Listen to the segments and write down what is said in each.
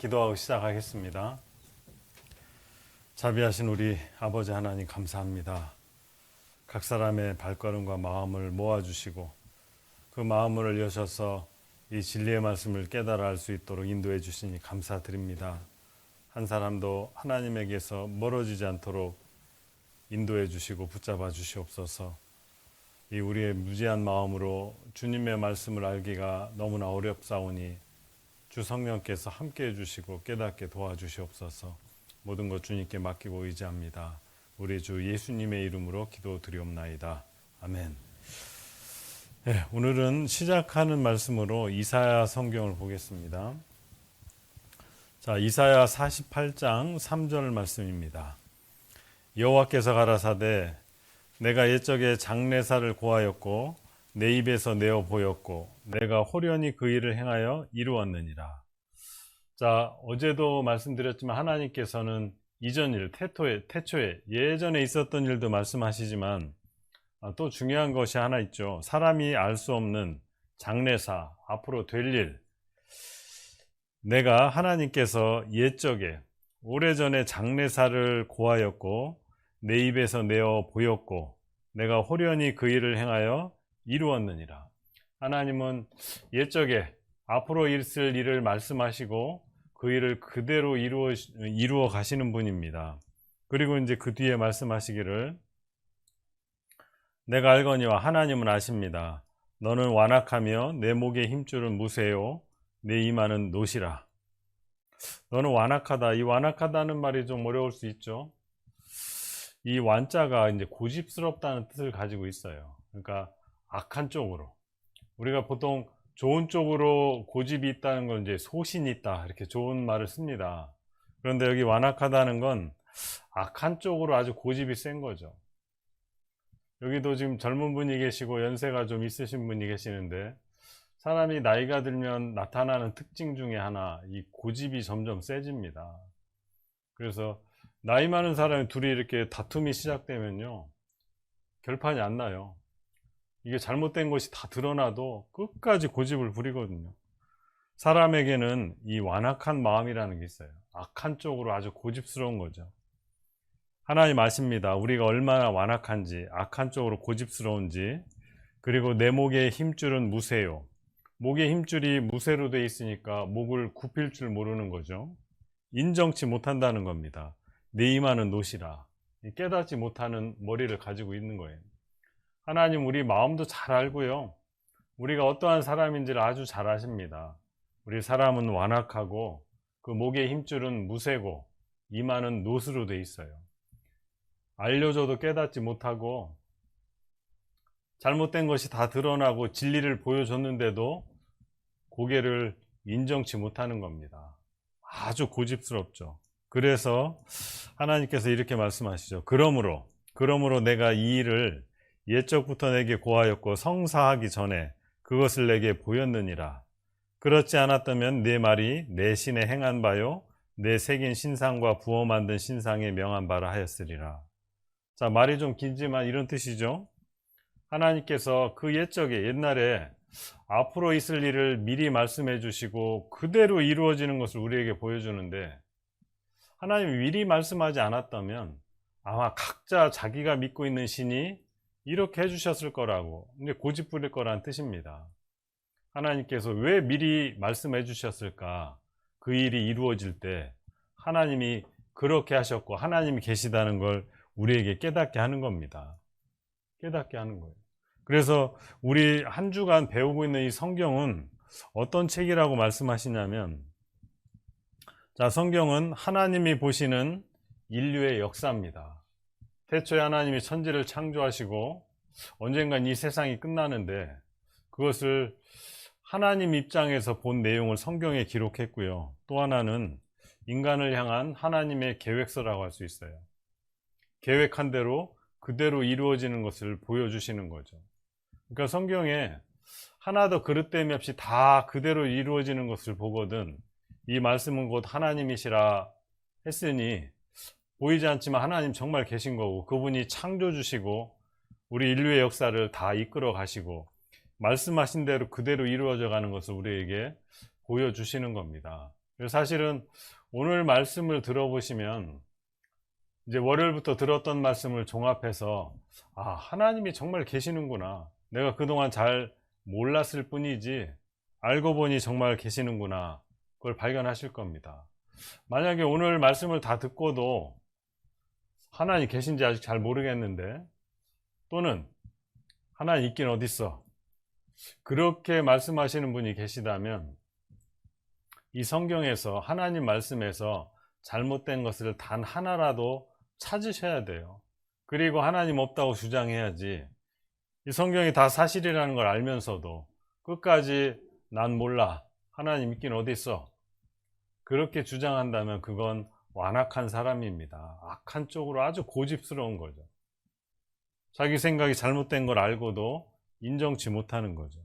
기도하고 시작하겠습니다. 자비하신 우리 아버지 하나님 감사합니다. 각 사람의 발걸음과 마음을 모아주시고 그 마음을 여셔서 이 진리의 말씀을 깨달아 알 수 있도록 인도해 주시니 감사드립니다. 한 사람도 하나님에게서 멀어지지 않도록 인도해 주시고 붙잡아 주시옵소서. 이 우리의 무지한 마음으로 주님의 말씀을 알기가 너무나 어렵사오니 주 성령께서 함께해 주시고 깨닫게 도와주시옵소서. 모든 것 주님께 맡기고 의지합니다. 우리 주 예수님의 이름으로 기도드리옵나이다. 아멘. 네, 오늘은 시작하는 말씀으로 이사야 성경을 보겠습니다. 자, 이사야 48장 3절 말씀입니다. 여호와께서 가라사대 내가 옛적에 장래사를 고하였고 내 입에서 내어 보였고 내가 호련히 그 일을 행하여 이루었느니라. 자, 어제도 말씀드렸지만 하나님께서는 이전 일, 태초에 예전에 있었던 일도 말씀하시지만 또 중요한 것이 하나 있죠. 사람이 알 수 없는 장래사, 앞으로 될 일. 내가 하나님께서 옛적에 오래전에 장래사를 고하였고 내 입에서 내어 보였고 내가 호련히 그 일을 행하여 이루었느니라. 하나님은 옛적에 앞으로 있을 일을 말씀하시고 그 일을 그대로 이루어 가시는 분입니다. 그리고 이제 그 뒤에 말씀하시기를 내가 알거니와 하나님은 아십니다. 너는 완악하며 내 목의 힘줄은 무쇠요 내 이마는 노시라. 너는 완악하다. 이 완악하다는 말이 좀 어려울 수 있죠. 이 완자가 이제 고집스럽다는 뜻을 가지고 있어요. 그러니까 악한 쪽으로. 우리가 보통 좋은 쪽으로 고집이 있다는 건 이제 소신이 있다 이렇게 좋은 말을 씁니다. 그런데 여기 완악하다는 건 악한 쪽으로 아주 고집이 센 거죠. 여기도 지금 젊은 분이 계시고 연세가 좀 있으신 분이 계시는데 사람이 나이가 들면 나타나는 특징 중에 하나, 이 고집이 점점 세집니다. 그래서 나이 많은 사람이 둘이 이렇게 다툼이 시작되면요 결판이 안 나요. 이게 잘못된 것이 다 드러나도 끝까지 고집을 부리거든요. 사람에게는 이 완악한 마음이라는 게 있어요. 악한 쪽으로 아주 고집스러운 거죠. 하나님 아십니다. 우리가 얼마나 완악한지, 악한 쪽으로 고집스러운지. 그리고 내 목의 힘줄은 무쇠요. 목의 힘줄이 무쇠로 되어 있으니까 목을 굽힐 줄 모르는 거죠. 인정치 못한다는 겁니다. 내 이마는 노시라. 깨닫지 못하는 머리를 가지고 있는 거예요. 하나님 우리 마음도 잘 알고요. 우리가 어떠한 사람인지를 아주 잘 아십니다. 우리 사람은 완악하고 그 목의 힘줄은 무쇠고 이마는 노스로 돼 있어요. 알려줘도 깨닫지 못하고 잘못된 것이 다 드러나고 진리를 보여줬는데도 고개를 인정치 못하는 겁니다. 아주 고집스럽죠. 그래서 하나님께서 이렇게 말씀하시죠. 그러므로 내가 이 일을 옛적부터 내게 고하였고 성사하기 전에 그것을 내게 보였느니라. 그렇지 않았다면 내 말이 내 신에 행한 바요 내 새긴 신상과 부어 만든 신상에 명한 바라 하였으리라. 자, 말이 좀 길지만 이런 뜻이죠. 하나님께서 그 옛날에 앞으로 있을 일을 미리 말씀해 주시고 그대로 이루어지는 것을 우리에게 보여주는데 하나님이 미리 말씀하지 않았다면 아마 각자 자기가 믿고 있는 신이 이렇게 해주셨을 거라고, 근데 고집 부릴 거란 뜻입니다. 하나님께서 왜 미리 말씀해 주셨을까? 그 일이 이루어질 때 하나님이 그렇게 하셨고 하나님이 계시다는 걸 우리에게 깨닫게 하는 겁니다. 깨닫게 하는 거예요. 그래서 우리 한 주간 배우고 있는 이 성경은 어떤 책이라고 말씀하시냐면, 자, 성경은 하나님이 보시는 인류의 역사입니다. 태초에 하나님이 천지를 창조하시고 언젠간 이 세상이 끝나는데 그것을 하나님 입장에서 본 내용을 성경에 기록했고요. 또 하나는 인간을 향한 하나님의 계획서라고 할 수 있어요. 계획한 대로 그대로 이루어지는 것을 보여주시는 거죠. 그러니까 성경에 하나도 그릇됨이 없이 다 그대로 이루어지는 것을 보거든 이 말씀은 곧 하나님이시라 했으니 보이지 않지만 하나님 정말 계신 거고 그분이 창조주시고 우리 인류의 역사를 다 이끌어 가시고 말씀하신 대로 그대로 이루어져 가는 것을 우리에게 보여주시는 겁니다. 사실은 오늘 말씀을 들어보시면 이제 월요일부터 들었던 말씀을 종합해서 하나님이 정말 계시는구나. 내가 그동안 잘 몰랐을 뿐이지 알고 보니 정말 계시는구나. 그걸 발견하실 겁니다. 만약에 오늘 말씀을 다 듣고도 하나님 계신지 아직 잘 모르겠는데, 또는 하나님 있긴 어딨어, 그렇게 말씀하시는 분이 계시다면 이 성경에서, 하나님 말씀에서 잘못된 것을 단 하나라도 찾으셔야 돼요. 그리고 하나님 없다고 주장해야지, 이 성경이 다 사실이라는 걸 알면서도 끝까지 난 몰라, 하나님 있긴 어딨어, 그렇게 주장한다면 그건 완악한 사람입니다. 악한 쪽으로 아주 고집스러운 거죠. 자기 생각이 잘못된 걸 알고도 인정치 못하는 거죠.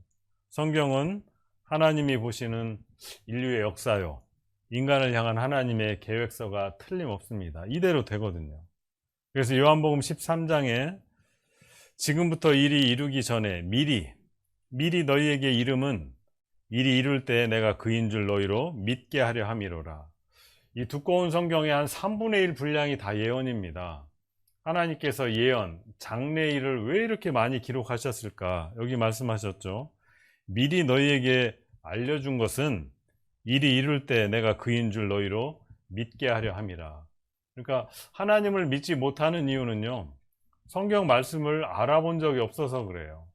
성경은 하나님이 보시는 인류의 역사요, 인간을 향한 하나님의 계획서가 틀림없습니다. 이대로 되거든요. 그래서 요한복음 13장에 지금부터 일이 이루기 전에 미리 너희에게 이름은 일이 이룰 때 내가 그인 줄 너희로 믿게 하려 함이로라. 이 두꺼운 성경의 한 3분의 1 분량이 다 예언입니다. 하나님께서 예언, 장래일을 왜 이렇게 많이 기록하셨을까? 여기 말씀하셨죠. 미리 너희에게 알려준 것은 일이 이룰 때 내가 그인 줄 너희로 믿게 하려 함이라. 그러니까 하나님을 믿지 못하는 이유는요, 성경 말씀을 알아본 적이 없어서 그래요.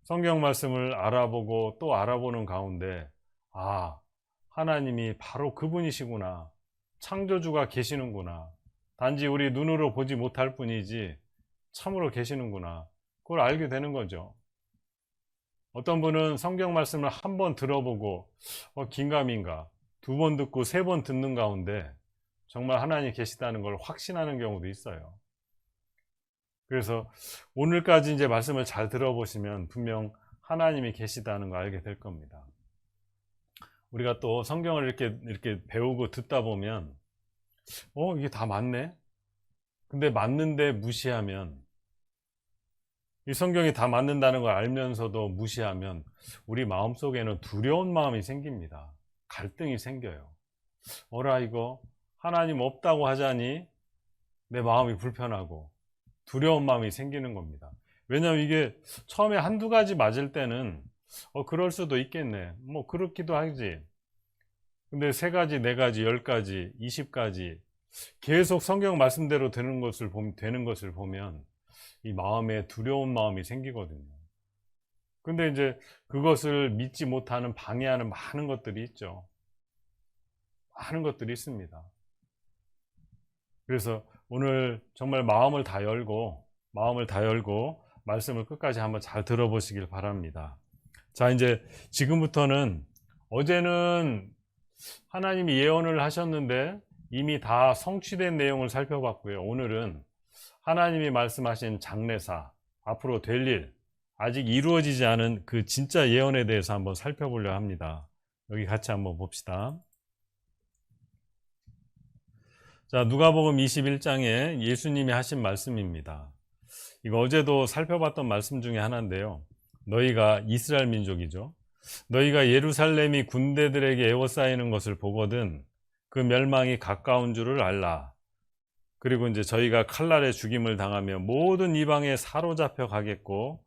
성경 말씀을 알아보고 또 알아보는 가운데 하나님이 바로 그분이시구나, 창조주가 계시는구나, 단지 우리 눈으로 보지 못할 뿐이지 참으로 계시는구나, 그걸 알게 되는 거죠. 어떤 분은 성경 말씀을 한 번 들어보고 긴가민가 2번 듣고 3번 듣는 가운데 정말 하나님 계시다는 걸 확신하는 경우도 있어요. 그래서 오늘까지 이제 말씀을 잘 들어보시면 분명 하나님이 계시다는 걸 알게 될 겁니다. 우리가 또 성경을 이렇게 배우고 듣다 보면 이게 다 맞네? 근데 맞는데 무시하면, 이 성경이 다 맞는다는 걸 알면서도 무시하면 우리 마음속에는 두려운 마음이 생깁니다. 갈등이 생겨요. 이거 하나님 없다고 하자니 내 마음이 불편하고 두려운 마음이 생기는 겁니다. 왜냐하면 이게 처음에 한두 가지 맞을 때는 그럴 수도 있겠네, 뭐 그렇기도 하지. 근데 3가지, 4가지, 10가지, 20가지 계속 성경 말씀대로 되는 것을 보면 이 마음에 두려운 마음이 생기거든요. 근데 이제 그것을 믿지 못하는, 방해하는 많은 것들이 있죠. 많은 것들이 있습니다. 그래서 오늘 정말 마음을 다 열고 말씀을 끝까지 한번 잘 들어보시길 바랍니다. 자, 이제 지금부터는, 어제는 하나님이 예언을 하셨는데 이미 다 성취된 내용을 살펴봤고요. 오늘은 하나님이 말씀하신 장래사, 앞으로 될 일, 아직 이루어지지 않은 그 진짜 예언에 대해서 한번 살펴보려 합니다. 여기 같이 한번 봅시다. 자, 누가복음 21장에 예수님이 하신 말씀입니다. 이거 어제도 살펴봤던 말씀 중에 하나인데요. 너희가, 이스라엘 민족이죠, 너희가 예루살렘이 군대들에게 에워싸이는 것을 보거든 그 멸망이 가까운 줄을 알라. 그리고 이제 저희가 칼날에 죽임을 당하며 모든 이방에 사로잡혀 가겠고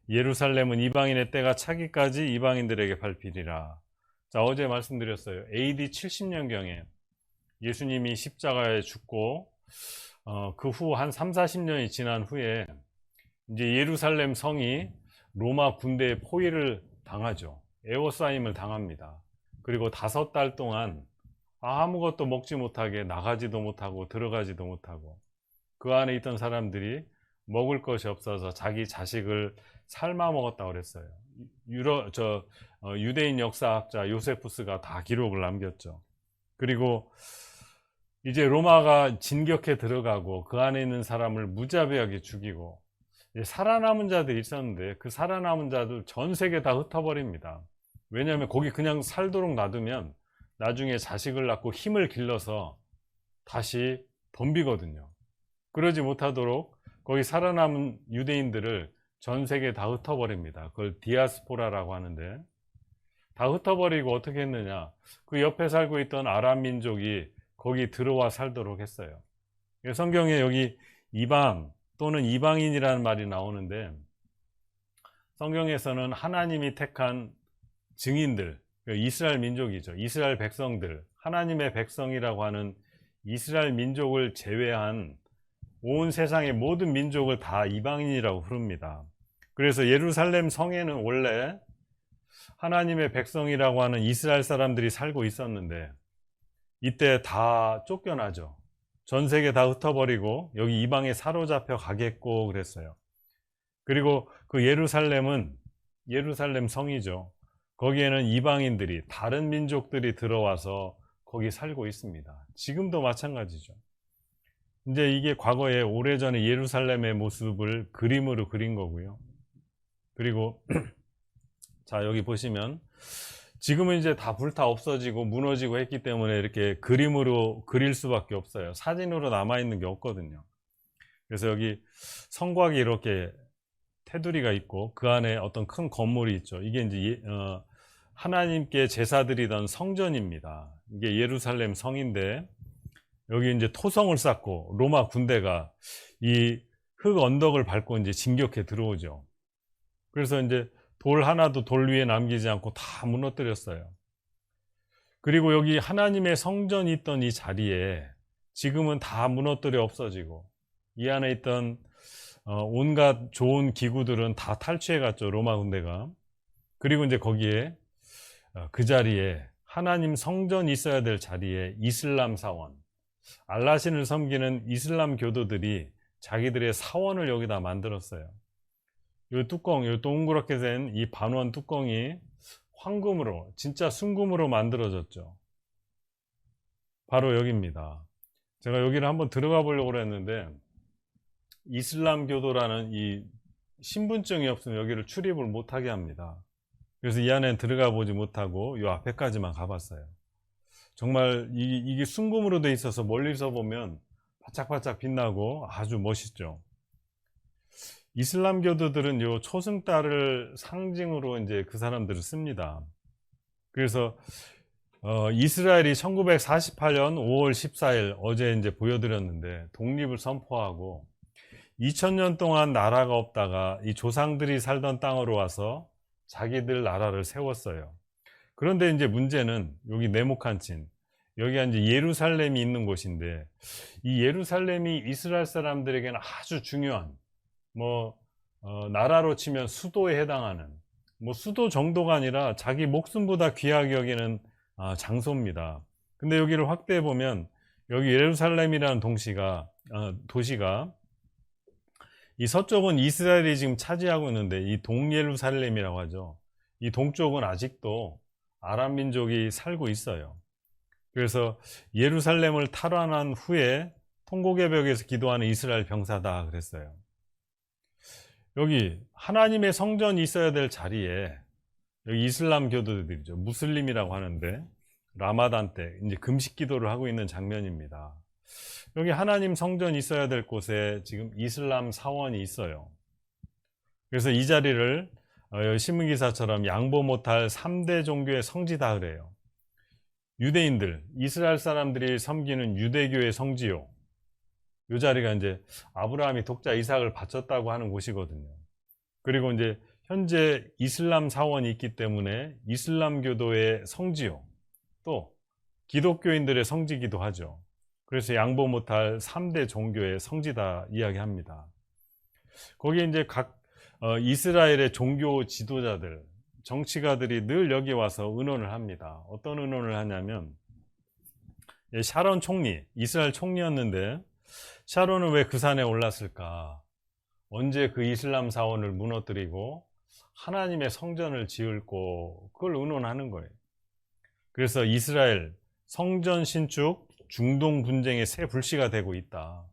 예루살렘은 이방인의 때가 차기까지 이방인들에게 밟히리라. 자, 어제 말씀드렸어요. AD 70년경에 예수님이 십자가에 죽고 그 후 한 30-40년이 지난 후에 이제 예루살렘 성이 로마 군대의 포위를 당하죠. 에워싸임을 당합니다. 그리고 5달 동안 아무것도 먹지 못하게, 나가지도 못하고 들어가지도 못하고, 그 안에 있던 사람들이 먹을 것이 없어서 자기 자식을 삶아 먹었다고 그랬어요. 유대인 역사학자 요세푸스가 다 기록을 남겼죠. 그리고 이제 로마가 진격해 들어가고 그 안에 있는 사람을 무자비하게 죽이고, 살아남은 자들이 있었는데 그 살아남은 자들 전 세계 다 흩어버립니다. 왜냐하면 거기 그냥 살도록 놔두면 나중에 자식을 낳고 힘을 길러서 다시 덤비거든요. 그러지 못하도록 거기 살아남은 유대인들을 전 세계에 다 흩어버립니다. 그걸 디아스포라라고 하는데, 다 흩어버리고 어떻게 했느냐? 그 옆에 살고 있던 아람 민족이 거기 들어와 살도록 했어요. 성경에 여기 이방 또는 이방인이라는 말이 나오는데, 성경에서는 하나님이 택한 증인들, 이스라엘 민족이죠. 이스라엘 백성들, 하나님의 백성이라고 하는 이스라엘 민족을 제외한 온 세상의 모든 민족을 다 이방인이라고 부릅니다. 그래서 예루살렘 성에는 원래 하나님의 백성이라고 하는 이스라엘 사람들이 살고 있었는데, 이때 다 쫓겨나죠. 전 세계 다 흩어버리고 여기 이방에 사로잡혀 가겠고 그랬어요. 그리고 그 예루살렘은 예루살렘 성이죠. 거기에는 이방인들이, 다른 민족들이 들어와서 거기 살고 있습니다. 지금도 마찬가지죠. 이제 이게 과거에 오래전에 예루살렘의 모습을 그림으로 그린 거고요. 그리고 자, 여기 보시면 지금은 이제 다 불타 없어지고 무너지고 했기 때문에 이렇게 그림으로 그릴 수밖에 없어요. 사진으로 남아있는 게 없거든요. 그래서 여기 성곽이 이렇게 테두리가 있고 그 안에 어떤 큰 건물이 있죠. 이게 이제 하나님께 제사 드리던 성전입니다. 이게 예루살렘 성인데, 여기 이제 토성을 쌓고 로마 군대가 이 흙 언덕을 밟고 이제 진격해 들어오죠. 그래서 이제 돌 하나도 돌 위에 남기지 않고 다 무너뜨렸어요. 그리고 여기 하나님의 성전이 있던 이 자리에 지금은 다 무너뜨려 없어지고, 이 안에 있던 온갖 좋은 기구들은 다 탈취해 갔죠, 로마 군대가. 그리고 이제 거기에 그 자리에 하나님 성전이 있어야 될 자리에 이슬람 사원, 알라신을 섬기는 이슬람 교도들이 자기들의 사원을 여기다 만들었어요. 이 뚜껑, 이 동그랗게 된 이 반원 뚜껑이 황금으로, 진짜 순금으로 만들어졌죠. 바로 여기입니다. 제가 여기를 한번 들어가 보려고 했는데, 이슬람 교도라는 이 신분증이 없으면 여기를 출입을 못하게 합니다. 그래서 이 안에 들어가 보지 못하고 이 앞에까지만 가봤어요. 정말 이게 순금으로 돼 있어서 멀리서 보면 바짝바짝 빛나고 아주 멋있죠. 이슬람 교도들은 요 초승달을 상징으로 이제 그 사람들을 씁니다. 그래서 이스라엘이 1948년 5월 14일 어제 이제 보여드렸는데 독립을 선포하고 2000년 동안 나라가 없다가 이 조상들이 살던 땅으로 와서 자기들 나라를 세웠어요. 그런데 이제 문제는 여기 네모칸친, 여기가 이제 예루살렘이 있는 곳인데, 이 예루살렘이 이스라엘 사람들에게는 아주 중요한, 나라로 치면 수도에 해당하는, 수도 정도가 아니라 자기 목숨보다 귀하게 여기는 장소입니다. 근데 여기를 확대해 보면 여기 예루살렘이라는 도시가 이 서쪽은 이스라엘이 지금 차지하고 있는데, 이 동예루살렘이라고 하죠. 이 동쪽은 아직도 아람 민족이 살고 있어요. 그래서 예루살렘을 탈환한 후에 통곡의 벽에서 기도하는 이스라엘 병사다 그랬어요. 여기 하나님의 성전이 있어야 될 자리에 여기 이슬람 교도들이죠. 무슬림이라고 하는데 라마단 때 이제 금식 기도를 하고 있는 장면입니다. 여기 하나님 성전이 있어야 될 곳에 지금 이슬람 사원이 있어요. 그래서 이 자리를 신문기사처럼 양보 못할 3대 종교의 성지다 그래요. 유대인들, 이스라엘 사람들이 섬기는 유대교의 성지요. 이 자리가 이제 아브라함이 독자 이삭을 바쳤다고 하는 곳이거든요. 그리고 이제 현재 이슬람 사원이 있기 때문에 이슬람교도의 성지요. 또 기독교인들의 성지기도 하죠. 그래서 양보 못할 3대 종교의 성지다 이야기합니다. 거기에 이제 각 이스라엘의 종교 지도자들, 정치가들이 늘 여기 와서 의논을 합니다. 어떤 의논을 하냐면, 샤론 총리, 이스라엘 총리였는데 샤론은 왜 그 산에 올랐을까? 언제 그 이슬람 사원을 무너뜨리고 하나님의 성전을 지을고, 그걸 의논하는 거예요. 그래서 이스라엘 성전 신축 중동 분쟁의 새 불씨가 되고 있다.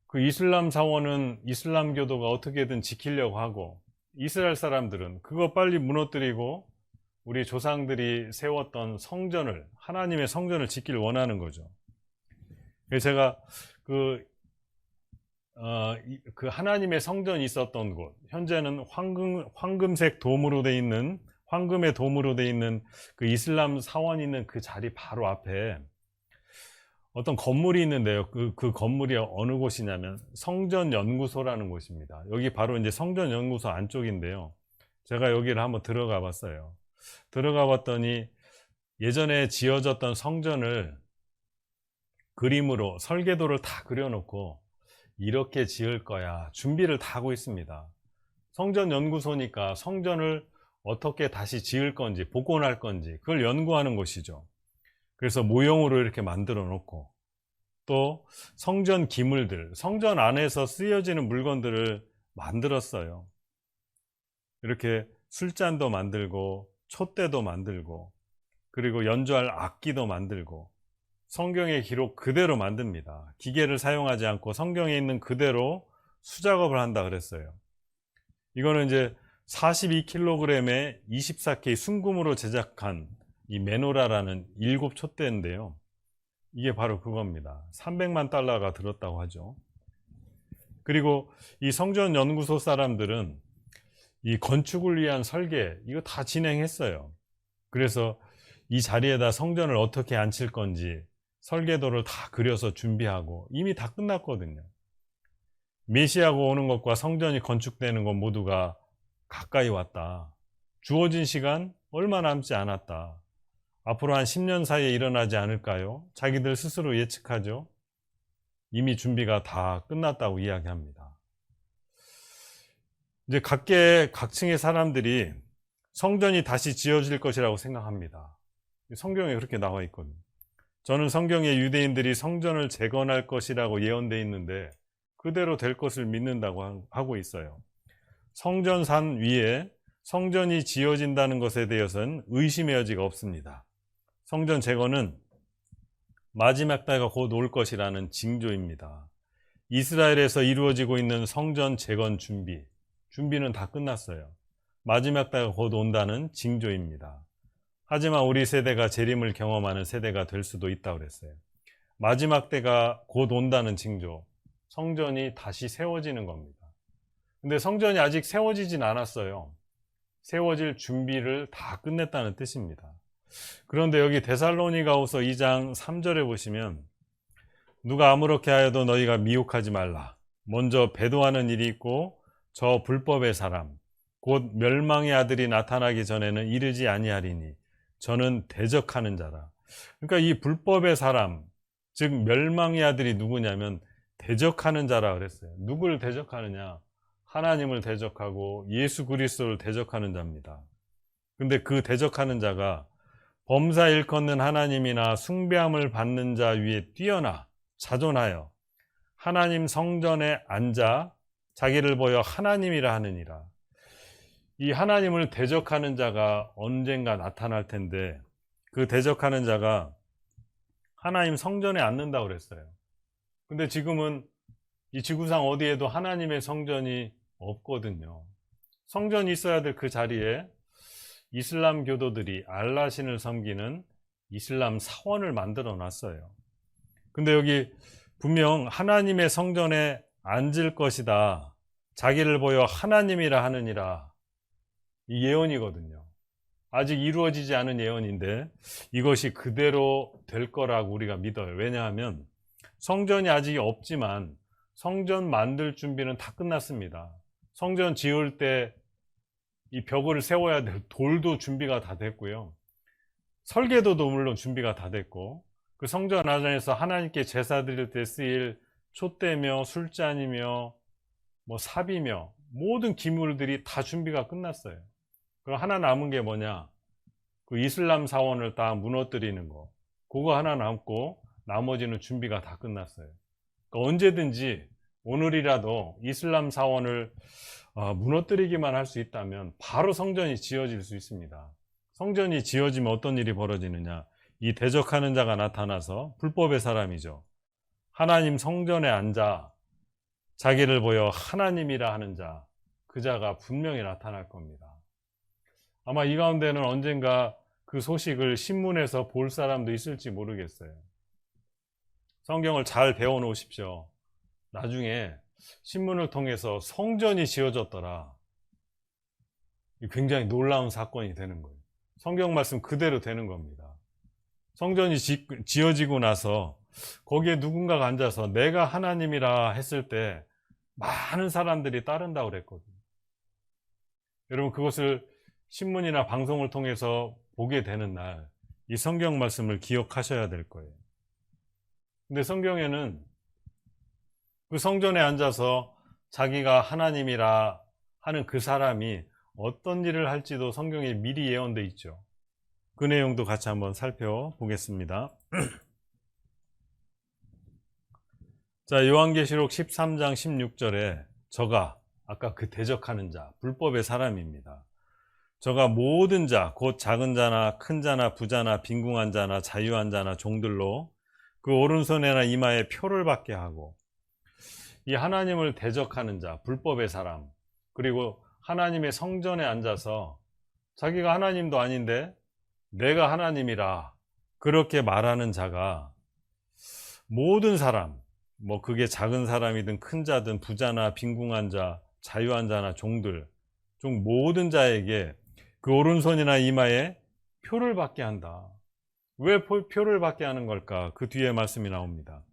그 이슬람 사원은 이슬람 교도가 어떻게든 지키려고 하고, 이스라엘 사람들은 그거 빨리 무너뜨리고 우리 조상들이 세웠던 성전을, 하나님의 성전을 짓기를 원하는 거죠. 그래서 제가 그 하나님의 성전이 있었던 곳, 현재는 황금색 돔으로 되어 있는 황금의 돔으로 되어 있는 그 이슬람 사원이 있는 그 자리 바로 앞에 어떤 건물이 있는데요. 그 건물이 어느 곳이냐면 성전연구소라는 곳입니다. 여기 바로 이제 성전연구소 안쪽인데요. 제가 여기를 한번 들어가 봤어요. 들어가 봤더니 예전에 지어졌던 성전을 그림으로 설계도를 다 그려놓고 이렇게 지을 거야 준비를 다 하고 있습니다. 성전연구소니까 성전을 어떻게 다시 지을 건지 복원할 건지 그걸 연구하는 곳이죠. 그래서 모형으로 이렇게 만들어 놓고 또 성전 기물들, 성전 안에서 쓰여지는 물건들을 만들었어요. 이렇게 술잔도 만들고 촛대도 만들고 그리고 연주할 악기도 만들고 성경의 기록 그대로 만듭니다. 기계를 사용하지 않고 성경에 있는 그대로 수작업을 한다 그랬어요. 이거는 이제 42kg에 24K 순금으로 제작한 이 메노라라는 7촛대인데요. 이게 바로 그겁니다. 300만 달러가 들었다고 하죠. 그리고 이 성전연구소 사람들은 이 건축을 위한 설계 이거 다 진행했어요. 그래서 이 자리에다 성전을 어떻게 앉힐 건지 설계도를 다 그려서 준비하고 이미 다 끝났거든요. 메시아가 오는 것과 성전이 건축되는 것 모두가 가까이 왔다. 주어진 시간 얼마 남지 않았다. 앞으로 한 10년 사이에 일어나지 않을까요? 자기들 스스로 예측하죠. 이미 준비가 다 끝났다고 이야기합니다. 이제 각층의 사람들이 성전이 다시 지어질 것이라고 생각합니다. 성경에 그렇게 나와 있거든요. 저는 성경에 유대인들이 성전을 재건할 것이라고 예언되어 있는데 그대로 될 것을 믿는다고 하고 있어요. 성전산 위에 성전이 지어진다는 것에 대해서는 의심의 여지가 없습니다. 성전 재건은 마지막 때가 곧 올 것이라는 징조입니다. 이스라엘에서 이루어지고 있는 성전 재건 준비는 다 끝났어요. 마지막 때가 곧 온다는 징조입니다. 하지만 우리 세대가 재림을 경험하는 세대가 될 수도 있다고 그랬어요. 마지막 때가 곧 온다는 징조, 성전이 다시 세워지는 겁니다. 근데 성전이 아직 세워지진 않았어요. 세워질 준비를 다 끝냈다는 뜻입니다. 그런데 여기 데살로니가후서 2장 3절에 보시면 누가 아무렇게 하여도 너희가 미혹하지 말라. 먼저 배도하는 일이 있고 저 불법의 사람 곧 멸망의 아들이 나타나기 전에는 이르지 아니하리니 저는 대적하는 자라. 그러니까 이 불법의 사람 즉 멸망의 아들이 누구냐면 대적하는 자라 그랬어요. 누구를 대적하느냐? 하나님을 대적하고 예수 그리스도를 대적하는 자입니다. 근데 그 대적하는 자가 범사 일컫는 하나님이나 숭배함을 받는 자 위에 뛰어나 자존하여 하나님 성전에 앉아 자기를 보여 하나님이라 하느니라. 이 하나님을 대적하는 자가 언젠가 나타날 텐데 그 대적하는 자가 하나님 성전에 앉는다고 그랬어요. 근데 지금은 이 지구상 어디에도 하나님의 성전이 없거든요. 성전이 있어야 될 그 자리에 이슬람 교도들이 알라신을 섬기는 이슬람 사원을 만들어 놨어요. 근데 여기 분명 하나님의 성전에 앉을 것이다. 자기를 보여 하나님이라 하느니라. 이 예언이거든요. 아직 이루어지지 않은 예언인데 이것이 그대로 될 거라고 우리가 믿어요. 왜냐하면 성전이 아직 없지만 성전 만들 준비는 다 끝났습니다. 성전 지을 때 이 벽을 세워야 될 돌도 준비가 다 됐고요. 설계도도 물론 준비가 다 됐고 그 성전 안에서 하나님께 제사 드릴 때 쓰일 촛대며 술잔이며 삽이며 모든 기물들이 다 준비가 끝났어요. 그럼 하나 남은 게 뭐냐? 그 이슬람 사원을 다 무너뜨리는 거. 그거 하나 남고 나머지는 준비가 다 끝났어요. 그러니까 언제든지 오늘이라도 이슬람 사원을 무너뜨리기만 할 수 있다면 바로 성전이 지어질 수 있습니다. 성전이 지어지면 어떤 일이 벌어지느냐? 이 대적하는 자가 나타나서 불법의 사람이죠. 하나님 성전에 앉아 자기를 보여 하나님이라 하는 자, 그 자가 분명히 나타날 겁니다. 아마 이 가운데는 언젠가 그 소식을 신문에서 볼 사람도 있을지 모르겠어요. 성경을 잘 배워 놓으십시오. 나중에 신문을 통해서 성전이 지어졌더라. 굉장히 놀라운 사건이 되는 거예요. 성경 말씀 그대로 되는 겁니다. 성전이 지어지고 나서 거기에 누군가가 앉아서 내가 하나님이라 했을 때 많은 사람들이 따른다고 그랬거든요. 여러분, 그것을 신문이나 방송을 통해서 보게 되는 날, 이 성경 말씀을 기억하셔야 될 거예요. 근데 성경에는 그 성전에 앉아서 자기가 하나님이라 하는 그 사람이 어떤 일을 할지도 성경에 미리 예언되어 있죠. 그 내용도 같이 한번 살펴보겠습니다. 자, 요한계시록 13장 16절에 저가, 아까 그 대적하는 자, 불법의 사람입니다. 저가 모든 자, 곧 작은 자나 큰 자나 부자나 빈궁한 자나 자유한 자나 종들로 그 오른손에나 이마에 표를 받게 하고, 이 하나님을 대적하는 자, 불법의 사람, 그리고 하나님의 성전에 앉아서 자기가 하나님도 아닌데 내가 하나님이라 그렇게 말하는 자가 모든 사람, 뭐 그게 작은 사람이든 큰 자든 부자나 빈궁한 자, 자유한 자나 종들, 종 모든 자에게 그 오른손이나 이마에 표를 받게 한다. 왜 표를 받게 하는 걸까? 그 뒤에 말씀이 나옵니다.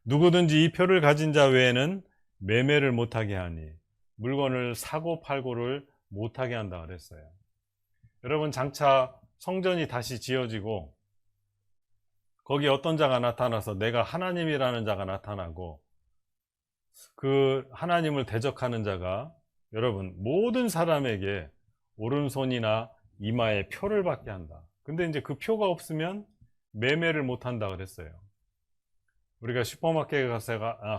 누구든지 이 표를 가진 자 외에는 매매를 못하게 하니, 물건을 사고 팔고를 못하게 한다 그랬어요. 여러분, 장차 성전이 다시 지어지고 거기 어떤 자가 나타나서 내가 하나님이라는 자가 나타나고 그 하나님을 대적하는 자가 여러분 모든 사람에게 오른손이나 이마에 표를 받게 한다. 근데 이제 그 표가 없으면 매매를 못한다 그랬어요. 우리가 슈퍼마켓에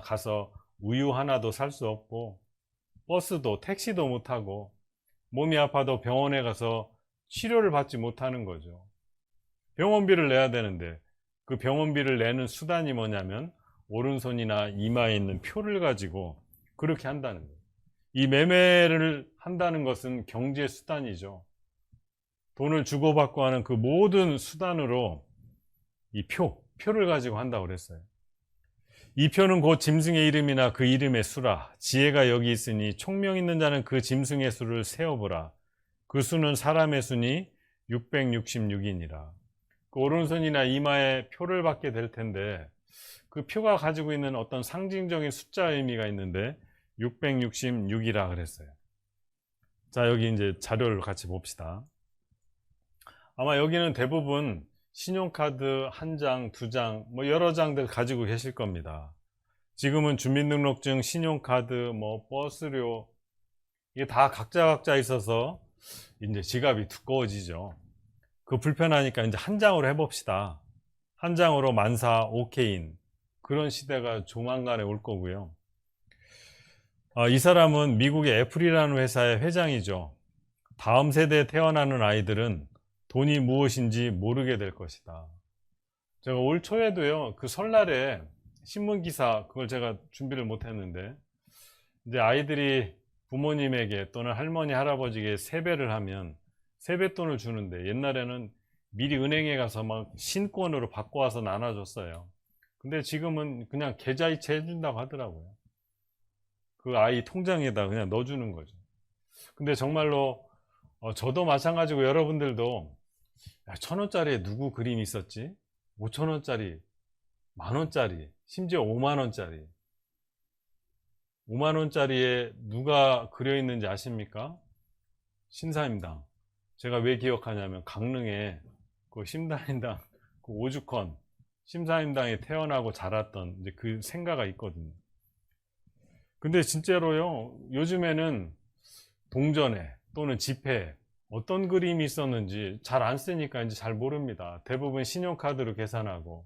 가서 우유 하나도 살 수 없고 버스도 택시도 못하고 몸이 아파도 병원에 가서 치료를 받지 못하는 거죠. 병원비를 내야 되는데 그 병원비를 내는 수단이 뭐냐면 오른손이나 이마에 있는 표를 가지고 그렇게 한다는 거예요. 이 매매를 한다는 것은 경제 수단이죠. 돈을 주고받고 하는 그 모든 수단으로 이 표를 가지고 한다고 그랬어요. 이 표는 곧 짐승의 이름이나 그 이름의 수라. 지혜가 여기 있으니 총명 있는 자는 그 짐승의 수를 세어보라. 그 수는 사람의 수니 666이니라. 그 오른손이나 이마에 표를 받게 될 텐데 그 표가 가지고 있는 어떤 상징적인 숫자 의미가 있는데 666이라 그랬어요. 자, 여기 이제 자료를 같이 봅시다. 아마 여기는 대부분 신용카드 한 장, 두 장, 뭐 여러 장들 가지고 계실 겁니다. 지금은 주민등록증, 신용카드, 뭐 버스료, 이게 다 각자 있어서 이제 지갑이 두꺼워지죠. 그 불편하니까 이제 한 장으로 해봅시다. 한 장으로 만사 오케이인 그런 시대가 조만간에 올 거고요. 이 사람은 미국의 애플이라는 회사의 회장이죠. 다음 세대에 태어나는 아이들은 돈이 무엇인지 모르게 될 것이다. 제가 올 초에도요, 그 설날에 신문기사, 그걸 제가 준비를 못 했는데, 이제 아이들이 부모님에게 또는 할머니, 할아버지에게 세배를 하면 세뱃돈을 주는데, 옛날에는 미리 은행에 가서 막 신권으로 바꿔와서 나눠줬어요. 근데 지금은 그냥 계좌이체 해준다고 하더라고요. 그 아이 통장에다 그냥 넣어주는 거죠. 근데 정말로 저도 마찬가지고 여러분들도 1,000원짜리에 누구 그림이 있었지? 5,000원짜리, 만원짜리, 심지어 5만원짜리. 5만원짜리에 누가 그려 있는지 아십니까? 신사임당. 제가 왜 기억하냐면 강릉에 그 심사임당 그 오죽헌 심사임당에 태어나고 자랐던 이제 그 생가가 있거든요. 근데 진짜로요, 요즘에는 동전에 또는 지폐에 어떤 그림이 있었는지 잘 안 쓰니까 이제 잘 모릅니다. 대부분 신용카드로 계산하고,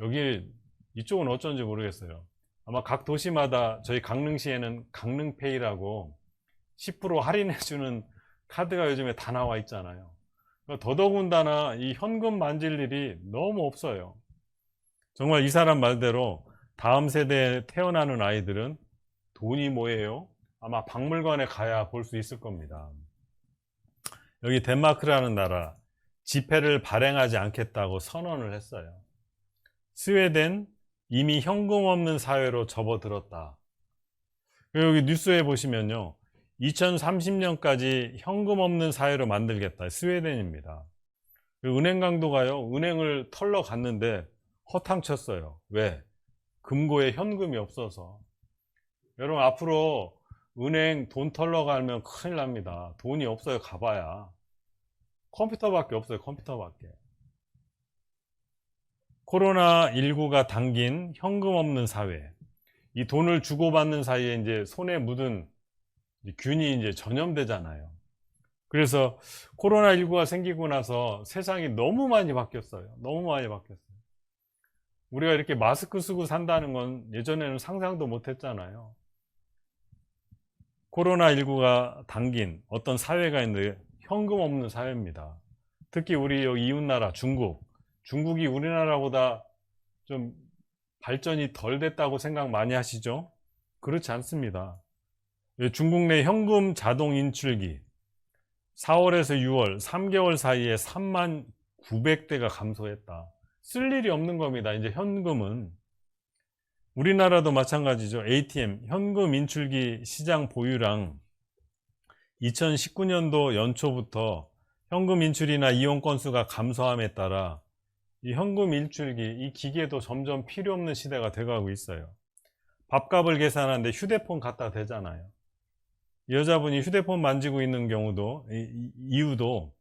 여기 이쪽은 어쩐지 모르겠어요. 아마 각 도시마다 저희 강릉시에는 강릉페이라고 10% 할인해주는 카드가 요즘에 다 나와 있잖아요. 그러니까 더더군다나 이 현금 만질 일이 너무 없어요. 정말 이 사람 말대로 다음 세대에 태어나는 아이들은 돈이 뭐예요? 아마 박물관에 가야 볼 수 있을 겁니다. 여기 덴마크라는 나라, 지폐를 발행하지 않겠다고 선언을 했어요. 스웨덴 이미 현금 없는 사회로 접어들었다. 여기 뉴스에 보시면요, 2030년까지 현금 없는 사회로 만들겠다. 스웨덴입니다. 은행 강도가요, 은행을 털러 갔는데 허탕쳤어요. 왜? 금고에 현금이 없어서. 여러분, 앞으로 은행 돈 털러 가면 큰일 납니다. 돈이 없어요. 가봐야 컴퓨터밖에 없어요. 컴퓨터밖에. 코로나19가 당긴 현금 없는 사회, 이 돈을 주고받는 사이에 이제 손에 묻은 균이 이제 전염되잖아요. 그래서 코로나19가 생기고 나서 세상이 너무 많이 바뀌었어요. 너무 많이 바뀌었어요. 우리가 이렇게 마스크 쓰고 산다는 건 예전에는 상상도 못 했잖아요. 코로나19가 당긴 어떤 사회가 있는데 현금 없는 사회입니다. 특히 우리 여기 이웃나라 중국이 우리나라보다 좀 발전이 덜 됐다고 생각 많이 하시죠? 그렇지 않습니다. 중국 내 현금 자동 인출기 4월에서 6월 3개월 사이에 3만 900대가 감소했다. 쓸 일이 없는 겁니다. 이제 현금은. 우리나라도 마찬가지죠. ATM, 현금 인출기 시장 보유량 2019년도 연초부터 현금 인출이나 이용 건수가 감소함에 따라 이 현금 인출기, 이 기계도 점점 필요 없는 시대가 돼가고 있어요. 밥값을 계산하는데 휴대폰 갖다 대잖아요. 여자분이 휴대폰 만지고 있는 경우도, 이유도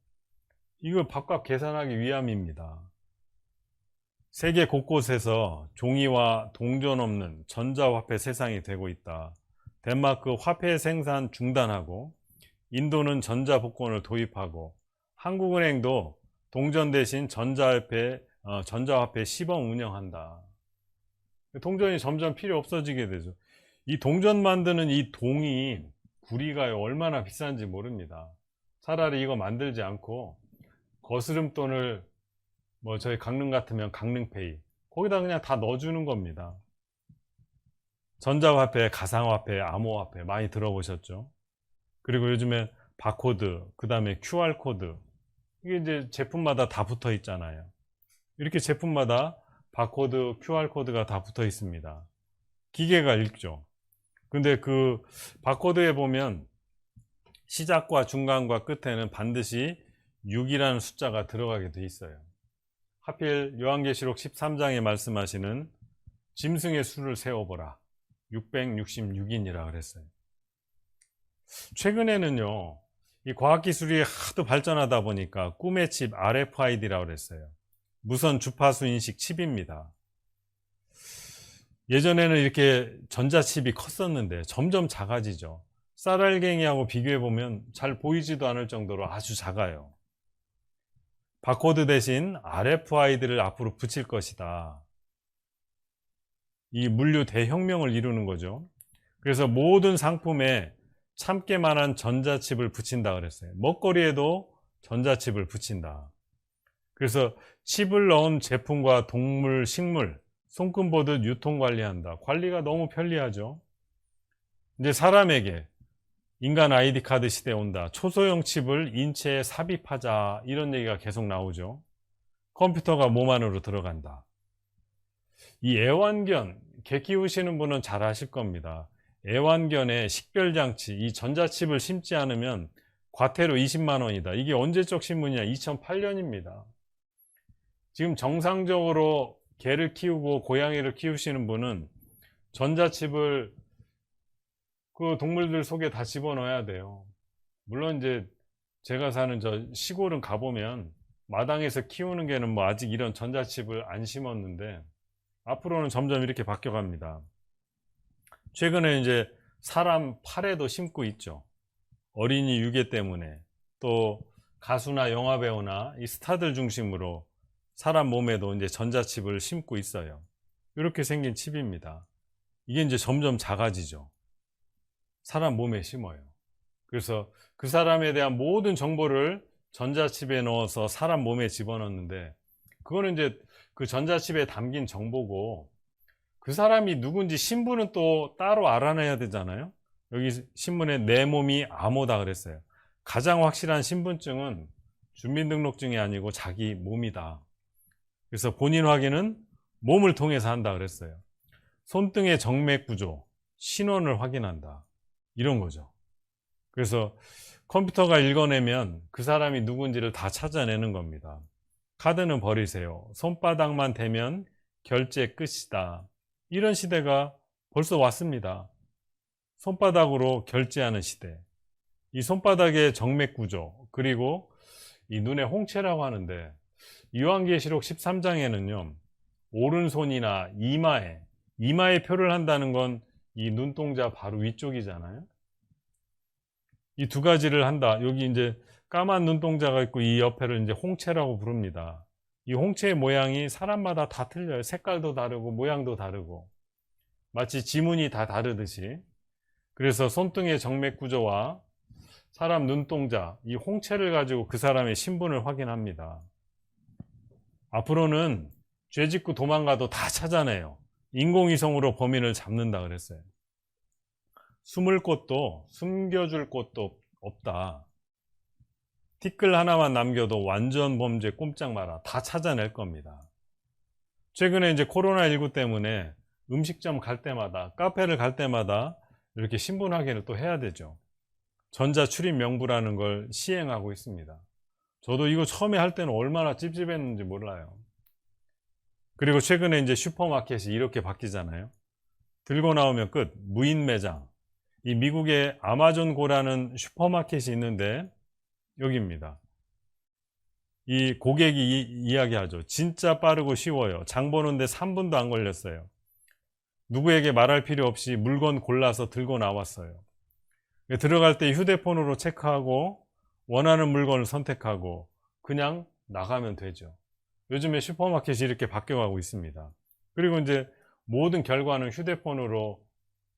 이거 밥값 계산하기 위함입니다. 세계 곳곳에서 종이와 동전 없는 전자화폐 세상이 되고 있다. 덴마크 화폐 생산 중단하고 인도는 전자복권을 도입하고 한국은행도 동전 대신 전자화폐 시범 운영한다. 동전이 점점 필요 없어지게 되죠. 이 동전 만드는 이 동이 구리가 얼마나 비싼지 모릅니다. 차라리 이거 만들지 않고 거스름돈을 저희 강릉 같으면 강릉페이 거기다 그냥 다 넣어주는 겁니다. 전자화폐, 가상화폐, 암호화폐 많이 들어보셨죠? 그리고 요즘에 바코드, 그 다음에 QR코드 이게 이제 제품마다 다 붙어 있잖아요. 이렇게 제품마다 바코드, QR코드가 다 붙어 있습니다. 기계가 읽죠. 근데 그 바코드에 보면 시작과 중간과 끝에는 반드시 6이라는 숫자가 들어가게 돼 있어요. 하필 요한계시록 13장에 말씀하시는 짐승의 수를 세어보라 666인이라 그랬어요. 최근에는요, 이 과학기술이 하도 발전하다 보니까 꿈의 칩 RFID라고 그랬어요. 무선 주파수 인식 칩입니다. 예전에는 이렇게 전자칩이 컸었는데 점점 작아지죠. 쌀알갱이하고 비교해보면 잘 보이지도 않을 정도로 아주 작아요. 바코드 대신 RFID를 앞으로 붙일 것이다. 이 물류 대혁명을 이루는 거죠. 그래서 모든 상품에 참게 만한 전자칩을 붙인다 그랬어요. 먹거리에도 전자칩을 붙인다. 그래서 칩을 넣은 제품과 동물, 식물, 손금 보듯 유통 관리한다. 관리가 너무 편리하죠. 이제 사람에게 인간 아이디 카드 시대 온다. 초소형 칩을 인체에 삽입하자. 이런 얘기가 계속 나오죠. 컴퓨터가 몸 안으로 들어간다. 이 애완견, 개 키우시는 분은 잘 아실 겁니다. 애완견의 식별장치, 이 전자칩을 심지 않으면 과태료 20만 원이다. 이게 언제적 신문이냐? 2008년입니다. 지금 정상적으로 개를 키우고 고양이를 키우시는 분은 전자칩을 그 동물들 속에 다 집어넣어야 돼요. 물론 이제 제가 사는 저 시골은 가보면 마당에서 키우는 개는 아직 이런 전자칩을 안 심었는데 앞으로는 점점 이렇게 바뀌어갑니다. 최근에 이제 사람 팔에도 심고 있죠. 어린이 유괴 때문에. 또 가수나 영화배우나 이 스타들 중심으로 사람 몸에도 이제 전자칩을 심고 있어요. 이렇게 생긴 칩입니다. 이게 이제 점점 작아지죠. 사람 몸에 심어요. 그래서 그 사람에 대한 모든 정보를 전자칩에 넣어서 사람 몸에 집어넣는데 그거는 이제 그 전자칩에 담긴 정보고 그 사람이 누군지 신분은 또 따로 알아내야 되잖아요. 여기 신문에 내 몸이 암호다 그랬어요. 가장 확실한 신분증은 주민등록증이 아니고 자기 몸이다. 그래서 본인 확인은 몸을 통해서 한다 그랬어요. 손등의 정맥 구조, 신원을 확인한다. 이런 거죠. 그래서 컴퓨터가 읽어내면 그 사람이 누군지를 다 찾아내는 겁니다. 카드는 버리세요. 손바닥만 대면 결제 끝이다. 이런 시대가 벌써 왔습니다. 손바닥으로 결제하는 시대. 이 손바닥의 정맥 구조, 그리고 이 눈의 홍채라고 하는데, 요한계시록 13장에는요, 오른손이나 이마에 표를 한다는 건 이 눈동자 바로 위쪽이잖아요. 이 두 가지를 한다. 여기 이제 까만 눈동자가 있고 이 옆에를 이제 홍채라고 부릅니다. 이 홍채의 모양이 사람마다 다 틀려요. 색깔도 다르고 모양도 다르고 마치 지문이 다 다르듯이. 그래서 손등의 정맥 구조와 사람 눈동자, 이 홍채를 가지고 그 사람의 신분을 확인합니다. 앞으로는 죄 짓고 도망가도 다 찾아내요. 인공위성으로 범인을 잡는다 그랬어요. 숨을 곳도 숨겨줄 곳도 없다. 티끌 하나만 남겨도 완전 범죄 꼼짝 마라. 다 찾아낼 겁니다. 최근에 이제 코로나19 때문에 음식점 갈 때마다, 카페를 갈 때마다 이렇게 신분 확인을 또 해야 되죠. 전자 출입 명부라는 걸 시행하고 있습니다. 저도 이거 처음에 할 때는 얼마나 찝찝했는지 몰라요. 그리고 최근에 이제 슈퍼마켓이 이렇게 바뀌잖아요. 들고 나오면 끝. 무인 매장. 이 미국의 아마존고라는 슈퍼마켓이 있는데 여기입니다. 이 고객이 이야기하죠. 진짜 빠르고 쉬워요. 장 보는데 3분도 안 걸렸어요. 누구에게 말할 필요 없이 물건 골라서 들고 나왔어요. 들어갈 때 휴대폰으로 체크하고 원하는 물건을 선택하고 그냥 나가면 되죠. 요즘에 슈퍼마켓이 이렇게 바뀌어가고 있습니다. 그리고 이제 모든 결과는 휴대폰으로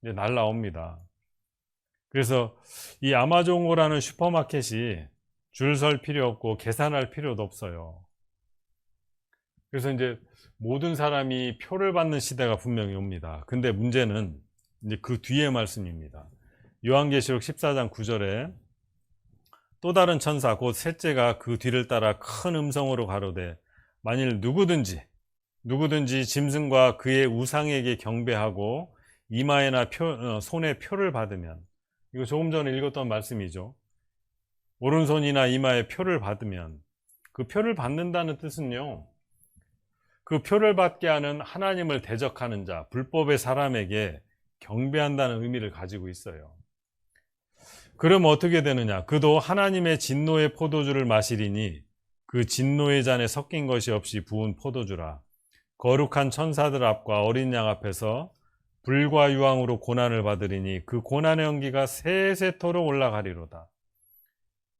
이제 날라옵니다. 그래서 이 아마존고라는 슈퍼마켓이 줄 설 필요 없고 계산할 필요도 없어요. 그래서 이제 모든 사람이 표를 받는 시대가 분명히 옵니다. 근데 문제는 이제 그 뒤에 말씀입니다. 요한계시록 14장 9절에 또 다른 천사 곧 셋째가 그 뒤를 따라 큰 음성으로 가로되 만일 누구든지 짐승과 그의 우상에게 경배하고 이마에나 손에 표를 받으면, 이거 조금 전에 읽었던 말씀이죠. 오른손이나 이마에 표를 받으면, 그 표를 받는다는 뜻은요, 그 표를 받게 하는 하나님을 대적하는 자, 불법의 사람에게 경배한다는 의미를 가지고 있어요. 그럼 어떻게 되느냐? 그도 하나님의 진노의 포도주를 마시리니 그 진노의 잔에 섞인 것이 없이 부은 포도주라. 거룩한 천사들 앞과 어린 양 앞에서 불과 유황으로 고난을 받으리니 그 고난의 연기가 세세토록 올라가리로다.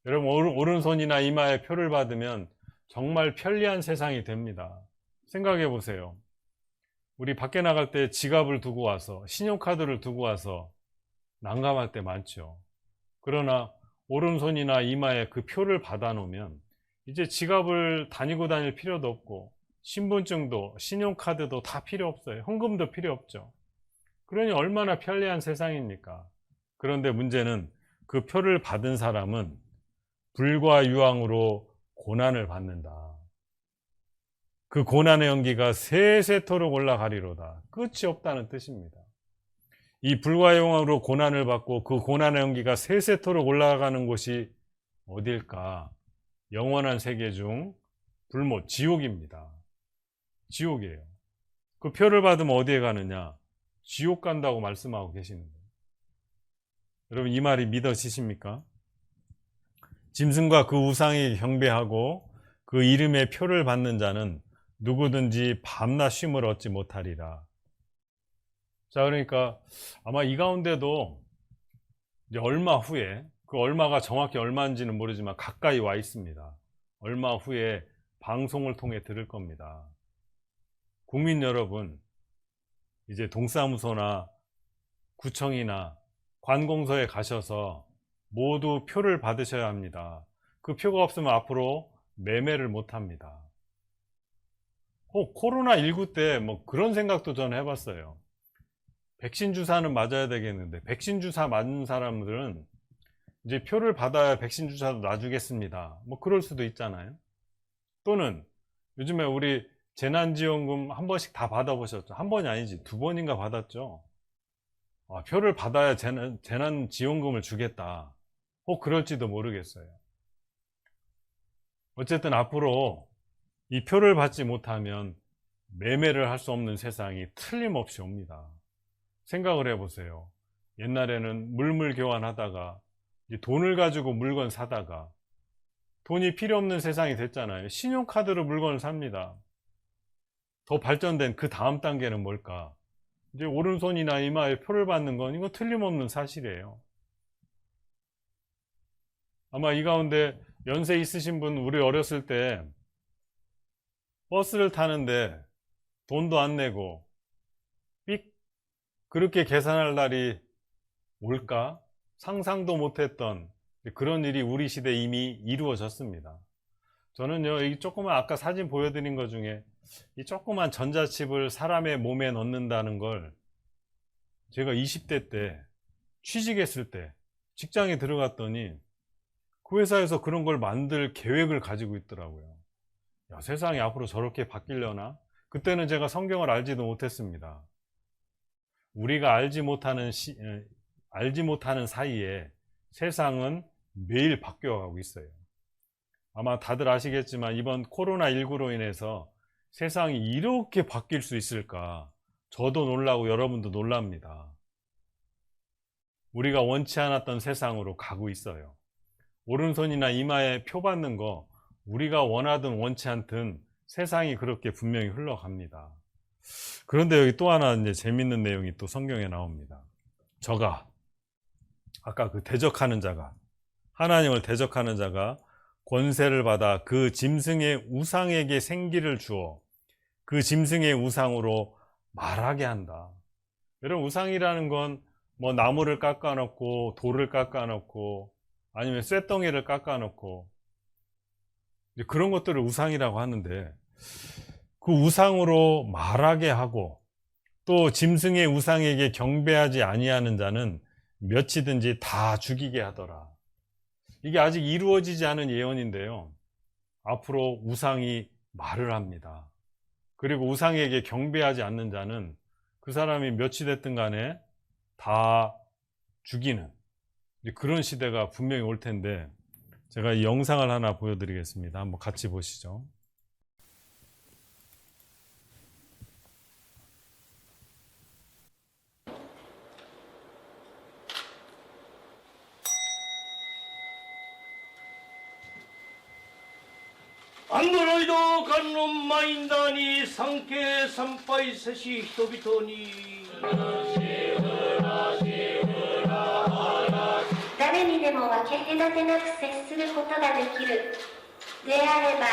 여러분, 오른손이나 이마에 표를 받으면 정말 편리한 세상이 됩니다. 생각해 보세요. 우리 밖에 나갈 때 지갑을 두고 와서, 신용카드를 두고 와서 난감할 때 많죠. 그러나 오른손이나 이마에 그 표를 받아 놓으면 이제 지갑을 다니고 다닐 필요도 없고 신분증도 신용카드도 다 필요 없어요. 현금도 필요 없죠. 그러니 얼마나 편리한 세상입니까? 그런데 문제는 그 표를 받은 사람은 불과 유황으로 고난을 받는다. 그 고난의 연기가 세세토록 올라가리로다. 끝이 없다는 뜻입니다. 이 불과 유황으로 고난을 받고 그 고난의 연기가 세세토록 올라가는 곳이 어딜까? 영원한 세계 중 불못, 지옥입니다. 지옥이에요. 그 표를 받으면 어디에 가느냐? 지옥 간다고 말씀하고 계시는 거예요. 여러분, 이 말이 믿어지십니까? 짐승과 그 우상에 경배하고 그 이름의 표를 받는 자는 누구든지 밤낮 쉼을 얻지 못하리라. 자, 그러니까 아마 이 가운데도 이제 얼마 후에, 그 얼마가 정확히 얼마인지는 모르지만 가까이 와 있습니다. 얼마 후에 방송을 통해 들을 겁니다. 국민 여러분, 이제 동사무소나 구청이나 관공서에 가셔서 모두 표를 받으셔야 합니다. 그 표가 없으면 앞으로 매매를 못 합니다. 코로나19 때 뭐 그런 생각도 저는 해봤어요. 백신 주사는 맞아야 되겠는데, 백신 주사 맞는 사람들은 이제 표를 받아야 백신 주사도 놔주겠습니다. 뭐 그럴 수도 있잖아요. 또는 요즘에 우리 재난지원금 한 번씩 다 받아보셨죠? 한 번이 아니지, 두 번인가 받았죠. 표를 받아야 재난지원금을 주겠다. 그럴지도 모르겠어요. 어쨌든 앞으로 이 표를 받지 못하면 매매를 할 수 없는 세상이 틀림없이 옵니다. 생각을 해보세요. 옛날에는 물물 교환하다가 돈을 가지고 물건 사다가 돈이 필요 없는 세상이 됐잖아요. 신용카드로 물건을 삽니다. 더 발전된 그 다음 단계는 뭘까? 이제 오른손이나 이마에 표를 받는 건 이거 틀림없는 사실이에요. 아마 이 가운데 연세 있으신 분, 우리 어렸을 때 버스를 타는데 돈도 안 내고 삑 그렇게 계산할 날이 올까? 상상도 못했던 그런 일이 우리 시대에 이미 이루어졌습니다. 저는요, 이 조그만 아까 사진 보여드린 것 중에 이 조그만 전자칩을 사람의 몸에 넣는다는 걸 제가 20대 때 취직했을 때 직장에 들어갔더니 그 회사에서 그런 걸 만들 계획을 가지고 있더라고요. 야, 세상이 앞으로 저렇게 바뀌려나? 그때는 제가 성경을 알지도 못했습니다. 우리가 알지 못하는 사이에 세상은 매일 바뀌어가고 있어요. 아마 다들 아시겠지만 이번 코로나19로 인해서 세상이 이렇게 바뀔 수 있을까? 저도 놀라고 여러분도 놀랍니다. 우리가 원치 않았던 세상으로 가고 있어요. 오른손이나 이마에 표 받는 거 우리가 원하든 원치 않든 세상이 그렇게 분명히 흘러갑니다. 그런데 여기 또 하나 이제 재밌는 내용이 또 성경에 나옵니다. 아까 그 대적하는 자가, 하나님을 대적하는 자가 권세를 받아 그 짐승의 우상에게 생기를 주어 그 짐승의 우상으로 말하게 한다. 여러분, 우상이라는 건 뭐 나무를 깎아놓고 돌을 깎아놓고 아니면 쇳덩이를 깎아놓고 그런 것들을 우상이라고 하는데, 그 우상으로 말하게 하고 또 짐승의 우상에게 경배하지 아니하는 자는 몇이든지 다 죽이게 하더라. 이게 아직 이루어지지 않은 예언인데요, 앞으로 우상이 말을 합니다. 그리고 우상에게 경배하지 않는 자는 그 사람이 몇이 됐든 간에 다 죽이는 그런 시대가 분명히 올 텐데, 제가 이 영상을 하나 보여드리겠습니다. 한번 같이 보시죠. 안드로이드 관론 마인다니 상쾌参拝 せし人々に誰にでも分け隔てなく接することができる。であれば、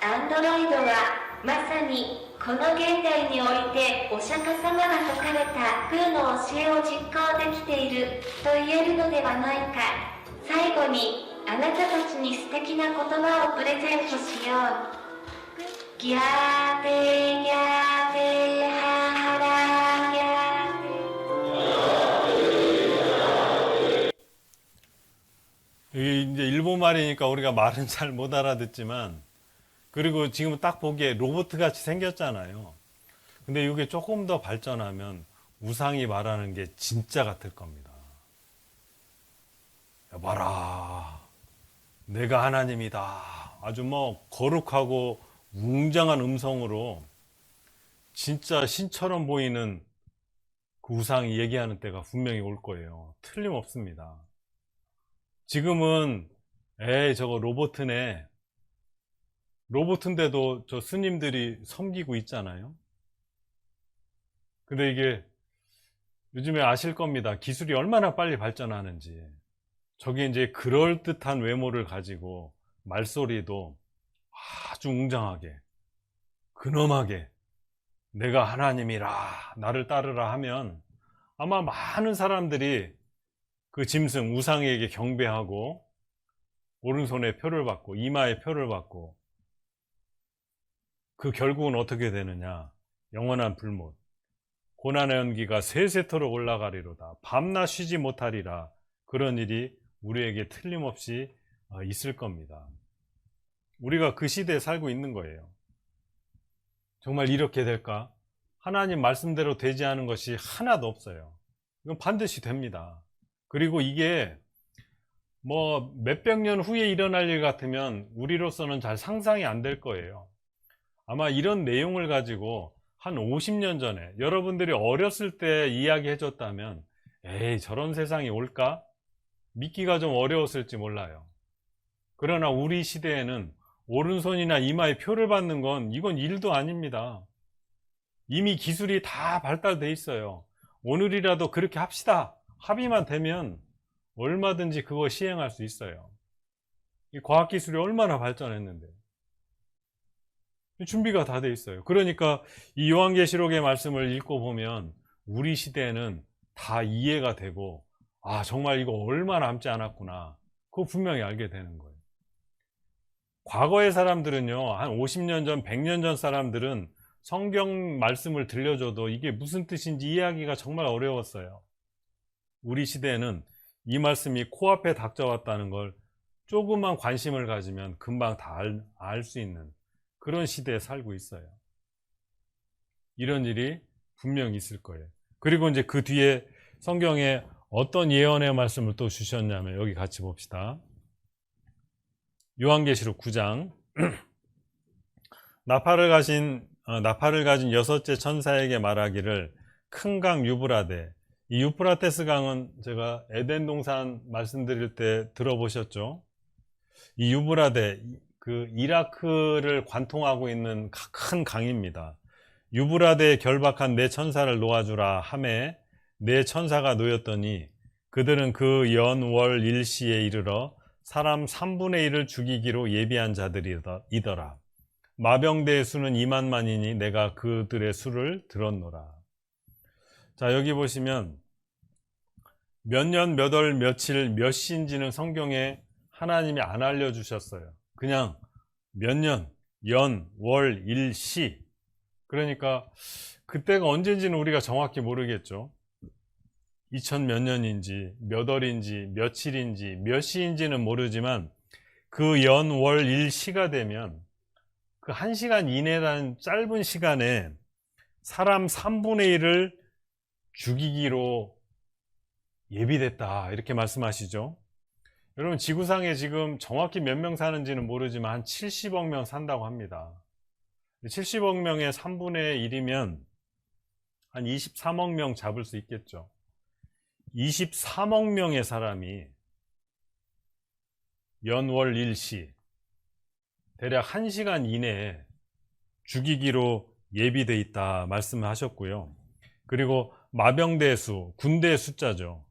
アンドロイドはまさにこの現代においてお釈迦様が説かれた空の教えを実行できていると言えるのではないか。最後にあなたたちに素敵な言葉をプレゼントしよう。ギャーデギャーデハラギャーデ。 이게 이제 일본 말이니까 우리가 말은 잘 못 알아듣지만, 그리고 지금 딱 보기에 로봇 같이 생겼잖아요. 근데 이게 조금 더 발전하면 우상이 말하는 게 진짜 같을 겁니다. 봐라, 내가 하나님이다. 아주 뭐 거룩하고 웅장한 음성으로 진짜 신처럼 보이는 그 우상이 얘기하는 때가 분명히 올 거예요. 틀림없습니다. 지금은 에이 저거 로봇이네, 로봇인데도 저 스님들이 섬기고 있잖아요. 근데 이게 요즘에 아실 겁니다. 기술이 얼마나 빨리 발전하는지. 저게 이제 그럴듯한 외모를 가지고 말소리도 아주 웅장하게 근엄하게 내가 하나님이라 나를 따르라 하면 아마 많은 사람들이 그 짐승 우상에게 경배하고 오른손에 표를 받고 이마에 표를 받고, 그 결국은 어떻게 되느냐? 영원한 불못, 고난의 연기가 세세토록 올라가리로다. 밤낮 쉬지 못하리라. 그런 일이 우리에게 틀림없이 있을 겁니다. 우리가 그 시대에 살고 있는 거예요. 정말 이렇게 될까? 하나님 말씀대로 되지 않은 것이 하나도 없어요. 이건 반드시 됩니다. 그리고 이게 뭐 몇백 년 후에 일어날 일 같으면 우리로서는 잘 상상이 안 될 거예요. 아마 이런 내용을 가지고 한 50년 전에 여러분들이 어렸을 때 이야기해 줬다면 에이, 저런 세상이 올까? 믿기가 좀 어려웠을지 몰라요. 그러나 우리 시대에는 오른손이나 이마에 표를 받는 건 이건 일도 아닙니다. 이미 기술이 다 발달돼 있어요. 오늘이라도 그렇게 합시다. 합의만 되면 얼마든지 그거 시행할 수 있어요. 이 과학기술이 얼마나 발전했는데 준비가 다 돼 있어요. 그러니까 이 요한계시록의 말씀을 읽고 보면 우리 시대에는 다 이해가 되고 아, 정말 이거 얼마 남지 않았구나. 그거 분명히 알게 되는 거예요. 과거의 사람들은요, 한 50년 전, 100년 전 사람들은 성경 말씀을 들려줘도 이게 무슨 뜻인지 이해하기가 정말 어려웠어요. 우리 시대에는 이 말씀이 코앞에 닥쳐왔다는 걸 조금만 관심을 가지면 금방 다 알 수 있는 그런 시대에 살고 있어요. 이런 일이 분명히 있을 거예요. 그리고 이제 그 뒤에 성경에 어떤 예언의 말씀을 또 주셨냐면 여기 같이 봅시다. 요한계시록 9장 나팔을 가진 여섯째 천사에게 말하기를 큰 강 유브라데, 이 유프라테스 강은 제가 에덴 동산 말씀드릴 때 들어보셨죠? 이 유브라데, 그 이라크를 관통하고 있는 큰 강입니다. 유브라데에 결박한 네 천사를 놓아주라 하매 네 천사가 놓였더니 그들은 그 연, 월, 일시에 이르러 사람 3분의 1을 죽이기로 예비한 자들이더라. 마병대의 수는 2만만이니 내가 그들의 수를 들었노라. 자, 여기 보시면 몇 년, 몇 월, 며칠, 몇 시인지는 성경에 하나님이 안 알려주셨어요. 그냥 몇 년, 연, 월, 일, 시. 그러니까 그때가 언제인지는 우리가 정확히 모르겠죠. 2000 몇 년인지, 몇 월인지, 며칠인지, 몇 시인지는 모르지만 그 연, 월, 일, 시가 되면 그 1시간 이내라는 짧은 시간에 사람 3분의 1을 죽이기로 예비됐다. 이렇게 말씀하시죠. 여러분, 지구상에 지금 정확히 몇 명 사는지는 모르지만 한 70억 명 산다고 합니다. 70억 명의 3분의 1이면 한 23억 명 잡을 수 있겠죠. 23억 명의 사람이 연월 일시 대략 1시간 이내에 죽이기로 예비되어 있다 말씀하셨고요. 그리고 마병대의 수, 군대의 숫자죠.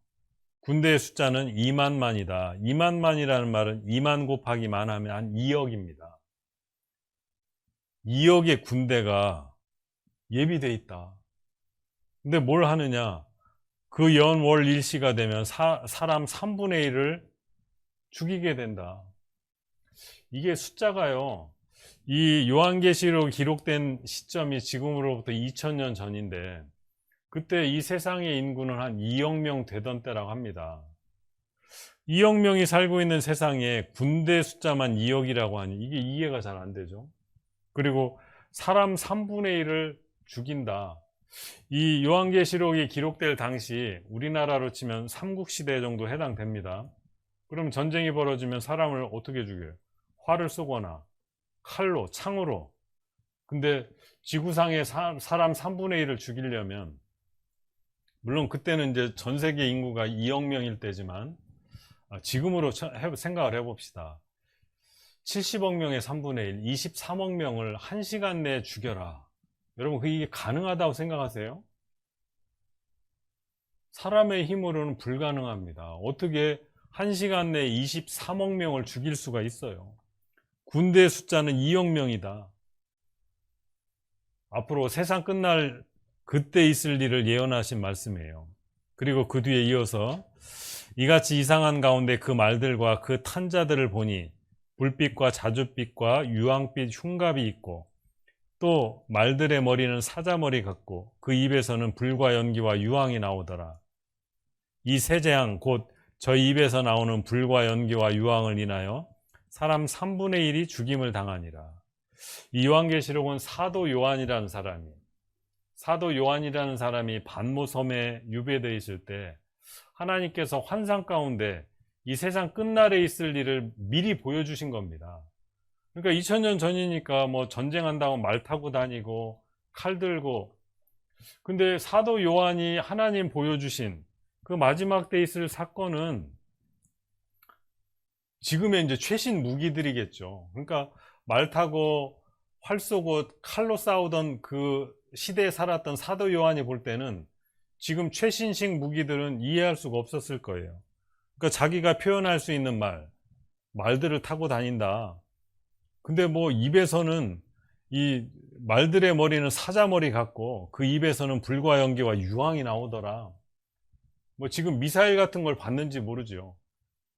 군대의 숫자는 2만만이다. 2만만이라는 말은 2만 곱하기 만 하면 한 2억입니다. 2억의 군대가 예비되어 있다. 근데 뭘 하느냐? 그 연, 월, 일시가 되면 사람 3분의 1을 죽이게 된다. 이게 숫자가요, 이 요한계시록 기록된 시점이 지금으로부터 2000년 전인데 그때 이 세상의 인구는 한 2억 명 되던 때라고 합니다. 2억 명이 살고 있는 세상에 군대 숫자만 2억이라고 하니 이게 이해가 잘 안 되죠. 그리고 사람 3분의 1을 죽인다. 이 요한계시록이 기록될 당시 우리나라로 치면 삼국시대 정도 해당됩니다. 그럼 전쟁이 벌어지면 사람을 어떻게 죽여요? 활을 쏘거나 칼로, 창으로. 근데 지구상에 사람 3분의 1을 죽이려면, 물론 그때는 이제 전 세계 인구가 2억 명일 때지만 지금으로 생각을 해봅시다. 70억 명의 3분의 1, 23억 명을 1시간 내에 죽여라. 여러분, 그게 가능하다고 생각하세요? 사람의 힘으로는 불가능합니다. 어떻게 1시간 내에 23억 명을 죽일 수가 있어요? 군대 숫자는 2억 명이다. 앞으로 세상 끝날 그때 있을 일을 예언하신 말씀이에요. 그리고 그 뒤에 이어서 이같이 이상한 가운데 그 말들과 그 탄자들을 보니 불빛과 자줏빛과 유황빛 흉갑이 있고 또 말들의 머리는 사자머리 같고 그 입에서는 불과 연기와 유황이 나오더라. 이 세 재앙 곧 저희 입에서 나오는 불과 연기와 유황을 인하여 사람 3분의 1이 죽임을 당하니라. 이 요한계시록은 사도 요한이라는 사람이 반모섬에 유배되어 있을 때 하나님께서 환상 가운데 이 세상 끝날에 있을 일을 미리 보여주신 겁니다. 그러니까 2000년 전이니까 뭐 전쟁한다고 말 타고 다니고 칼 들고, 근데 사도 요한이 하나님 보여주신 그 마지막 때 있을 사건은 지금의 이제 최신 무기들이겠죠. 그러니까 말 타고 활 쏘고 칼로 싸우던 그 시대에 살았던 사도 요한이 볼 때는 지금 최신식 무기들은 이해할 수가 없었을 거예요. 그러니까 자기가 표현할 수 있는 말들을 타고 다닌다. 근데 뭐 입에서는 이 말들의 머리는 사자머리 같고 그 입에서는 불과 연기와 유황이 나오더라. 뭐 지금 미사일 같은 걸 봤는지 모르죠.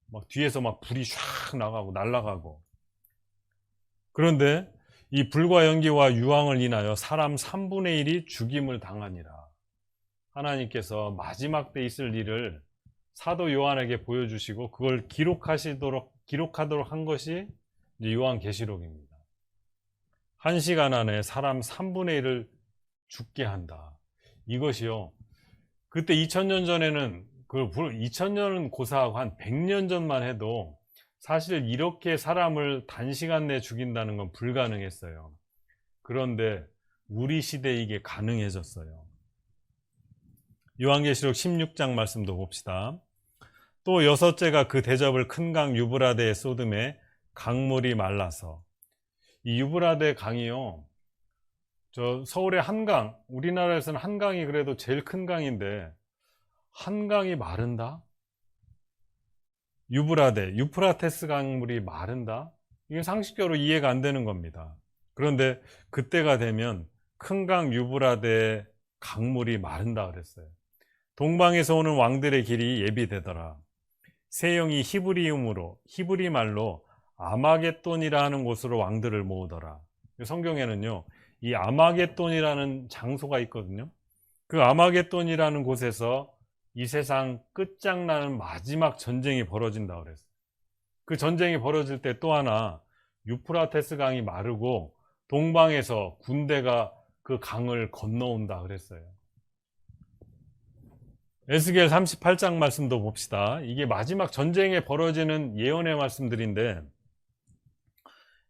막 뒤에서 막 불이 샥 나가고 날아가고. 그런데 이 불과 연기와 유황을 인하여 사람 3분의 1이 죽임을 당하니라. 하나님께서 마지막 때 있을 일을 사도 요한에게 보여주시고 그걸 기록하도록 한 것이 요한계시록입니다. 1시간 안에 사람 3분의 1을 죽게 한다. 이것이요. 그때 2000년 전에는 2000년은 고사하고 한 100년 전만 해도 사실 이렇게 사람을 단시간 내에 죽인다는 건 불가능했어요. 그런데 우리 시대에 이게 가능해졌어요. 요한계시록 16장 말씀도 봅시다. 또 여섯째가 그 대접을 큰 강 유브라데에 쏟음에 강물이 말라서. 이 유브라데 강이요, 저 서울의 한강, 우리나라에서는 한강이 그래도 제일 큰 강인데 한강이 마른다? 유프라테스 강물이 마른다? 이게 상식적으로 이해가 안 되는 겁니다. 그런데 그때가 되면 큰 강 유브라데 강물이 마른다 그랬어요. 동방에서 오는 왕들의 길이 예비되더라. 세 영이 히브리 말로 아마겟돈이라 하는 곳으로 왕들을 모으더라. 성경에는요, 이 아마겟돈이라는 장소가 있거든요. 그 아마겟돈이라는 곳에서 이 세상 끝장나는 마지막 전쟁이 벌어진다 그랬어요. 그 전쟁이 벌어질 때 또 하나 유프라테스 강이 마르고 동방에서 군대가 그 강을 건너온다 그랬어요. 에스겔 38장 말씀도 봅시다. 이게 마지막 전쟁에 벌어지는 예언의 말씀들인데,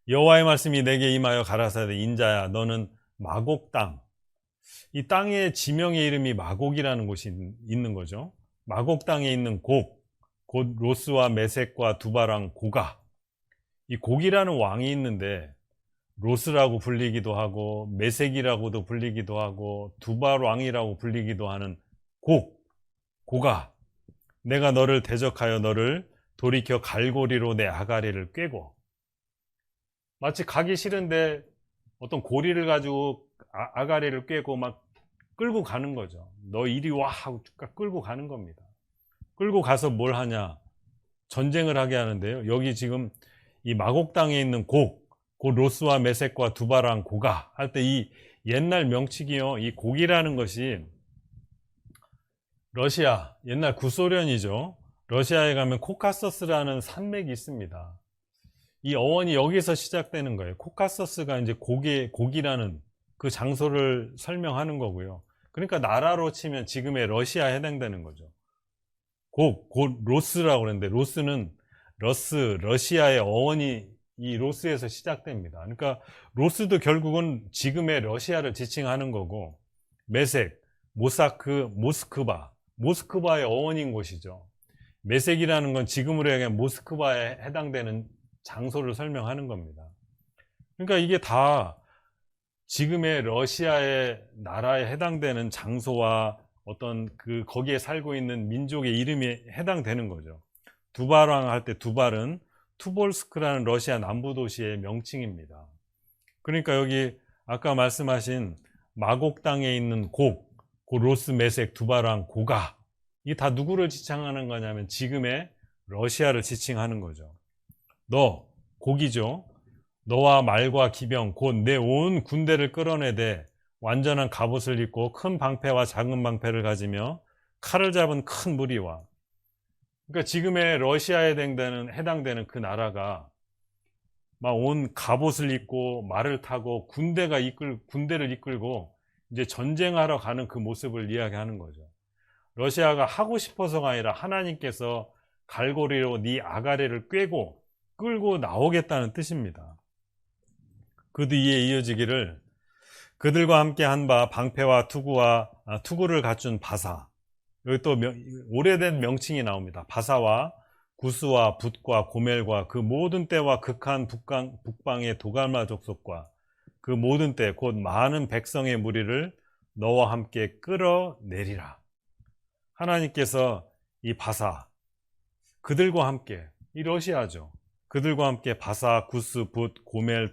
여호와의 말씀이 내게 임하여 가라사대 인자야 너는 마곡 땅, 이 땅의 지명의 이름이 마곡이라는 곳이 있는 거죠. 마곡 땅에 있는 곧 로스와 메섹과 두바랑 고가, 이 곡이라는 왕이 있는데 로스라고 불리기도 하고 메섹이라고도 불리기도 하고 두발 왕이라고 불리기도 하는 고가, 내가 너를 대적하여 너를 돌이켜 갈고리로 내 아가리를 꿰고, 마치 가기 싫은데 어떤 고리를 가지고 아가리를 꿰고 막 끌고 가는 거죠. 너 이리 와 하고 끌고 가는 겁니다. 끌고 가서 뭘 하냐? 전쟁을 하게 하는데요. 여기 지금 이 마곡 땅에 있는 곧 로스와 메섹과 두바랑 고가 할 때 이 옛날 명칭이요, 이 곡이라는 것이 러시아, 옛날 구소련이죠. 러시아에 가면 코카서스라는 산맥이 있습니다. 이 어원이 여기서 시작되는 거예요. 코카서스가 이제 곡이라는 그 장소를 설명하는 거고요. 그러니까 나라로 치면 지금의 러시아에 해당되는 거죠. 곧 로스라고 그러는데, 로스는 러시아의 어원이 이 로스에서 시작됩니다. 그러니까 로스도 결국은 지금의 러시아를 지칭하는 거고, 메섹, 모스크바의 어원인 곳이죠. 메섹이라는 건 지금으로 얘기하면 모스크바에 해당되는 장소를 설명하는 겁니다. 그러니까 이게 다 지금의 러시아의 나라에 해당되는 장소와 어떤 거기에 살고 있는 민족의 이름이 해당되는 거죠. 두발왕 할 때 두발은 투볼스크라는 러시아 남부 도시의 명칭입니다. 그러니까 여기 아까 말씀하신 마곡 땅에 있는 곧 로스, 메섹, 두발왕, 고가, 이게 다 누구를 지칭하는 거냐면 지금의 러시아를 지칭하는 거죠. 너, 곡이죠. 너와 말과 기병 곧 내 온 군대를 끌어내되 완전한 갑옷을 입고 큰 방패와 작은 방패를 가지며 칼을 잡은 큰 무리와, 그러니까 지금의 러시아에 해당되는 그 나라가 막 온 갑옷을 입고 말을 타고 군대를 이끌고 이제 전쟁하러 가는 그 모습을 이야기하는 거죠. 러시아가 하고 싶어서가 아니라 하나님께서 갈고리로 네 아가리를 꿰고 끌고 나오겠다는 뜻입니다. 그 뒤에 이어지기를 그들과 함께 한 바 방패와 투구를 갖춘 바사. 여기 또 오래된 명칭이 나옵니다. 바사와 구스와 붓과 고멜과 그 모든 때와 극한 북방의 도갈마 족속과 그 모든 때 곧 많은 백성의 무리를 너와 함께 끌어내리라. 하나님께서 이 바사, 그들과 함께, 이 러시아죠. 그들과 함께 바사, 구스, 붓, 고멜,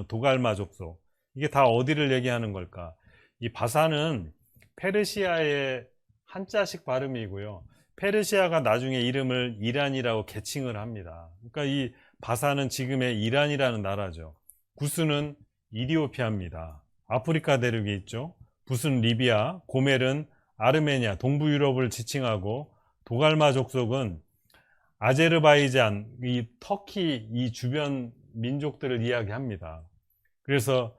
도갈마 족속, 이게 다 어디를 얘기하는 걸까? 이 바사는 페르시아의 한자식 발음이고요. 페르시아가 나중에 이름을 이란이라고 개칭을 합니다. 그러니까 이 바사는 지금의 이란이라는 나라죠. 구스는 이디오피아입니다. 아프리카 대륙에 있죠. 붓은 리비아, 고멜은 아르메니아, 동부 유럽을 지칭하고, 도갈마 족속은 아제르바이잔, 이 터키 이 주변 민족들을 이야기합니다. 그래서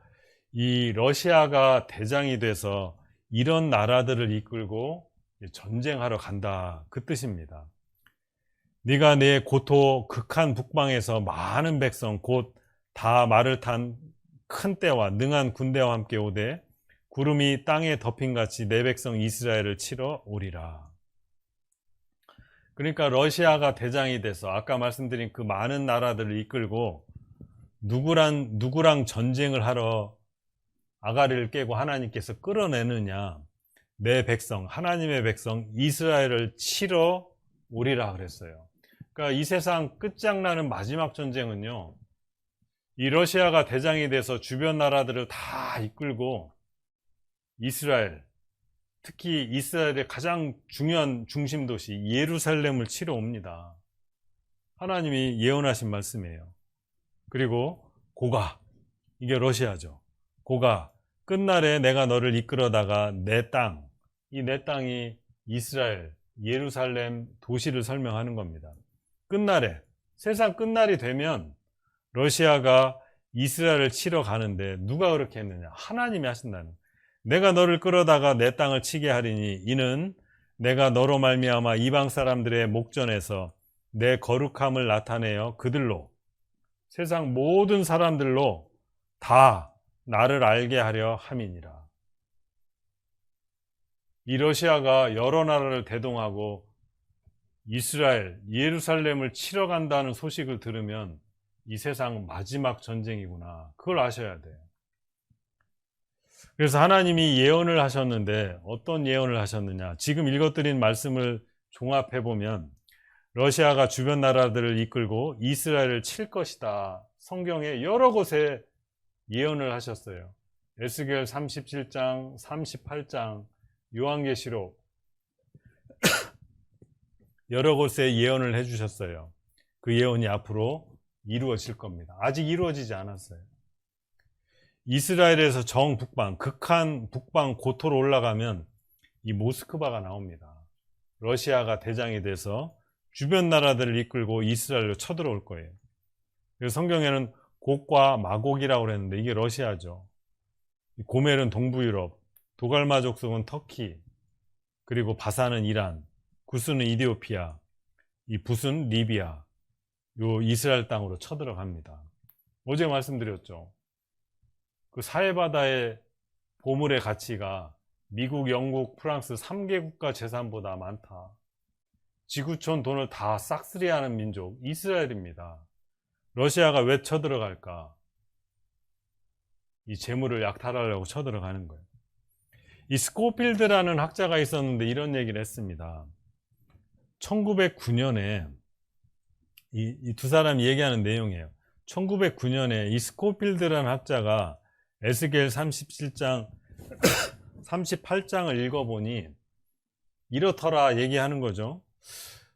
이 러시아가 대장이 돼서 이런 나라들을 이끌고 전쟁하러 간다, 그 뜻입니다. 네가 내 고토 극한 북방에서 많은 백성 곧 다 말을 탄 큰 떼와 능한 군대와 함께 오되 구름이 땅에 덮인같이 내 백성 이스라엘을 치러 오리라. 그러니까 러시아가 대장이 돼서 아까 말씀드린 그 많은 나라들을 이끌고 누구랑 전쟁을 하러 아가리를 깨고 하나님께서 끌어내느냐? 내 백성, 하나님의 백성 이스라엘을 치러 오리라 그랬어요. 그러니까 이 세상 끝장나는 마지막 전쟁은요, 이 러시아가 대장이 돼서 주변 나라들을 다 이끌고 이스라엘, 특히 이스라엘의 가장 중요한 중심 도시 예루살렘을 치러 옵니다. 하나님이 예언하신 말씀이에요. 그리고 고가, 이게 러시아죠. 고가, 끝날에 내가 너를 이끌어다가 내 땅, 이 내 땅이 이스라엘, 예루살렘 도시를 설명하는 겁니다. 끝날에, 세상 끝날이 되면 러시아가 이스라엘을 치러 가는데 누가 그렇게 했느냐? 하나님이 하신다는. 내가 너를 끌어다가 내 땅을 치게 하리니 이는 내가 너로 말미암아 이방 사람들의 목전에서 내 거룩함을 나타내어 그들로, 세상 모든 사람들로 다 나를 알게 하려 함이니라. 이 러시아가 여러 나라를 대동하고 이스라엘, 예루살렘을 치러 간다는 소식을 들으면 이 세상 마지막 전쟁이구나, 그걸 아셔야 돼요. 그래서 하나님이 예언을 하셨는데 어떤 예언을 하셨느냐? 지금 읽어드린 말씀을 종합해보면 러시아가 주변 나라들을 이끌고 이스라엘을 칠 것이다, 성경에 여러 곳에 예언을 하셨어요. 에스겔 37장, 38장, 요한계시록 여러 곳에 예언을 해주셨어요. 그 예언이 앞으로 이루어질 겁니다. 아직 이루어지지 않았어요. 이스라엘에서 정북방, 극한 북방 고토로 올라가면 이 모스크바가 나옵니다. 러시아가 대장이 돼서 주변 나라들을 이끌고 이스라엘로 쳐들어올 거예요. 그래서 성경에는 곡과 마곡이라고 그랬는데 이게 러시아죠. 고멜은 동부 유럽, 도갈마 족속은 터키, 그리고 바사는 이란, 구스는 이디오피아, 이 붓은 리비아, 요 이스라엘 땅으로 쳐들어갑니다. 어제 말씀드렸죠. 그 사해바다의 보물의 가치가 미국, 영국, 프랑스 3개 국가 재산보다 많다. 지구촌 돈을 다 싹쓸이하는 민족 이스라엘입니다. 러시아가 왜 쳐들어갈까? 이 재물을 약탈하려고 쳐들어가는 거예요. 이 스코필드라는 학자가 있었는데 이런 얘기를 했습니다. 1909년에 이 두 사람이 얘기하는 내용이에요. 1909년에 이 스코필드라는 학자가 에스겔 37장 38장을 읽어보니 이렇더라 얘기하는 거죠.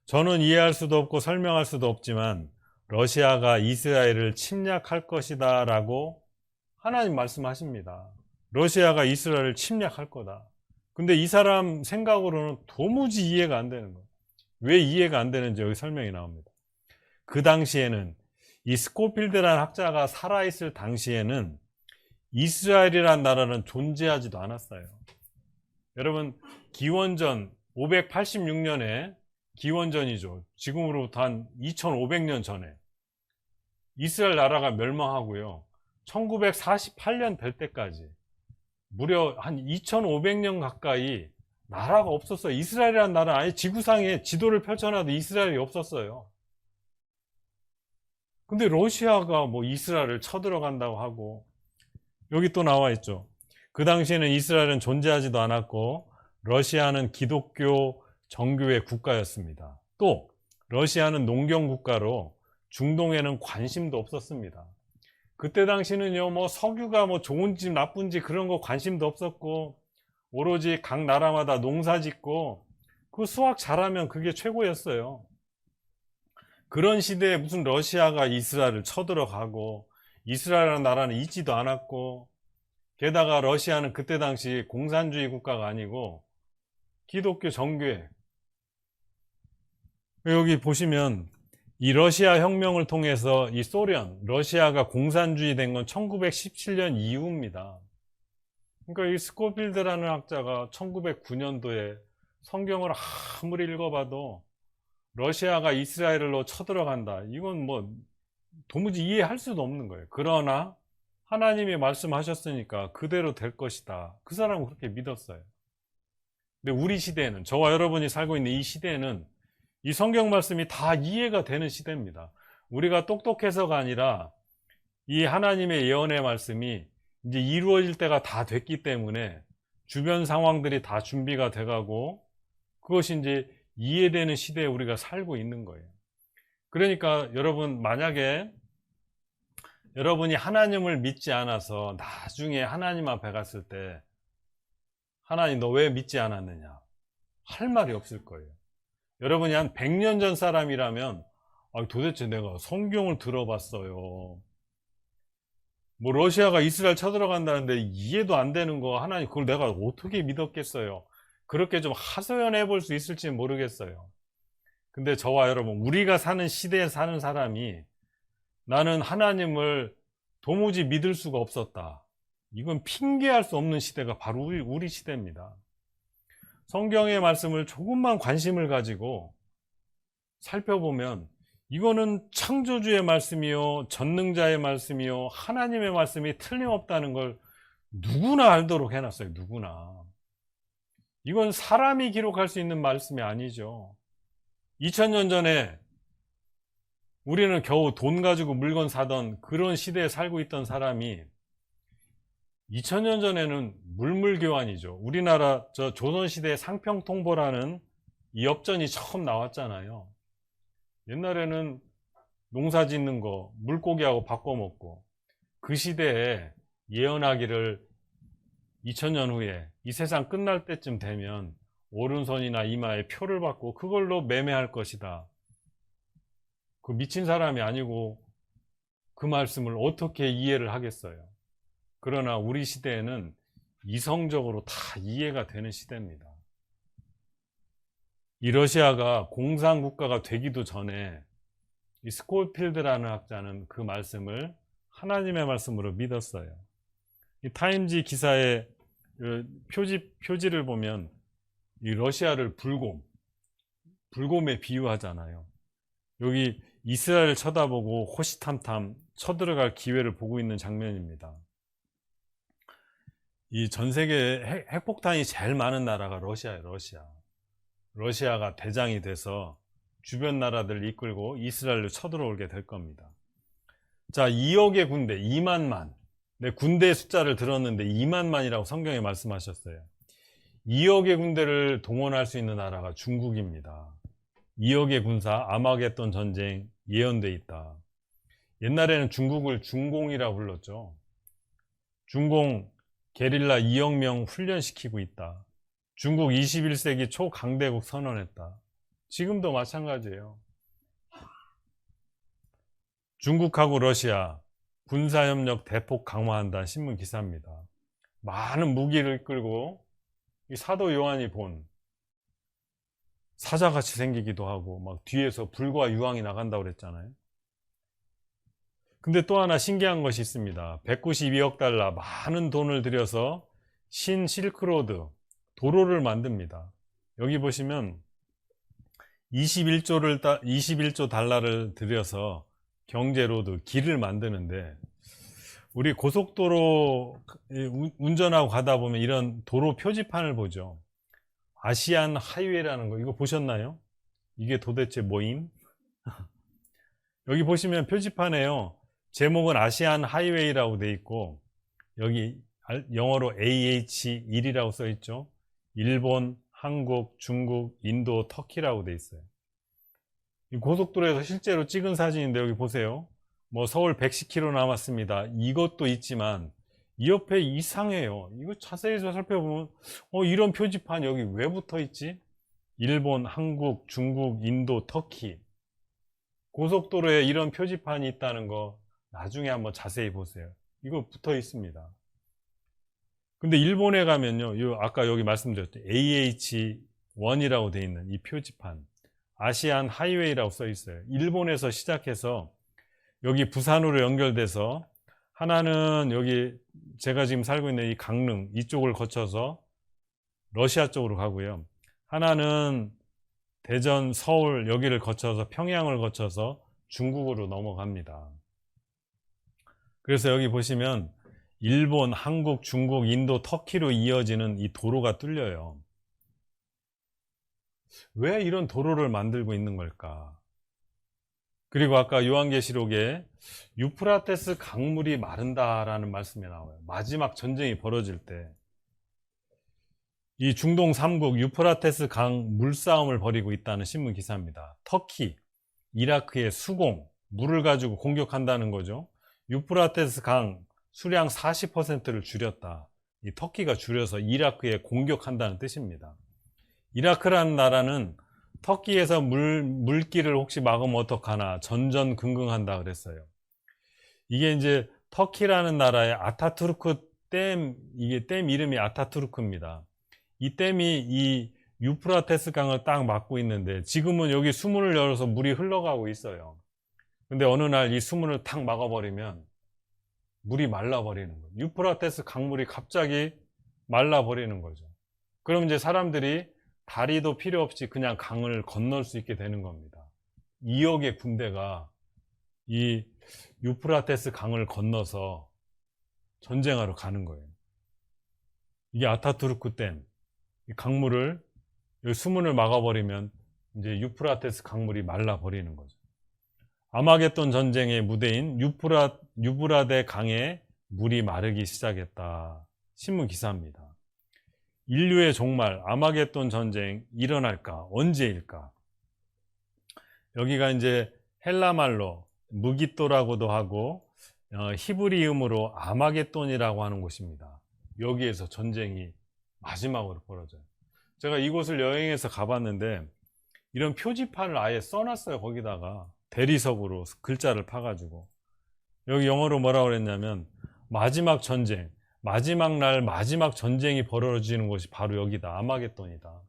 저는 이해할 수도 없고 설명할 수도 없지만 러시아가 이스라엘을 침략할 것이다 라고 하나님 말씀하십니다. 러시아가 이스라엘을 침략할 거다. 근데 이 사람 생각으로는 도무지 이해가 안 되는 거예요. 왜 이해가 안 되는지 여기 설명이 나옵니다. 그 당시에는 이 스코필드라는 학자가 살아있을 당시에는 이스라엘이라는 나라는 존재하지도 않았어요. 여러분, 기원전 586년에 기원전이죠. 지금으로부터 한 2500년 전에 이스라엘 나라가 멸망하고요. 1948년 될 때까지 무려 한 2500년 가까이 나라가 없었어요. 이스라엘이라는 나라는 아예 지구상에 지도를 펼쳐놔도 이스라엘이 없었어요. 근데 러시아가 뭐 이스라엘을 쳐들어간다고 하고, 여기 또 나와 있죠. 그 당시에는 이스라엘은 존재하지도 않았고 러시아는 기독교 정교회 국가였습니다. 또 러시아는 농경 국가로 중동에는 관심도 없었습니다. 그때 당시는요, 뭐 석유가 뭐 좋은지 나쁜지 그런 거 관심도 없었고, 오로지 각 나라마다 농사 짓고 그 수확 잘하면 그게 최고였어요. 그런 시대에 무슨 러시아가 이스라엘을 쳐들어가고, 이스라엘이라는 나라는 있지도 않았고, 게다가 러시아는 그때 당시 공산주의 국가가 아니고 기독교 정교회. 여기 보시면 이 러시아 혁명을 통해서 이 소련, 러시아가 공산주의 된 건 1917년 이후입니다. 그러니까 이 스코필드라는 학자가 1909년도에 성경을 아무리 읽어봐도 러시아가 이스라엘로 쳐들어간다, 이건 뭐 도무지 이해할 수도 없는 거예요. 그러나 하나님이 말씀하셨으니까 그대로 될 것이다. 그 사람은 그렇게 믿었어요. 근데 우리 시대에는, 저와 여러분이 살고 있는 이 시대에는 이 성경 말씀이 다 이해가 되는 시대입니다. 우리가 똑똑해서가 아니라 이 하나님의 예언의 말씀이 이제 이루어질 때가 다 됐기 때문에 주변 상황들이 다 준비가 돼가고 그것이 이제 이해되는 시대에 우리가 살고 있는 거예요. 그러니까 여러분, 만약에 여러분이 하나님을 믿지 않아서 나중에 하나님 앞에 갔을 때 하나님 너 왜 믿지 않았느냐 할 말이 없을 거예요. 여러분이 한 100년 전 사람이라면 도대체 내가 성경을 들어봤어요, 뭐 러시아가 이스라엘 쳐들어간다는데 이해도 안 되는 거 하나님 그걸 내가 어떻게 믿었겠어요. 그렇게 좀 하소연해 볼 수 있을지 모르겠어요. 근데 저와 여러분, 우리가 사는 시대에 사는 사람이 나는 하나님을 도무지 믿을 수가 없었다, 이건 핑계할 수 없는 시대가 바로 우리 시대입니다. 성경의 말씀을 조금만 관심을 가지고 살펴보면 이거는 창조주의 말씀이요, 전능자의 말씀이요, 하나님의 말씀이 틀림없다는 걸 누구나 알도록 해놨어요. 누구나. 이건 사람이 기록할 수 있는 말씀이 아니죠. 2000년 전에 우리는 겨우 돈 가지고 물건 사던 그런 시대에 살고 있던 사람이 2000년 전에는 물물교환이죠. 우리나라 조선시대에 상평통보라는 이 엽전이 처음 나왔잖아요. 옛날에는 농사 짓는 거 물고기하고 바꿔 먹고, 그 시대에 예언하기를 2000년 후에 이 세상 끝날 때쯤 되면 오른손이나 이마에 표를 받고 그걸로 매매할 것이다. 그 미친 사람이 아니고 그 말씀을 어떻게 이해를 하겠어요. 그러나 우리 시대에는 이성적으로 다 이해가 되는 시대입니다. 이 러시아가 공산국가가 되기도 전에 이 스콜필드라는 학자는 그 말씀을 하나님의 말씀으로 믿었어요. 이 타임지 기사의 표지를 보면 이 러시아를 불곰에 비유하잖아요. 여기 이스라엘을 쳐다보고 호시탐탐 쳐들어갈 기회를 보고 있는 장면입니다. 이 전 세계에 핵폭탄이 제일 많은 나라가 러시아예요. 러시아가 대장이 돼서 주변 나라들을 이끌고 이스라엘로 쳐들어오게 될 겁니다. 자, 2억의 군대, 2만만. 네, 군대 숫자를 들었는데 2만만이라고 성경에 말씀하셨어요. 2억의 군대를 동원할 수 있는 나라가 중국입니다. 2억의 군사, 아마겟돈 전쟁 예언돼 있다. 옛날에는 중국을 중공이라고 불렀죠. 중공 게릴라 2억 명 훈련시키고 있다. 중국 21세기 초강대국 선언했다. 지금도 마찬가지예요. 중국하고 러시아 군사협력 대폭 강화한다 신문 기사입니다. 많은 무기를 이끌고 이 사도 요한이 본 사자같이 생기기도 하고 막 뒤에서 불과 유황이 나간다고 그랬잖아요. 근데 또 하나 신기한 것이 있습니다. 192억 달러 많은 돈을 들여서 신 실크로드 도로를 만듭니다. 여기 보시면 21조 달러를 들여서 경제로드 길을 만드는데, 우리 고속도로 운전하고 가다 보면 이런 도로 표지판을 보죠. 아시안 하이웨이라는 거, 이거 보셨나요? 이게 도대체 뭐임? 여기 보시면 표지판에요. 제목은 아시안 하이웨이라고 돼 있고, 여기 영어로 AH1이라고 써 있죠. 일본, 한국, 중국, 인도, 터키라고 돼 있어요. 이 고속도로에서 실제로 찍은 사진인데, 여기 보세요. 뭐 서울 110km 남았습니다. 이것도 있지만 이 옆에 이상해요. 이거 자세히 살펴보면 이런 표지판 여기 왜 붙어 있지? 일본, 한국, 중국, 인도, 터키. 고속도로에 이런 표지판이 있다는 거 나중에 한번 자세히 보세요. 이거 붙어 있습니다. 근데 일본에 가면요, 아까 여기 말씀드렸죠. AH1이라고 되어 있는 이 표지판, 아시안 하이웨이라고 써 있어요. 일본에서 시작해서 여기 부산으로 연결돼서, 하나는 여기 제가 지금 살고 있는 이 강릉 이쪽을 거쳐서 러시아 쪽으로 가고요. 하나는 대전, 서울 여기를 거쳐서 평양을 거쳐서 중국으로 넘어갑니다. 그래서 여기 보시면 일본, 한국, 중국, 인도, 터키로 이어지는 이 도로가 뚫려요. 왜 이런 도로를 만들고 있는 걸까? 그리고 아까 요한계시록에 유프라테스 강물이 마른다라는 말씀이 나와요. 마지막 전쟁이 벌어질 때 이 중동 3국 유프라테스 강 물싸움을 벌이고 있다는 신문 기사입니다. 터키, 이라크의 수공, 물을 가지고 공격한다는 거죠. 유프라테스 강 수량 40%를 줄였다. 이 터키가 줄여서 이라크에 공격한다는 뜻입니다. 이라크라는 나라는 터키에서 물길을 혹시 막으면 어떡하나 전전긍긍한다 그랬어요. 이게 이제 터키라는 나라의 아타투르크 댐, 이게 댐 이름이 아타투르크입니다. 이 댐이 이 유프라테스 강을 딱 막고 있는데, 지금은 여기 수문을 열어서 물이 흘러가고 있어요. 근데 어느 날 이 수문을 탁 막아버리면 물이 말라버리는 거예요. 유프라테스 강물이 갑자기 말라버리는 거죠. 그럼 이제 사람들이 다리도 필요 없이 그냥 강을 건널 수 있게 되는 겁니다. 2억의 군대가 이 유프라테스 강을 건너서 전쟁하러 가는 거예요. 이게 아타투르크 댐. 이 강물을, 여기 수문을 막아버리면 이제 유프라테스 강물이 말라버리는 거죠. 아마겟돈 전쟁의 무대인 유브라데 강에 물이 마르기 시작했다. 신문 기사입니다. 인류의 종말, 아마겟돈 전쟁 일어날까? 언제일까? 여기가 이제 헬라말로 무기또라고도 하고 히브리음으로 아마겟돈이라고 하는 곳입니다. 여기에서 전쟁이 마지막으로 벌어져요. 제가 이곳을 여행해서 가봤는데 이런 표지판을 아예 써놨어요. 거기다가 대리석으로 글자를 파가지고, 여기 영어로 뭐라고 그랬냐면 마지막 전쟁, 마지막 날 마지막 전쟁이 벌어지는 곳이 바로 여기다, 아마겟돈이다.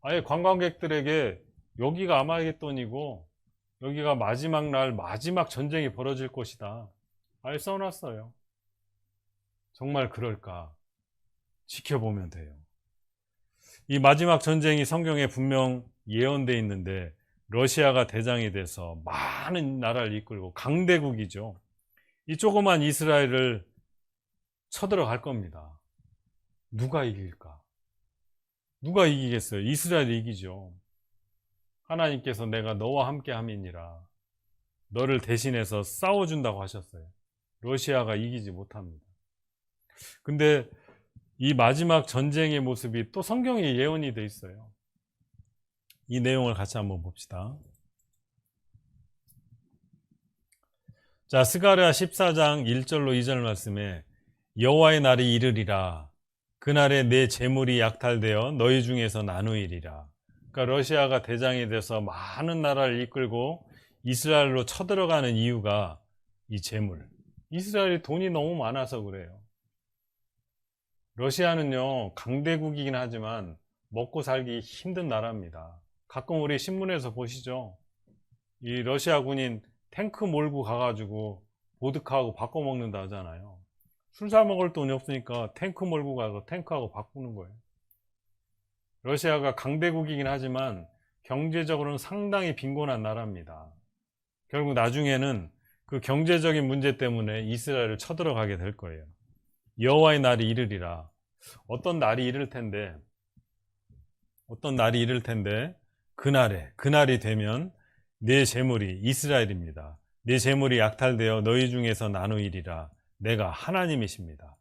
아예 관광객들에게 여기가 아마겟돈이고 여기가 마지막 날 마지막 전쟁이 벌어질 곳이다, 아예 써놨어요. 정말 그럴까? 지켜보면 돼요. 이 마지막 전쟁이 성경에 분명 예언되어 있는데, 러시아가 대장이 돼서 많은 나라를 이끌고 강대국이죠. 이 조그만 이스라엘을 쳐들어갈 겁니다. 누가 이길까? 누가 이기겠어요? 이스라엘이 이기죠. 하나님께서 내가 너와 함께 함이니라, 너를 대신해서 싸워준다고 하셨어요. 러시아가 이기지 못합니다. 근데 이 마지막 전쟁의 모습이 또 성경에 예언이 돼 있어요. 이 내용을 같이 한번 봅시다. 자, 스가랴 14장 1절로 2절 말씀에 여호와의 날이 이르리라, 그날에 내 재물이 약탈되어 너희 중에서 나누이리라. 그러니까 러시아가 대장이 돼서 많은 나라를 이끌고 이스라엘로 쳐들어가는 이유가 이 재물. 이스라엘이 돈이 너무 많아서 그래요. 러시아는요, 강대국이긴 하지만 먹고 살기 힘든 나라입니다. 가끔 우리 신문에서 보시죠. 이 러시아 군인 탱크 몰고 가가지고 보드카하고 바꿔 먹는다 하잖아요. 술 사 먹을 돈이 없으니까 탱크 몰고 가서 탱크하고 바꾸는 거예요. 러시아가 강대국이긴 하지만 경제적으로는 상당히 빈곤한 나라입니다. 결국 나중에는 그 경제적인 문제 때문에 이스라엘을 쳐들어가게 될 거예요. 여호와의 날이 이르리라. 어떤 날이 이를 텐데 그날이 되면 내 재물이 이스라엘입니다. 내 재물이 약탈되어 너희 중에서 나누이리라. 내가 하나님이십니다.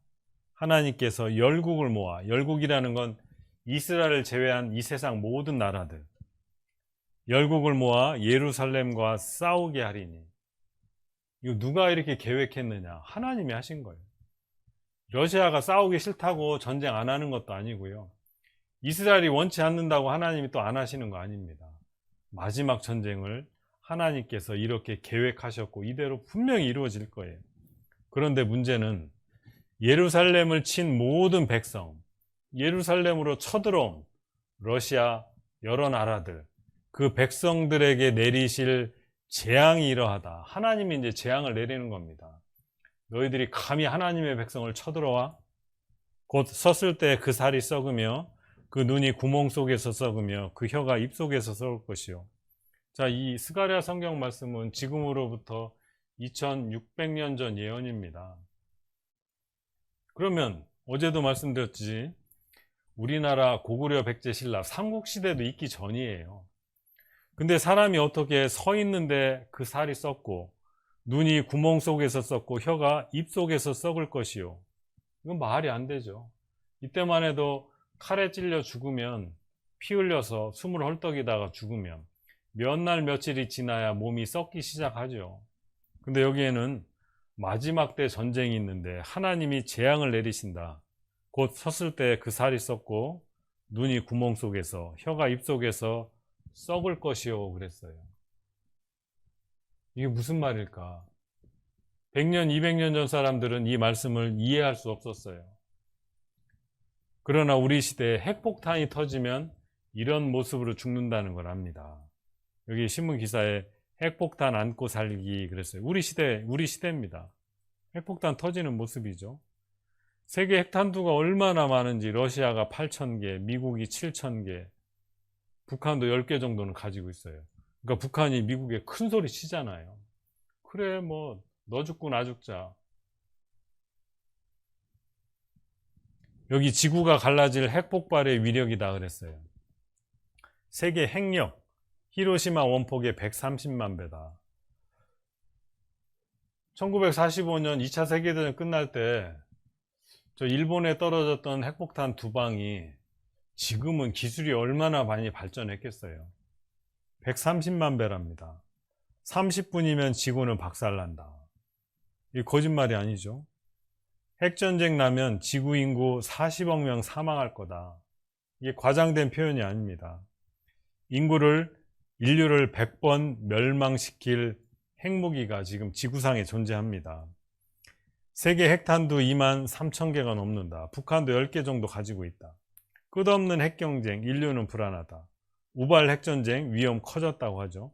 하나님께서 열국을 모아, 열국이라는 건 이스라엘을 제외한 이 세상 모든 나라들, 열국을 모아 예루살렘과 싸우게 하리니. 이거 누가 이렇게 계획했느냐? 하나님이 하신 거예요. 러시아가 싸우기 싫다고 전쟁 안 하는 것도 아니고요. 이스라엘이 원치 않는다고 하나님이 또 안 하시는 거 아닙니다. 마지막 전쟁을 하나님께서 이렇게 계획하셨고 이대로 분명히 이루어질 거예요. 그런데 문제는 예루살렘을 친 모든 백성, 예루살렘으로 쳐들어온 러시아 여러 나라들, 그 백성들에게 내리실 재앙이 이러하다. 하나님이 이제 재앙을 내리는 겁니다. 너희들이 감히 하나님의 백성을 쳐들어와 곧 섰을 때 그 살이 썩으며 그 눈이 구멍 속에서 썩으며 그 혀가 입 속에서 썩을 것이요. 자, 이 스가랴 성경 말씀은 지금으로부터 2600년 전 예언입니다. 그러면 어제도 말씀드렸지, 우리나라 고구려 백제 신라 삼국시대도 있기 전이에요. 근데 사람이 어떻게 서 있는데 그 살이 썩고 눈이 구멍 속에서 썩고 혀가 입 속에서 썩을 것이요. 이건 말이 안 되죠. 이때만 해도 칼에 찔려 죽으면, 피 흘려서 숨을 헐떡이다가 죽으면 몇 날 며칠이 지나야 몸이 썩기 시작하죠. 근데 여기에는 마지막 때 전쟁이 있는데 하나님이 재앙을 내리신다. 곧 섰을 때 그 살이 썩고 눈이 구멍 속에서 혀가 입 속에서 썩을 것이요 그랬어요. 이게 무슨 말일까? 100년, 200년 전 사람들은 이 말씀을 이해할 수 없었어요. 그러나 우리 시대에 핵폭탄이 터지면 이런 모습으로 죽는다는 걸 압니다. 여기 신문 기사에 핵폭탄 안고 살기 그랬어요. 우리 시대입니다. 핵폭탄 터지는 모습이죠. 세계 핵탄두가 얼마나 많은지 러시아가 8,000개, 미국이 7,000개, 북한도 10개 정도는 가지고 있어요. 그러니까 북한이 미국에 큰 소리 치잖아요. 그래, 뭐 너 죽고 나 죽자. 여기 지구가 갈라질 핵폭발의 위력이다 그랬어요. 세계 핵력, 히로시마 원폭의 130만 배다. 1945년 2차 세계대전 끝날 때 저 일본에 떨어졌던 핵폭탄 2방이 지금은 기술이 얼마나 많이 발전했겠어요. 130만 배랍니다. 30분이면 지구는 박살난다. 이게 거짓말이 아니죠. 핵전쟁 나면 지구 인구 40억 명 사망할 거다. 이게 과장된 표현이 아닙니다. 인류를 100번 멸망시킬 핵무기가 지금 지구상에 존재합니다. 세계 핵탄두 2만 3천 개가 넘는다. 북한도 10개 정도 가지고 있다. 끝없는 핵경쟁, 인류는 불안하다. 우발 핵전쟁 위험 커졌다고 하죠.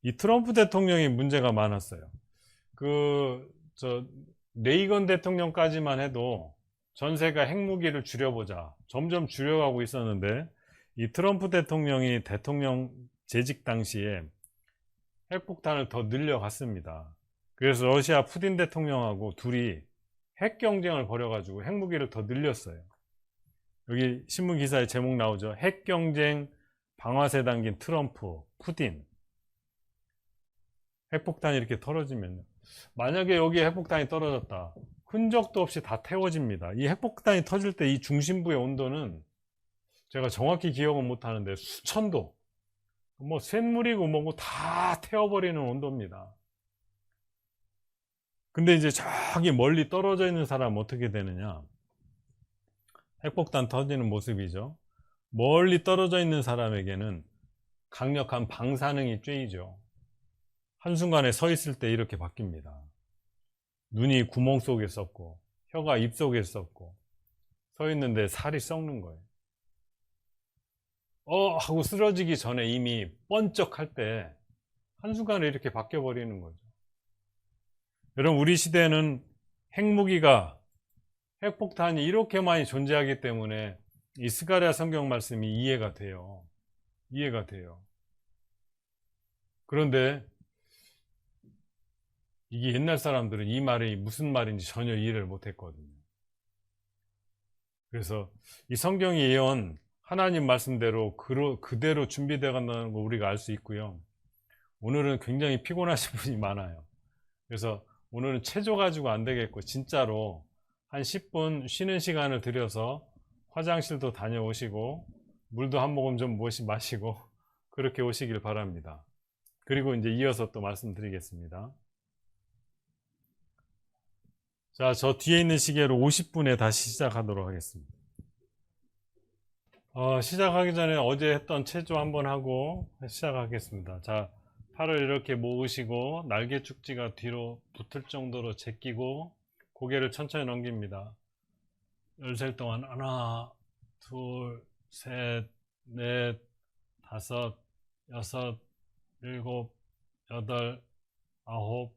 이 트럼프 대통령이 문제가 많았어요. 레이건 대통령까지만 해도 전세가 핵무기를 줄여보자. 점점 줄여가고 있었는데 이 트럼프 대통령이 대통령 재직 당시에 핵폭탄을 더 늘려갔습니다. 그래서 러시아 푸틴 대통령하고 둘이 핵경쟁을 벌여가지고 핵무기를 더 늘렸어요. 여기 신문 기사에 제목 나오죠. 핵경쟁 방아쇠 당긴 트럼프, 푸틴. 핵폭탄이 이렇게 떨어지면, 만약에 여기에 핵폭탄이 떨어졌다. 흔적도 없이 다 태워집니다. 이 핵폭탄이 터질 때 이 중심부의 온도는 제가 정확히 기억은 못하는데 수천도, 뭐 쇳물이고 뭐고 다 태워버리는 온도입니다. 근데 이제 저기 멀리 떨어져 있는 사람은 어떻게 되느냐? 핵폭탄 터지는 모습이죠. 멀리 떨어져 있는 사람에게는 강력한 방사능이 쬐이죠. 한순간에 서 있을 때 이렇게 바뀝니다. 눈이 구멍 속에 썩고 혀가 입 속에 썩고 서 있는데 살이 썩는 거예요. 하고 쓰러지기 전에 이미 번쩍할 때 한순간에 이렇게 바뀌어버리는 거죠. 여러분, 우리 시대에는 핵무기가, 핵폭탄이 이렇게 많이 존재하기 때문에 이 스가랴 성경 말씀이 이해가 돼요. 이해가 돼요. 그런데 이게 옛날 사람들은 이 말이 무슨 말인지 전혀 이해를 못했거든요. 그래서 이 성경이 예언 하나님 말씀대로 그대로 준비되어 간다는 거 우리가 알 수 있고요. 오늘은 굉장히 피곤하신 분이 많아요. 그래서 오늘은 체조 가지고 안 되겠고 진짜로 한 10분 쉬는 시간을 들여서 화장실도 다녀오시고 물도 한 모금 좀 마시고 그렇게 오시길 바랍니다. 그리고 이제 이어서 또 말씀드리겠습니다. 자, 저 뒤에 있는 시계로 50분에 다시 시작하도록 하겠습니다. 시작하기 전에 어제 했던 체조 한번 하고 시작하겠습니다. 자, 팔을 이렇게 모으시고 날개 축지가 뒤로 붙을 정도로 제끼고 고개를 천천히 넘깁니다. 열셀 동안 하나, 둘, 셋, 넷, 다섯, 여섯, 일곱, 여덟, 아홉,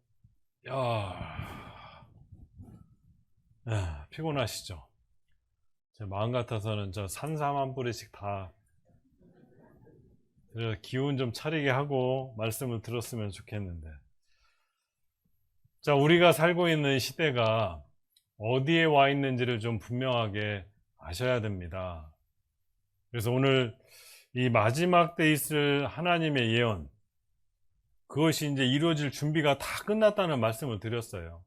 피곤하시죠? 제 마음 같아서는 저 산삼 한 뿌리씩 다 기운 좀 차리게 하고 말씀을 들었으면 좋겠는데. 자, 우리가 살고 있는 시대가 어디에 와 있는지를 좀 분명하게 아셔야 됩니다. 그래서 오늘 이 마지막 때 있을 하나님의 예언, 그것이 이제 이루어질 준비가 다 끝났다는 말씀을 드렸어요.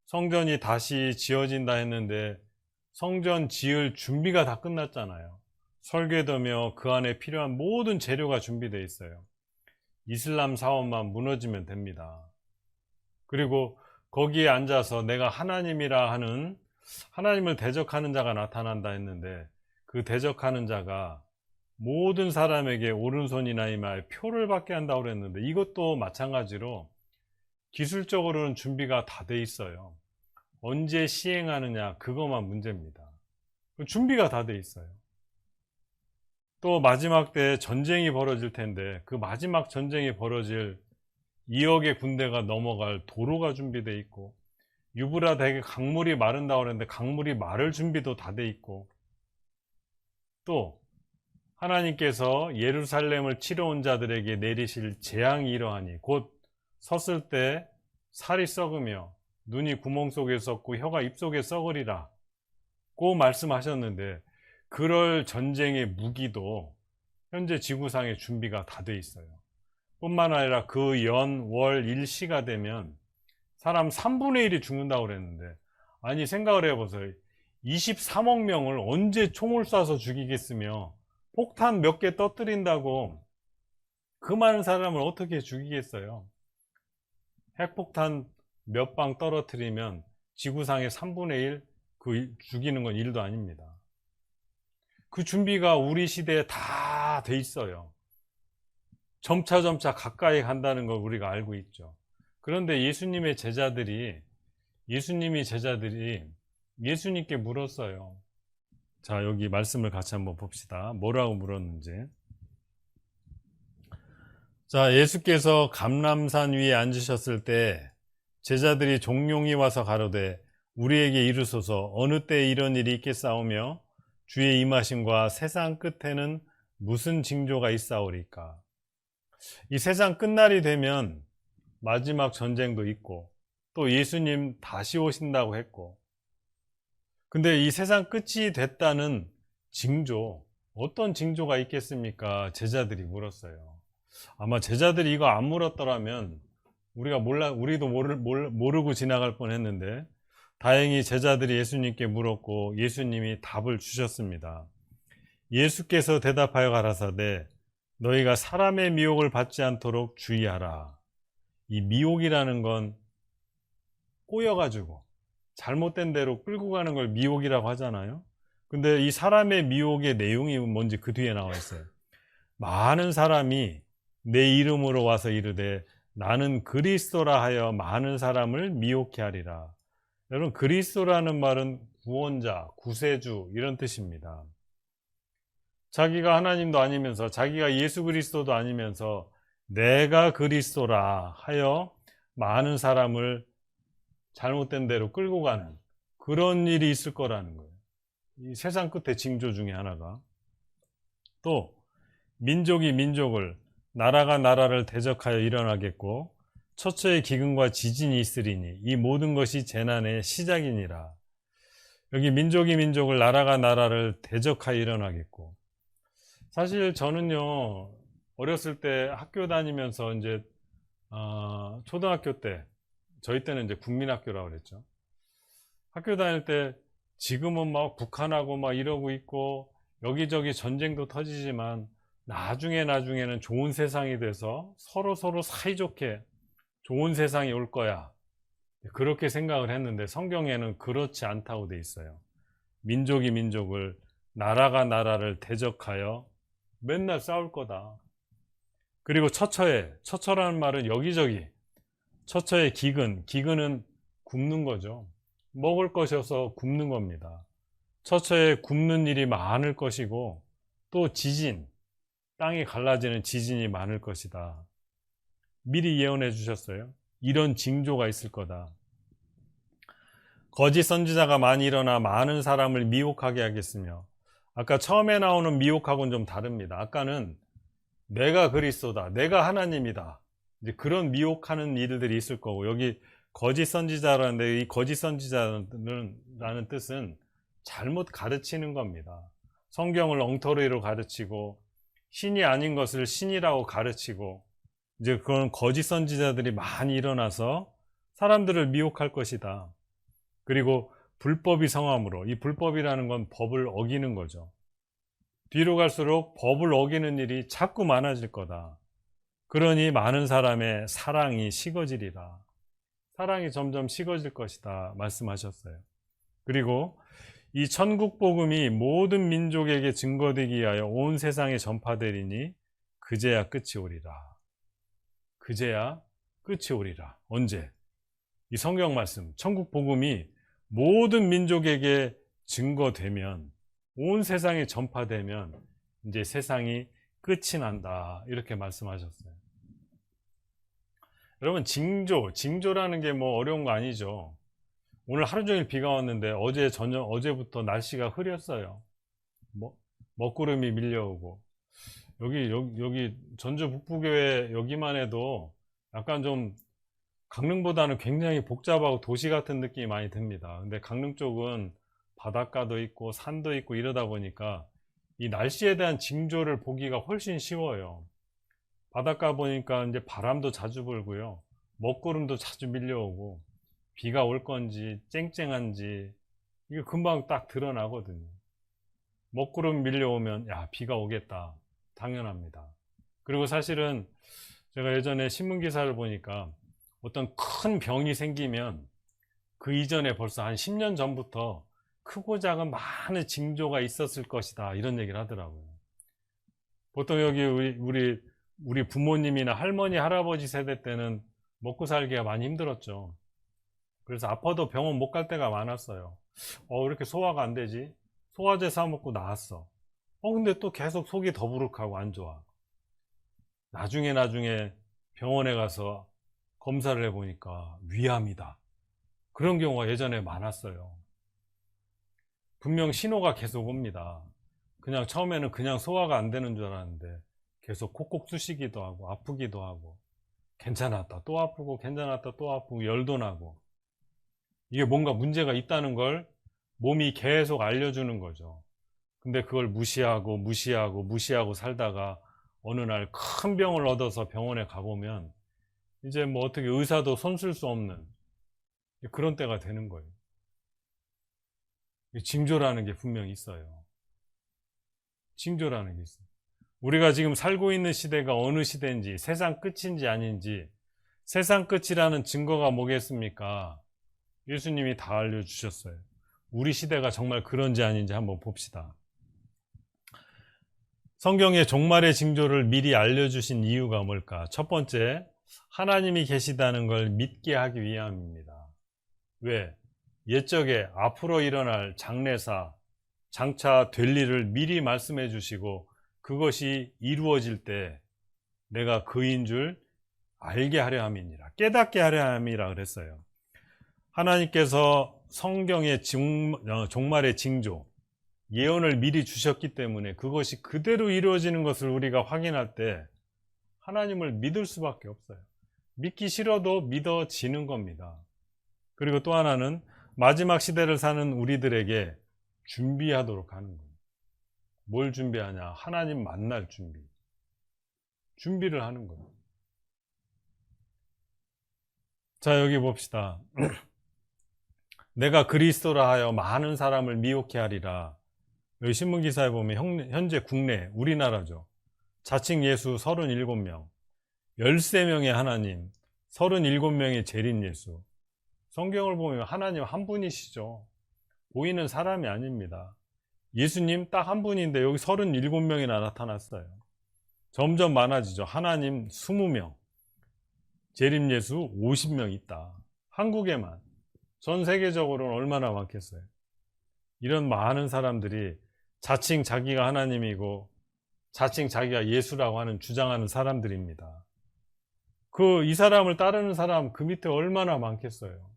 성전이 다시 지어진다 했는데 성전 지을 준비가 다 끝났잖아요. 설계도며 그 안에 필요한 모든 재료가 준비되어 있어요. 이슬람 사원만 무너지면 됩니다. 그리고 거기에 앉아서 내가 하나님이라 하는, 하나님을 대적하는 자가 나타난다 했는데 그 대적하는 자가 모든 사람에게 오른손이나 이마에 표를 받게 한다고 그랬는데 이것도 마찬가지로 기술적으로는 준비가 다 돼 있어요. 언제 시행하느냐 그것만 문제입니다. 준비가 다 돼 있어요. 또 마지막 때 전쟁이 벌어질 텐데 그 마지막 전쟁이 벌어질 2억의 군대가 넘어갈 도로가 준비되어 있고 유브라데게 강물이 마른다고 그랬는데 강물이 마를 준비도 다 돼 있고 또 하나님께서 예루살렘을 치러 온 자들에게 내리실 재앙이 이러하니 곧 섰을 때 살이 썩으며 눈이 구멍 속에 썩고 혀가 입 속에 썩으리라 고 말씀하셨는데 그럴 전쟁의 무기도 현재 지구상에 준비가 다 돼 있어요. 뿐만 아니라 그 연, 월, 일시가 되면 사람 3분의 1이 죽는다고 그랬는데 아니 생각을 해보세요. 23억 명을 언제 총을 쏴서 죽이겠으며 폭탄 몇 개 떠뜨린다고 그 많은 사람을 어떻게 죽이겠어요? 핵폭탄 몇 방 떨어뜨리면 지구상의 3분의 1 죽이는 건 일도 아닙니다. 그 준비가 우리 시대에 다 돼 있어요. 점차 가까이 간다는 걸 우리가 알고 있죠. 그런데 예수님이 제자들이 예수님께 물었어요. 자, 여기 말씀을 같이 한번 봅시다. 뭐라고 물었는지. 자, 예수께서 감람산 위에 앉으셨을 때 제자들이 종용이 와서 가로되 우리에게 이르소서 어느 때 이런 일이 있겠사오며 주의 임하심과 세상 끝에는 무슨 징조가 있사오리까? 이 세상 끝날이 되면 마지막 전쟁도 있고 또 예수님 다시 오신다고 했고 근데 이 세상 끝이 됐다는 징조, 어떤 징조가 있겠습니까? 제자들이 물었어요. 아마 제자들이 이거 안 물었더라면 우리도 모르고 지나갈 뻔했는데 다행히 제자들이 예수님께 물었고 예수님이 답을 주셨습니다. 예수께서 대답하여 가라사대 너희가 사람의 미혹을 받지 않도록 주의하라. 이 미혹이라는 건 꼬여가지고 잘못된 대로 끌고 가는 걸 미혹이라고 하잖아요. 근데 이 사람의 미혹의 내용이 뭔지 그 뒤에 나와 있어요. 많은 사람이 내 이름으로 와서 이르되 나는 그리스도라 하여 많은 사람을 미혹케 하리라. 여러분, 그리스도라는 말은 구원자, 구세주 이런 뜻입니다. 자기가 하나님도 아니면서 자기가 예수 그리스도도 아니면서 내가 그리스도라 하여 많은 사람을 잘못된 대로 끌고 가는 그런 일이 있을 거라는 거예요. 이 세상 끝의 징조 중에 하나가. 또 민족이 민족을, 나라가 나라를 대적하여 일어나겠고 처처의 기근과 지진이 있으리니 이 모든 것이 재난의 시작이니라. 여기 민족이 민족을, 나라가 나라를 대적하여 일어나겠고, 사실 저는요 어렸을 때 학교 다니면서 이제 초등학교 때, 저희 때는 이제 국민학교라고 그랬죠. 학교 다닐 때 지금은 막 북한하고 막 이러고 있고 여기저기 전쟁도 터지지만 나중에는 좋은 세상이 돼서 서로 사이좋게 좋은 세상이 올 거야, 그렇게 생각을 했는데 성경에는 그렇지 않다고 돼 있어요. 민족이 민족을, 나라가 나라를 대적하여 맨날 싸울 거다. 그리고 처처라는 말은 여기저기, 처처의 기근은 굶는 거죠. 먹을 것이어서 굶는 겁니다. 처처에 굶는 일이 많을 것이고, 또 지진, 땅이 갈라지는 지진이 많을 것이다. 미리 예언해 주셨어요. 이런 징조가 있을 거다. 거짓 선지자가 많이 일어나 많은 사람을 미혹하게 하겠으며, 아까 처음에 나오는 미혹하고는 좀 다릅니다. 아까는 내가 그리스도다, 내가 하나님이다, 이제 그런 미혹하는 일들이 있을 거고, 여기 거짓 선지자라는데 이 거짓 선지자라는 뜻은 잘못 가르치는 겁니다. 성경을 엉터리로 가르치고 신이 아닌 것을 신이라고 가르치고, 이제 그런 거짓 선지자들이 많이 일어나서 사람들을 미혹할 것이다. 그리고 불법이 성함으로, 이 불법이라는 건 법을 어기는 거죠. 뒤로 갈수록 법을 어기는 일이 자꾸 많아질 거다. 그러니 많은 사람의 사랑이 식어지리라. 사랑이 점점 식어질 것이다 말씀하셨어요. 그리고 이 천국 복음이 모든 민족에게 증거되기 위하여 온 세상에 전파되리니 그제야 끝이 오리라. 그제야 끝이 오리라. 언제? 이 성경 말씀, 천국 복음이 모든 민족에게 증거되면, 온 세상에 전파되면 이제 세상이 끝이 난다, 이렇게 말씀하셨어요. 여러분, 징조라는 게 뭐 어려운 거 아니죠. 오늘 하루 종일 비가 왔는데 어제부터 날씨가 흐렸어요. 먹구름이 밀려오고, 여기 전주 북부교회 여기만 해도 약간 좀 강릉보다는 굉장히 복잡하고 도시 같은 느낌이 많이 듭니다. 근데 강릉 쪽은 바닷가도 있고 산도 있고 이러다 보니까 이 날씨에 대한 징조를 보기가 훨씬 쉬워요. 바닷가 보니까 이제 바람도 자주 불고요, 먹구름도 자주 밀려오고, 비가 올 건지 쨍쨍한지 이게 금방 딱 드러나거든요. 먹구름 밀려오면 야, 비가 오겠다, 당연합니다. 그리고 사실은 제가 예전에 신문기사를 보니까 어떤 큰 병이 생기면 그 이전에 벌써 한 10년 전부터 크고 작은 많은 징조가 있었을 것이다, 이런 얘기를 하더라고요. 보통 여기 우리 부모님이나 할머니, 할아버지 세대 때는 먹고 살기가 많이 힘들었죠. 그래서 아파도 병원 못 갈 때가 많았어요. 왜 이렇게 소화가 안 되지? 소화제 사 먹고 나았어. 근데 또 계속 속이 더부룩하고 안 좋아. 나중에 병원에 가서 검사를 해보니까 위암이다. 그런 경우가 예전에 많았어요. 분명 신호가 계속 옵니다. 그냥 처음에는 그냥 소화가 안 되는 줄 알았는데 계속 콕콕 쑤시기도 하고 아프기도 하고, 괜찮았다 또 아프고, 괜찮았다 또 아프고, 열도 나고, 이게 뭔가 문제가 있다는 걸 몸이 계속 알려주는 거죠. 근데 그걸 무시하고 살다가 어느 날 큰 병을 얻어서 병원에 가보면 이제 뭐 어떻게 의사도 손쓸 수 없는 그런 때가 되는 거예요. 징조라는 게 분명히 있어요. 징조라는 게 있어요. 우리가 지금 살고 있는 시대가 어느 시대인지, 세상 끝인지 아닌지, 세상 끝이라는 증거가 뭐겠습니까? 예수님이 다 알려주셨어요. 우리 시대가 정말 그런지 아닌지 한번 봅시다. 성경의 종말의 징조를 미리 알려주신 이유가 뭘까? 첫 번째, 하나님이 계시다는 걸 믿게 하기 위함입니다. 왜? 옛적에 앞으로 일어날 장래사, 장차 될 일을 미리 말씀해 주시고 그것이 이루어질 때 내가 그인 줄 알게 하려 함이니라, 깨닫게 하려 함이라 그랬어요. 하나님께서 성경의 종말의 징조, 예언을 미리 주셨기 때문에 그것이 그대로 이루어지는 것을 우리가 확인할 때 하나님을 믿을 수밖에 없어요. 믿기 싫어도 믿어지는 겁니다. 그리고 또 하나는 마지막 시대를 사는 우리들에게 준비하도록 하는 거예요. 뭘 준비하냐? 하나님 만날 준비. 준비를 하는 거예요. 자, 여기 봅시다. 내가 그리스도라 하여 많은 사람을 미혹해 하리라. 여기 신문기사에 보면 현재 국내, 우리나라죠. 자칭 예수 37명, 13명의 하나님, 37명의 재림 예수. 성경을 보면 하나님 한 분이시죠. 보이는 사람이 아닙니다. 예수님 딱 한 분인데 여기 37명이나 나타났어요. 점점 많아지죠. 하나님 20명, 재림 예수 50명 있다. 한국에만. 전 세계적으로는 얼마나 많겠어요. 이런 많은 사람들이 자칭 자기가 하나님이고 자칭 자기가 예수라고 하는 주장하는 사람들입니다. 이 사람을 따르는 사람 그 밑에 얼마나 많겠어요.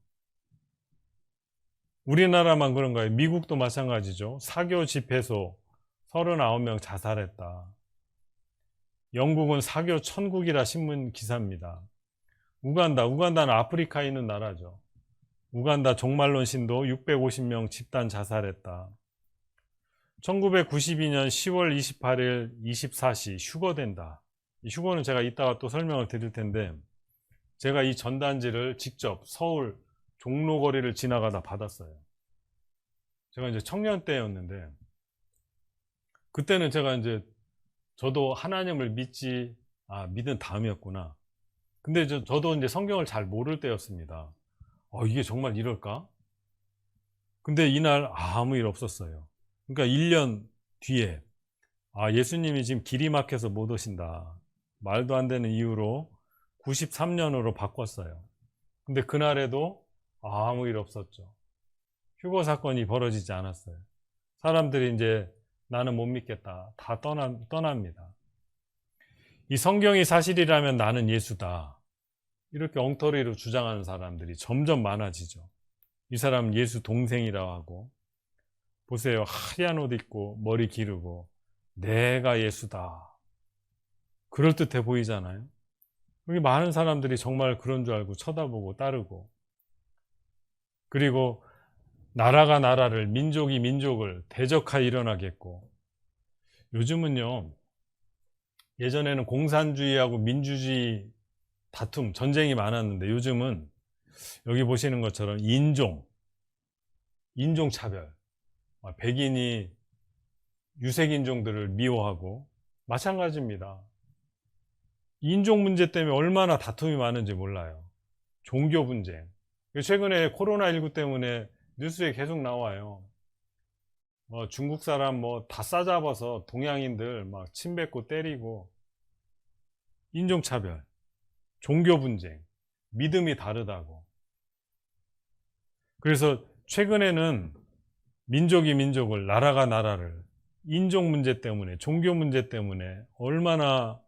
우리나라만 그런가요? 미국도 마찬가지죠. 사교 집회소 39명 자살했다. 영국은 사교 천국이라 신문 기사입니다. 우간다는 아프리카에 있는 나라죠. 우간다 종말론 신도 650명 집단 자살했다. 1992년 10월 28일 24시 휴거된다. 이 휴거는 제가 이따가 또 설명을 드릴 텐데 제가 이 전단지를 직접 서울 종로거리를 지나가다 받았어요. 제가 이제 청년 때였는데 그때는 제가 이제 저도 하나님을 믿은 다음이었구나. 근데 저도 이제 성경을 잘 모를 때였습니다. 이게 정말 이럴까? 근데 이날 아무 일 없었어요. 그러니까 1년 뒤에 예수님이 지금 길이 막혀서 못 오신다. 말도 안 되는 이유로 93년으로 바꿨어요. 근데 그날에도 아무 일 없었죠. 휴거 사건이 벌어지지 않았어요. 사람들이 이제 나는 못 믿겠다. 다 떠납니다. 이 성경이 사실이라면 나는 예수다. 이렇게 엉터리로 주장하는 사람들이 점점 많아지죠. 이 사람은 예수 동생이라고 하고 보세요. 하얀 옷 입고 머리 기르고 내가 예수다. 그럴듯해 보이잖아요. 여기 많은 사람들이 정말 그런 줄 알고 쳐다보고 따르고 그리고 나라가 나라를 민족이 민족을 대적하여 일어나겠고 요즘은요. 예전에는 공산주의하고 민주주의 다툼, 전쟁이 많았는데 요즘은 여기 보시는 것처럼 인종차별 백인이 유색인종들을 미워하고 마찬가지입니다. 인종 문제 때문에 얼마나 다툼이 많은지 몰라요. 종교 분쟁. 최근에 코로나19 때문에 뉴스에 계속 나와요. 중국 사람 다 싸잡아서 동양인들 막 침뱉고 때리고 인종차별, 종교 분쟁, 믿음이 다르다고. 그래서 최근에는 민족이 민족을, 나라가 나라를 인종 문제 때문에, 종교 문제 때문에 얼마나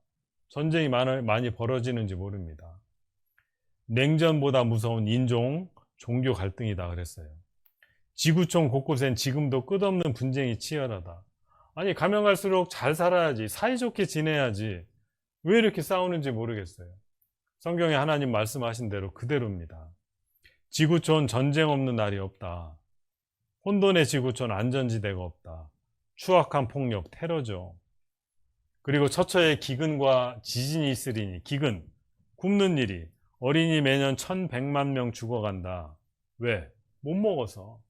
전쟁이 많이 벌어지는지 모릅니다. 냉전보다 무서운 인종, 종교 갈등이다 그랬어요. 지구촌 곳곳엔 지금도 끝없는 분쟁이 치열하다. 아니 가면 갈수록 잘 살아야지, 사이좋게 지내야지 왜 이렇게 싸우는지 모르겠어요. 성경에 하나님 말씀하신 대로 그대로입니다. 지구촌 전쟁 없는 날이 없다. 혼돈의 지구촌 안전지대가 없다. 추악한 폭력, 테러죠. 그리고 처처에 기근과 지진이 있으리니 기근, 굶는 일이 어린이 매년 1100만 명 죽어간다. 왜? 못 먹어서.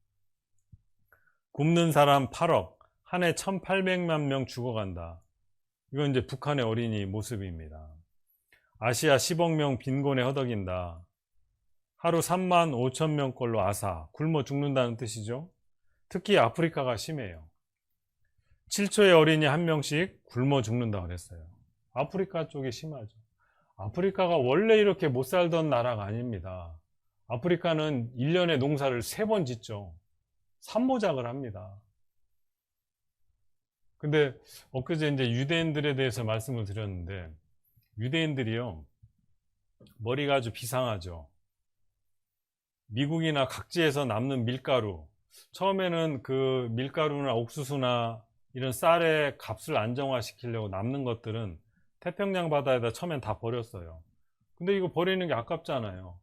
굶는 사람 8억, 한 해 1800만 명 죽어간다. 이건 이제 북한의 어린이 모습입니다. 아시아 10억 명 빈곤에 허덕인다. 하루 3만 5천 명꼴로 아사, 굶어 죽는다는 뜻이죠. 특히 아프리카가 심해요. 7초의 어린이 한 명씩 굶어 죽는다고 그랬어요. 아프리카 쪽이 심하죠. 아프리카가 원래 이렇게 못 살던 나라가 아닙니다. 아프리카는 1년에 농사를 3번 짓죠. 산모작을 합니다. 근데 엊그제 이제 유대인들에 대해서 말씀을 드렸는데 유대인들이요 머리가 아주 비상하죠. 미국이나 각지에서 남는 밀가루 처음에는 그 밀가루나 옥수수나 이런 쌀의 값을 안정화시키려고 남는 것들은 태평양 바다에다 처음엔 다 버렸어요. 근데 이거 버리는 게 아깝잖아요.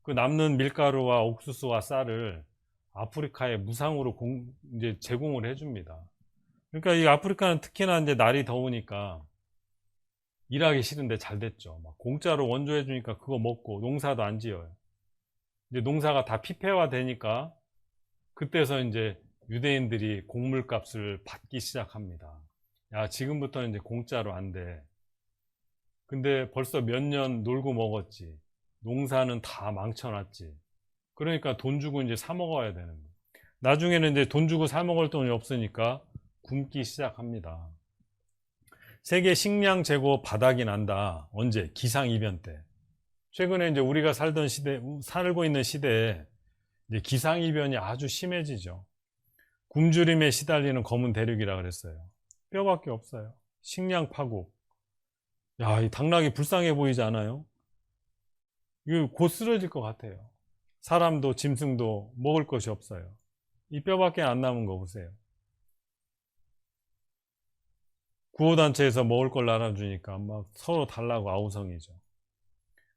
그 남는 밀가루와 옥수수와 쌀을 아프리카에 무상으로 이제 제공을 해줍니다. 그러니까 이 아프리카는 특히나 이제 날이 더우니까 일하기 싫은데 잘 됐죠. 막 공짜로 원조해 주니까 그거 먹고 농사도 안 지어요. 이제 농사가 다 피폐화 되니까 그때서 이제 유대인들이 곡물값을 받기 시작합니다. 야, 지금부터는 이제 공짜로 안 돼. 근데 벌써 몇 년 놀고 먹었지. 농사는 다 망쳐놨지. 그러니까 돈 주고 이제 사 먹어야 되는 거예요. 나중에는 이제 돈 주고 사 먹을 돈이 없으니까 굶기 시작합니다. 세계 식량 재고 바닥이 난다. 언제? 기상이변 때. 최근에 이제 우리가 살고 있는 시대에 이제 기상이변이 아주 심해지죠. 굶주림에 시달리는 검은 대륙이라 그랬어요. 뼈밖에 없어요. 식량 파국. 야, 이 당나귀 불쌍해 보이지 않아요? 이거 곧 쓰러질 것 같아요. 사람도 짐승도 먹을 것이 없어요. 이 뼈밖에 안 남은 거 보세요. 구호단체에서 먹을 걸 나눠주니까 막 서로 달라고 아우성이죠.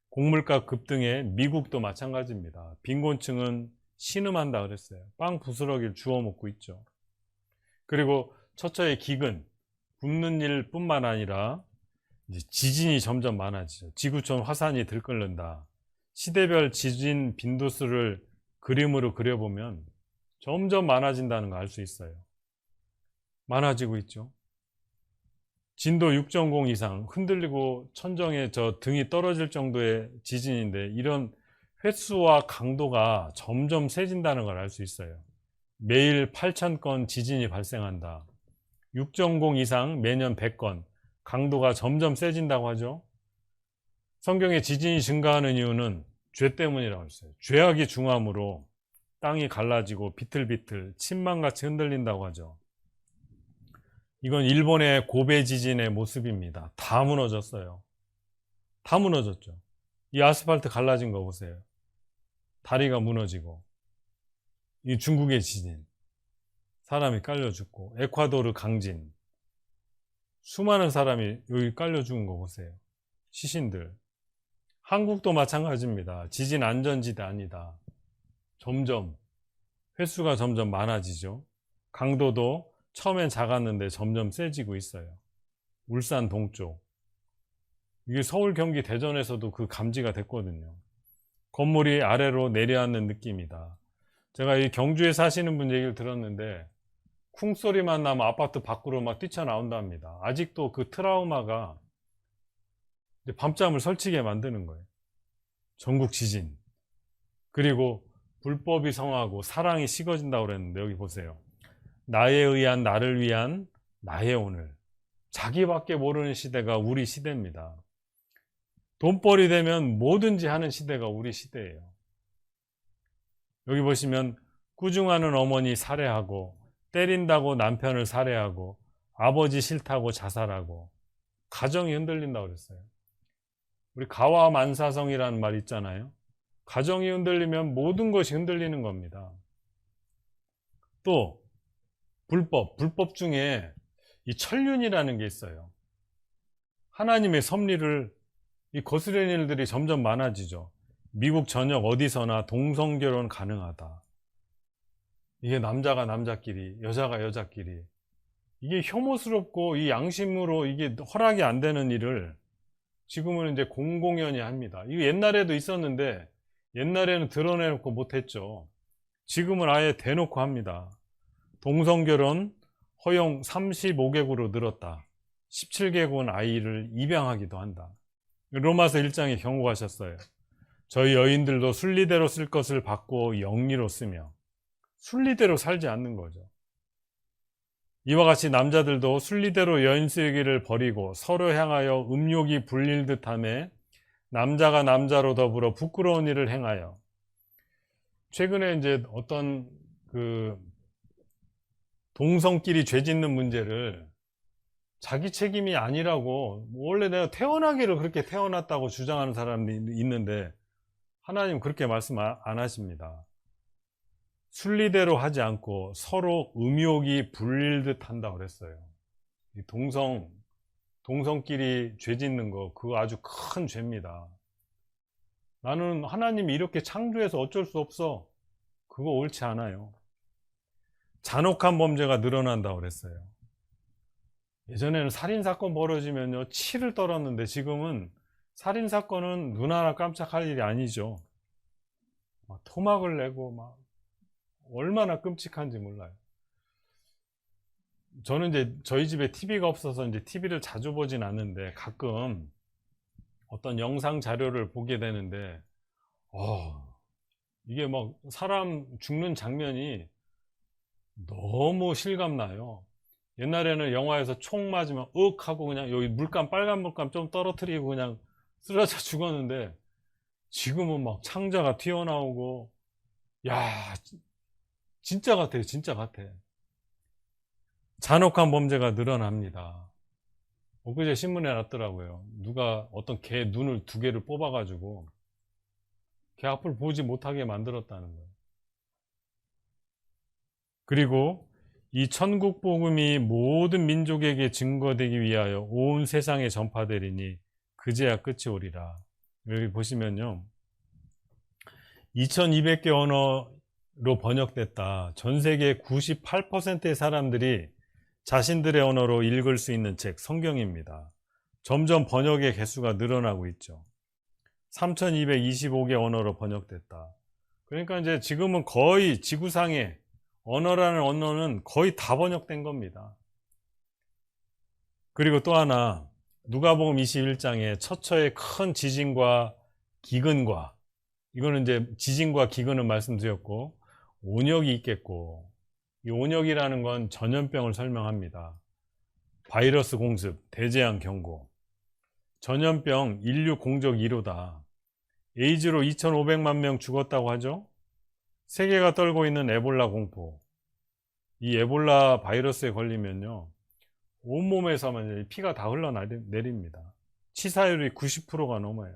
곡물가 급등에 미국도 마찬가지입니다. 빈곤층은 신음한다 그랬어요. 빵 부스러기를 주워 먹고 있죠. 그리고 처처의 기근, 굶는 일 뿐만 아니라 이제 지진이 점점 많아지죠. 지구촌 화산이 들끓는다. 시대별 지진 빈도수를 그림으로 그려보면 점점 많아진다는 거 알 수 있어요. 많아지고 있죠. 진도 6.0 이상 흔들리고 천정에 저 등이 떨어질 정도의 지진인데 이런 횟수와 강도가 점점 세진다는 걸 알 수 있어요. 매일 8,000건 지진이 발생한다. 6.0 이상 매년 100건. 강도가 점점 세진다고 하죠. 성경에 지진이 증가하는 이유는 죄 때문이라고 했어요. 죄악이 중함으로 땅이 갈라지고 비틀비틀 침망같이 흔들린다고 하죠. 이건 일본의 고베 지진의 모습입니다. 다 무너졌어요. 다 무너졌죠. 이 아스팔트 갈라진 거 보세요. 다리가 무너지고. 이 중국의 지진. 사람이 깔려 죽고. 에콰도르 강진. 수많은 사람이 여기 깔려 죽은 거 보세요. 시신들. 한국도 마찬가지입니다. 지진 안전지대 아니다. 점점 횟수가 점점 많아지죠. 강도도 처음엔 작았는데 점점 세지고 있어요. 울산 동쪽. 이게 서울, 경기, 대전에서도 그 감지가 됐거든요. 건물이 아래로 내려앉는 느낌이다. 제가 이 경주에 사시는 분 얘기를 들었는데 쿵 소리만 나면 아파트 밖으로 막 뛰쳐나온답니다. 아직도 그 트라우마가 밤잠을 설치게 만드는 거예요. 전국 지진. 그리고 불법이 성하고 사랑이 식어진다고 그랬는데 여기 보세요. 나에 의한 나를 위한 나의 오늘. 자기밖에 모르는 시대가 우리 시대입니다. 돈벌이 되면 뭐든지 하는 시대가 우리 시대예요. 여기 보시면 꾸중하는 어머니 살해하고 때린다고 남편을 살해하고 아버지 싫다고 자살하고 가정이 흔들린다고 그랬어요. 우리 가와만사성이라는 말 있잖아요. 가정이 흔들리면 모든 것이 흔들리는 겁니다. 또 불법 중에 이 천륜이라는 게 있어요. 하나님의 섭리를 이 거스르는 일들이 점점 많아지죠. 미국 전역 어디서나 동성결혼 가능하다. 이게 남자가 남자끼리, 여자가 여자끼리. 이게 혐오스럽고 이 양심으로 이게 허락이 안 되는 일을 지금은 이제 공공연히 합니다. 이거 옛날에도 있었는데 옛날에는 드러내놓고 못했죠. 지금은 아예 대놓고 합니다. 동성결혼 허용 35개국으로 늘었다. 17개국은 아이를 입양하기도 한다. 로마서 1장에 경고하셨어요. 저희 여인들도 순리대로 쓸 것을 받고 영리로 쓰며 순리대로 살지 않는 거죠. 이와 같이 남자들도 순리대로 여인 쓰기를 버리고 서로 향하여 음욕이 불릴 듯하며 남자가 남자로 더불어 부끄러운 일을 행하여. 최근에 이제 어떤 그 동성끼리 죄 짓는 문제를 자기 책임이 아니라고, 원래 내가 태어나기를 그렇게 태어났다고 주장하는 사람이 있는데 하나님 그렇게 말씀 안 하십니다. 순리대로 하지 않고 서로 음욕이 불릴 듯 한다고 그랬어요. 이 동성끼리 죄 짓는 거, 그거 아주 큰 죄입니다. 나는 하나님이 이렇게 창조해서 어쩔 수 없어. 그거 옳지 않아요. 잔혹한 범죄가 늘어난다고 그랬어요. 예전에는 살인사건 벌어지면요, 치를 떨었는데 지금은 살인사건은 눈 하나 깜짝할 일이 아니죠. 막 토막을 내고 막 얼마나 끔찍한지 몰라요. 저는 이제 저희 집에 TV가 없어서 이제 TV를 자주 보진 않는데 가끔 어떤 영상 자료를 보게 되는데, 이게 막 사람 죽는 장면이 너무 실감나요. 옛날에는 영화에서 총 맞으면 윽 하고 그냥 여기 물감, 빨간 물감 좀 떨어뜨리고 그냥 쓰러져 죽었는데, 지금은 막 창자가 튀어나오고, 야, 진짜 같아요. 진짜 같아. 잔혹한 범죄가 늘어납니다. 엊그제 신문에 났더라고요. 누가 어떤 개 눈을 2개를 뽑아가지고 개 앞을 보지 못하게 만들었다는 거예요. 그리고 이 천국 복음이 모든 민족에게 증거되기 위하여 온 세상에 전파되리니 그제야 끝이 오리라. 여기 보시면요, 2200개 언어로 번역됐다. 전 세계 98%의 사람들이 자신들의 언어로 읽을 수 있는 책, 성경입니다. 점점 번역의 개수가 늘어나고 있죠. 3225개 언어로 번역됐다. 그러니까 이제 지금은 거의 지구상에 언어라는 언어는 거의 다 번역된 겁니다. 그리고 또 하나, 누가복음 21장에 처처의 큰 지진과 기근과, 이거는 이제 지진과 기근은 말씀드렸고, 온역이 있겠고, 이 온역이라는 건 전염병을 설명합니다. 바이러스 공습, 대재앙 경고. 전염병 인류 공적 1호다. 에이즈로 2500만 명 죽었다고 하죠. 세계가 떨고 있는 에볼라 공포. 이 에볼라 바이러스에 걸리면요, 온몸에서만 피가 다 흘러내립니다. 치사율이 90%가 넘어요.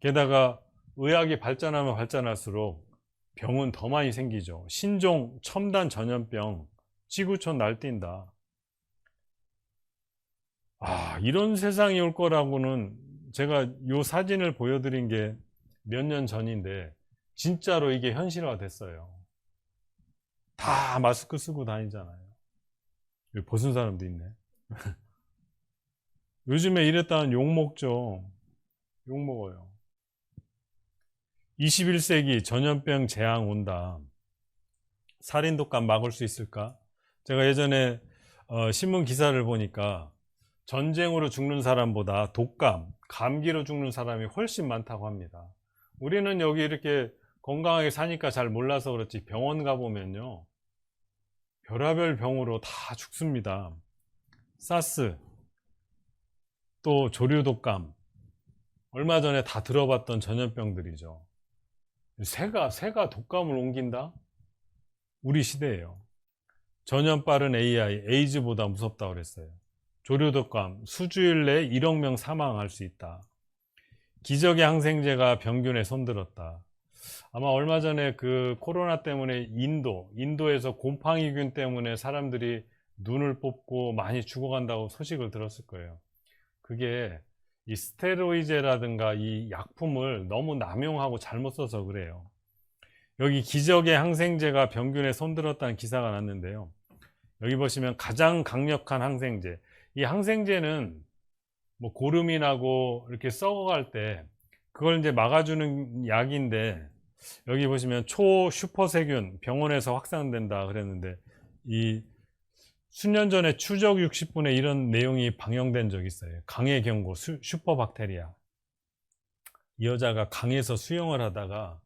게다가 의학이 발전하면 발전할수록 병은 더 많이 생기죠. 신종 첨단 전염병, 지구촌 날뛴다. 이런 세상이 올 거라고는, 제가 이 사진을 보여드린 게 몇 년 전인데 진짜로 이게 현실화 됐어요. 다 마스크 쓰고 다니잖아요. 여기 벗은 사람도 있네. 요즘에 이랬다면 욕먹죠. 욕먹어요. 21세기 전염병 재앙 온다. 살인 독감 막을 수 있을까? 제가 예전에 신문 기사를 보니까 전쟁으로 죽는 사람보다 독감, 감기로 죽는 사람이 훨씬 많다고 합니다. 우리는 여기 이렇게 건강하게 사니까 잘 몰라서 그렇지, 병원 가보면요, 별의별 병으로 다 죽습니다. 사스, 또 조류독감, 얼마 전에 다 들어봤던 전염병들이죠. 새가 독감을 옮긴다? 우리 시대예요. 전염 빠른 AI, 에이즈보다 무섭다고 그랬어요. 조류독감, 수주일 내에 1억 명 사망할 수 있다. 기적의 항생제가 병균에 손들었다. 아마 얼마 전에 그 코로나 때문에 인도에서 곰팡이균 때문에 사람들이 눈을 뽑고 많이 죽어간다고 소식을 들었을 거예요. 그게 이 스테로이드라든가 이 약품을 너무 남용하고 잘못 써서 그래요. 여기 기적의 항생제가 병균에 손들었다는 기사가 났는데요. 여기 보시면 가장 강력한 항생제. 이 항생제는 뭐 고름이 나고 이렇게 썩어갈 때 그걸 이제 막아주는 약인데, 여기 보시면 초슈퍼세균 병원에서 확산된다 그랬는데, 이 수년 전에 추적 60분에 이런 내용이 방영된 적이 있어요. 강의 경고, 슈퍼박테리아. 이 여자가 강에서 수영을 하다가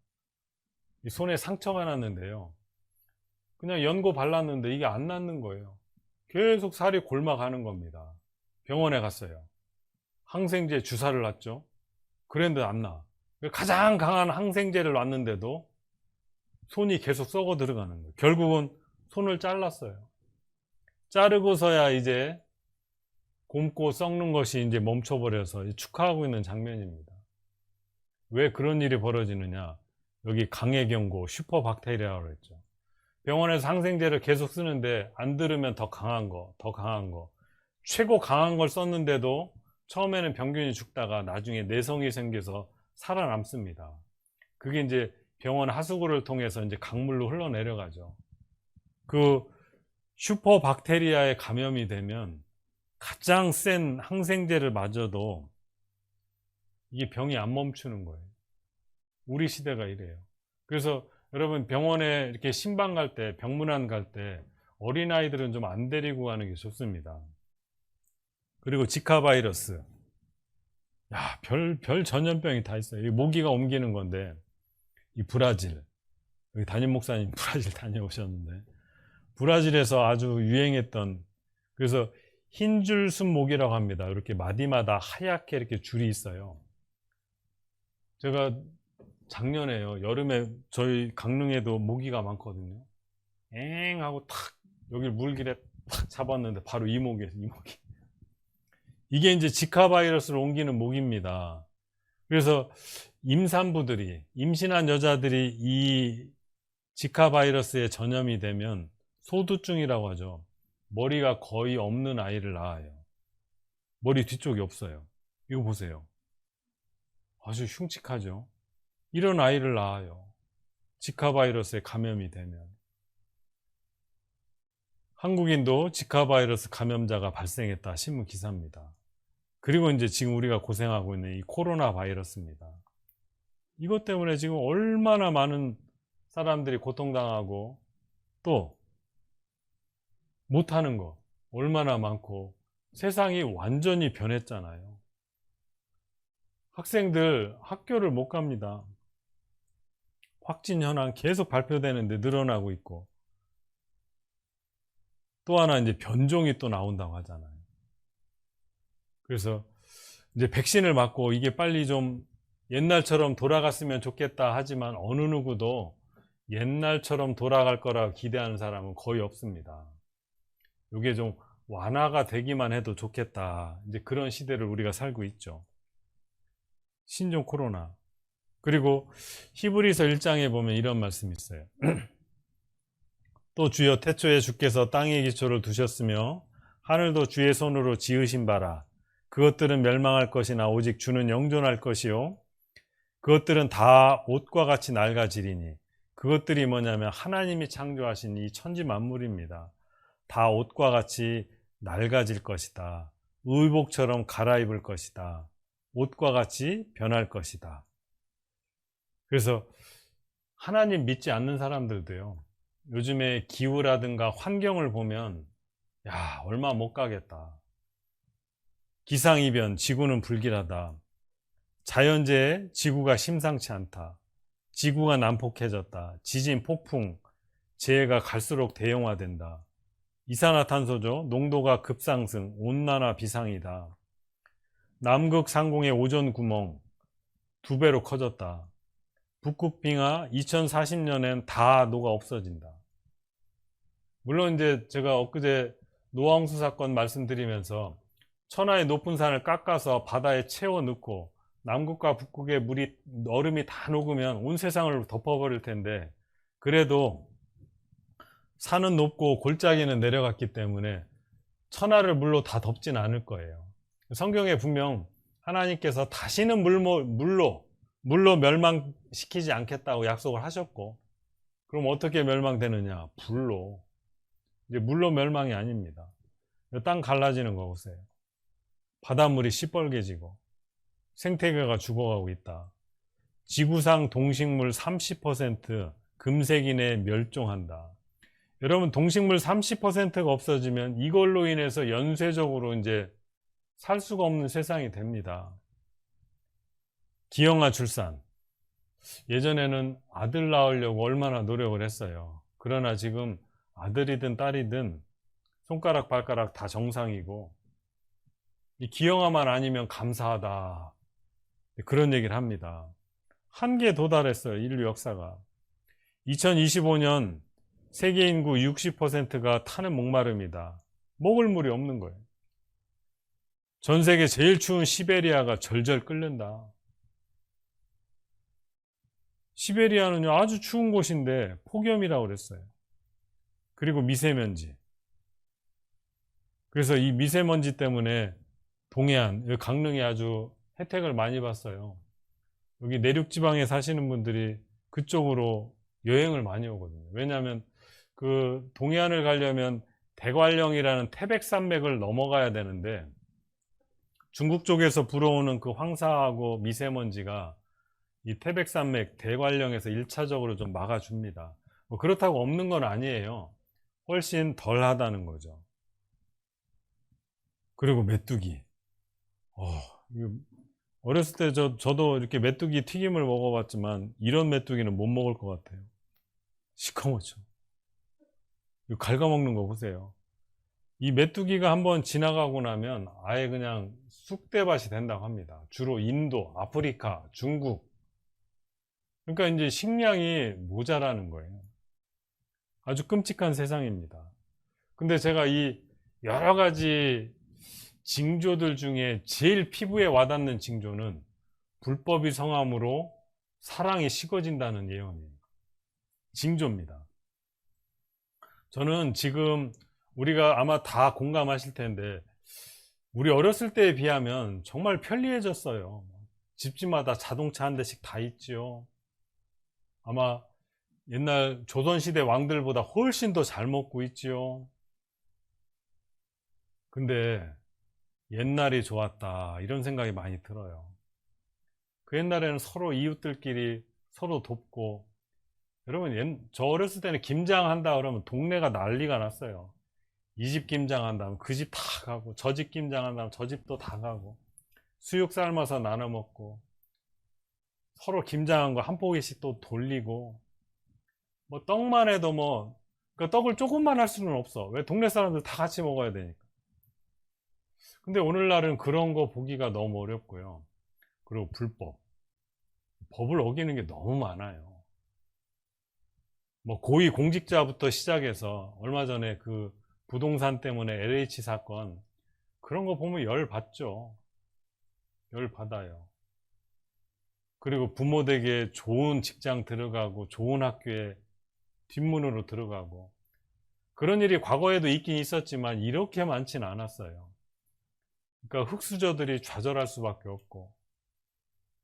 이 손에 상처가 났는데요, 그냥 연고 발랐는데 이게 안 낫는 거예요. 계속 살이 골마가는 겁니다. 병원에 갔어요. 항생제 주사를 놨죠. 그랬는데 안 나. 가장 강한 항생제를 놨는데도 손이 계속 썩어 들어가는 거예요. 결국은 손을 잘랐어요. 자르고서야 이제 곪고 썩는 것이 이제 멈춰버려서 축하하고 있는 장면입니다. 왜 그런 일이 벌어지느냐? 여기 강해 경고 슈퍼박테리아라고 했죠. 병원에서 항생제를 계속 쓰는데 안 들으면 더 강한 거, 더 강한 거. 최고 강한 걸 썼는데도 처음에는 병균이 죽다가 나중에 내성이 생겨서 살아남습니다. 그게 이제 병원 하수구를 통해서 이제 강물로 흘러내려가죠. 그 슈퍼박테리아에 감염이 되면 가장 센 항생제를 맞아도 이게 병이 안 멈추는 거예요. 우리 시대가 이래요. 그래서 여러분 병원에 이렇게 신방 갈 때, 병문안 갈 때 어린아이들은 좀 안 데리고 가는 게 좋습니다. 그리고 지카 바이러스. 야, 별 전염병이 다 있어요. 이 모기가 옮기는 건데, 이 브라질. 여기 담임 목사님 브라질 다녀오셨는데, 브라질에서 아주 유행했던, 그래서 흰줄순 모기라고 합니다. 이렇게 마디마다 하얗게 이렇게 줄이 있어요. 제가 작년에요. 여름에 저희 강릉에도 모기가 많거든요. 엥 하고 탁 여기 물길에 탁 잡았는데 바로 이 모기예요. 이 모기. 이게 이제 지카 바이러스를 옮기는 모기입니다. 그래서 임산부들이, 임신한 여자들이 이 지카 바이러스에 전염이 되면 소두증이라고 하죠. 머리가 거의 없는 아이를 낳아요. 머리 뒤쪽이 없어요. 이거 보세요. 아주 흉측하죠. 이런 아이를 낳아요. 지카 바이러스에 감염이 되면. 한국인도 지카 바이러스 감염자가 발생했다. 신문 기사입니다. 그리고 이제 지금 우리가 고생하고 있는 이 코로나 바이러스입니다. 이것 때문에 지금 얼마나 많은 사람들이 고통당하고 또 못하는 거 얼마나 많고 세상이 완전히 변했잖아요. 학생들 학교를 못 갑니다. 확진 현황 계속 발표되는데 늘어나고 있고 또 하나 이제 변종이 또 나온다고 하잖아요. 그래서 이제 백신을 맞고 이게 빨리 좀 옛날처럼 돌아갔으면 좋겠다 하지만 어느 누구도 옛날처럼 돌아갈 거라 기대하는 사람은 거의 없습니다. 이게 좀 완화가 되기만 해도 좋겠다. 이제 그런 시대를 우리가 살고 있죠. 신종 코로나. 그리고 히브리서 1장에 보면 이런 말씀이 있어요. 또 주여 태초에 주께서 땅의 기초를 두셨으며 하늘도 주의 손으로 지으신 바라. 그것들은 멸망할 것이나 오직 주는 영존할 것이요. 그것들은 다 옷과 같이 낡아지리니. 그것들이 뭐냐면 하나님이 창조하신 이 천지 만물입니다. 다 옷과 같이 낡아질 것이다. 의복처럼 갈아입을 것이다. 옷과 같이 변할 것이다. 그래서 하나님 믿지 않는 사람들도요. 요즘에 기후라든가 환경을 보면 야, 얼마 못 가겠다. 기상이변, 지구는 불길하다. 자연재해, 지구가 심상치 않다. 지구가 난폭해졌다. 지진, 폭풍, 재해가 갈수록 대형화된다. 이산화탄소죠. 농도가 급상승, 온난화 비상이다. 남극 상공의 오존 구멍 2배로 커졌다. 북극 빙하 2040년엔 다 녹아 없어진다. 물론 이제 제가 엊그제 노황수 사건 말씀드리면서 천하의 높은 산을 깎아서 바다에 채워 넣고 남극과 북극의 물이 얼음이 다 녹으면 온 세상을 덮어버릴 텐데 그래도 산은 높고 골짜기는 내려갔기 때문에 천하를 물로 다 덮진 않을 거예요. 성경에 분명 하나님께서 다시는 물로 멸망시키지 않겠다고 약속을 하셨고 그럼 어떻게 멸망되느냐? 불로. 이제 물로 멸망이 아닙니다. 땅 갈라지는 거 보세요. 바닷물이 시뻘개지고 생태계가 죽어가고 있다. 지구상 동식물 30% 금세기 내에 멸종한다. 여러분 동식물 30%가 없어지면 이걸로 인해서 연쇄적으로 이제 살 수가 없는 세상이 됩니다. 기형아 출산. 예전에는 아들 낳으려고 얼마나 노력을 했어요. 그러나 지금 아들이든 딸이든 손가락 발가락 다 정상이고 이 기형아만 아니면 감사하다. 그런 얘기를 합니다. 한계에 도달했어요. 인류 역사가. 2025년 세계 인구 60%가 타는 목마름이다. 먹을 물이 없는 거예요. 전 세계 제일 추운 시베리아가 절절 끓는다. 시베리아는요, 아주 추운 곳인데 폭염이라고 그랬어요. 그리고 미세먼지. 그래서 이 미세먼지 때문에 동해안, 여기 강릉이 아주 혜택을 많이 봤어요. 여기 내륙지방에 사시는 분들이 그쪽으로 여행을 많이 오거든요. 왜냐하면 그 동해안을 가려면 대관령이라는 태백산맥을 넘어가야 되는데 중국 쪽에서 불어오는 그 황사하고 미세먼지가 이 태백산맥 대관령에서 1차적으로 좀 막아줍니다. 뭐 그렇다고 없는 건 아니에요. 훨씬 덜 하다는 거죠. 그리고 메뚜기. 이거 어렸을 때 저도 이렇게 메뚜기 튀김을 먹어봤지만 이런 메뚜기는 못 먹을 것 같아요. 시커멓죠. 이거 갉아먹는 거 보세요. 이 메뚜기가 한번 지나가고 나면 아예 그냥 쑥대밭이 된다고 합니다. 주로 인도, 아프리카, 중국. 그러니까 이제 식량이 모자라는 거예요. 아주 끔찍한 세상입니다. 근데 제가 이 여러 가지 징조들 중에 제일 피부에 와닿는 징조는 불법이 성함으로 사랑이 식어진다는 예언이에요. 징조입니다. 저는 지금 우리가 아마 다 공감하실 텐데 우리 어렸을 때에 비하면 정말 편리해졌어요. 집집마다 자동차 한 대씩 다 있죠. 아마 옛날 조선시대 왕들보다 훨씬 더 잘 먹고 있지요. 근데 옛날이 좋았다 이런 생각이 많이 들어요. 그 옛날에는 서로 이웃들끼리 서로 돕고, 여러분 저 어렸을 때는 김장한다 그러면 동네가 난리가 났어요. 이 집 김장한다면 그 집 다 가고, 저 집 김장한다면 저 집도 다 가고, 수육 삶아서 나눠 먹고, 서로 김장한 거 한 포기씩 또 돌리고, 뭐 떡만 해도 뭐 그 떡을 조금만 할 수는 없어. 왜? 동네 사람들 다 같이 먹어야 되니까. 근데 오늘날은 그런 거 보기가 너무 어렵고요. 그리고 불법, 법을 어기는 게 너무 많아요. 뭐 고위 공직자부터 시작해서 얼마 전에 그 부동산 때문에 LH 사건, 그런 거 보면 열 받죠. 열 받아요. 그리고 부모 댁에 좋은 직장 들어가고 좋은 학교에 뒷문으로 들어가고, 그런 일이 과거에도 있긴 있었지만 이렇게 많지는 않았어요. 그러니까 흙수저들이 좌절할 수밖에 없고,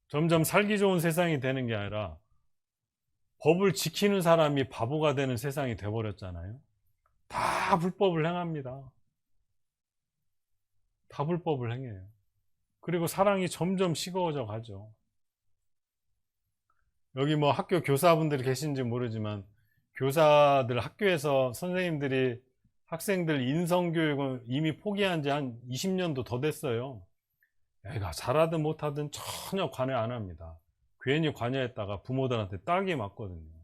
점점 살기 좋은 세상이 되는 게 아니라 법을 지키는 사람이 바보가 되는 세상이 돼버렸잖아요. 다 불법을 행합니다. 다 불법을 행해요. 그리고 사랑이 점점 식어져 가죠. 여기 뭐 학교 교사분들이 계신지 모르지만, 교사들 학교에서 선생님들이 학생들 인성교육을 이미 포기한 지 한 20년도 더 됐어요. 애가 잘하든 못하든 전혀 관여 안 합니다. 괜히 관여했다가 부모들한테 딱이 맞거든요.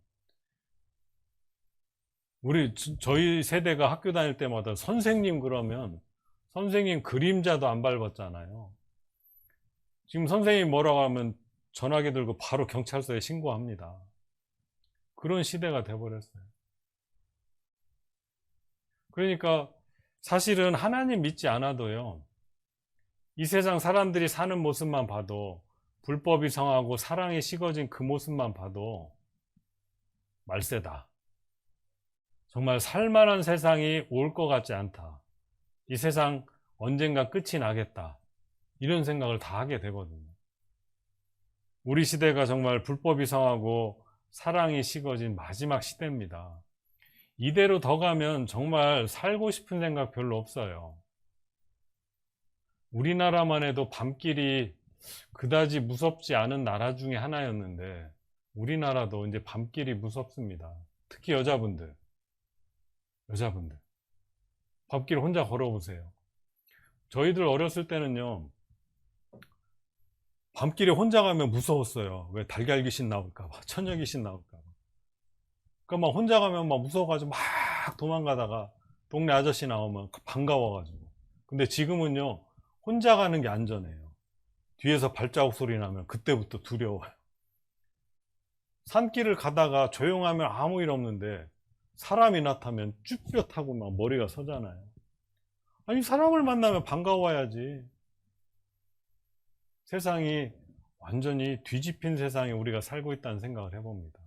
저희 세대가 학교 다닐 때마다 선생님 그러면 선생님 그림자도 안 밟았잖아요. 지금 선생님 뭐라고 하면 전화기 들고 바로 경찰서에 신고합니다. 그런 시대가 돼버렸어요. 그러니까 사실은 하나님 믿지 않아도요, 이 세상 사람들이 사는 모습만 봐도, 불법이 성하고 사랑이 식어진 그 모습만 봐도 말세다. 정말 살만한 세상이 올 것 같지 않다. 이 세상 언젠가 끝이 나겠다. 이런 생각을 다 하게 되거든요. 우리 시대가 정말 불법이 성하고 사랑이 식어진 마지막 시대입니다. 이대로 더 가면 정말 살고 싶은 생각 별로 없어요. 우리나라만 해도 밤길이 그다지 무섭지 않은 나라 중에 하나였는데, 우리나라도 이제 밤길이 무섭습니다. 특히 여자분들 밤길 혼자 걸어보세요. 저희들 어렸을 때는요, 밤길에 혼자 가면 무서웠어요. 왜? 달걀 귀신 나올까봐, 처녀 귀신 나올까봐. 그러니까 막 혼자 가면 막 무서워가지고 막 도망가다가 동네 아저씨 나오면 반가워가지고. 근데 지금은요, 혼자 가는 게 안전해요. 뒤에서 발자국 소리 나면 그때부터 두려워요. 산길을 가다가 조용하면 아무 일 없는데 사람이 나타나면 쭈뼛하고 막 머리가 서잖아요. 아니, 사람을 만나면 반가워야지. 세상이 완전히 뒤집힌 세상에 우리가 살고 있다는 생각을 해봅니다.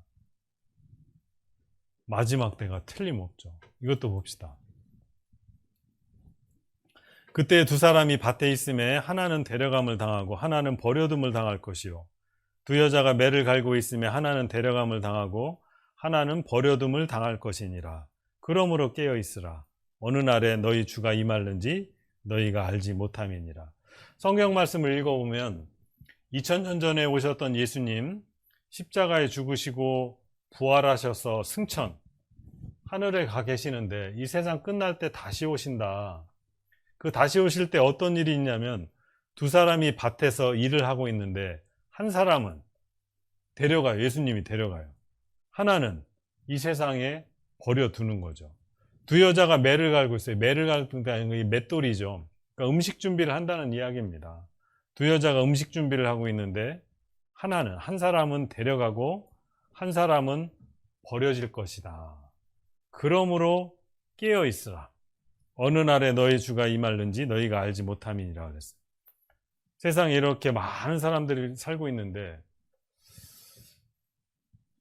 마지막 때가 틀림없죠. 이것도 봅시다. 그때 두 사람이 밭에 있음에 하나는 데려감을 당하고 하나는 버려둠을 당할 것이요. 두 여자가 매를 갈고 있음에 하나는 데려감을 당하고 하나는 버려둠을 당할 것이니라. 그러므로 깨어 있으라. 어느 날에 너희 주가 임할는지 너희가 알지 못함이니라. 성경 말씀을 읽어보면 2000년 전에 오셨던 예수님 십자가에 죽으시고 부활하셔서 승천 하늘에 가 계시는데 이 세상 끝날 때 다시 오신다. 그 다시 오실 때 어떤 일이 있냐면 두 사람이 밭에서 일을 하고 있는데 한 사람은 데려가요. 예수님이 데려가요. 하나는 이 세상에 버려두는 거죠. 두 여자가 매를 갈고 있어요. 매를 갈고 있는 게 맷돌이죠. 그러니까 음식 준비를 한다는 이야기입니다. 두 여자가 음식 준비를 하고 있는데 한 사람은 데려가고 한 사람은 버려질 것이다. 그러므로 깨어 있으라. 어느 날에 너희 주가 임할는지 너희가 알지 못함이니라 그랬어요. 세상에 이렇게 많은 사람들이 살고 있는데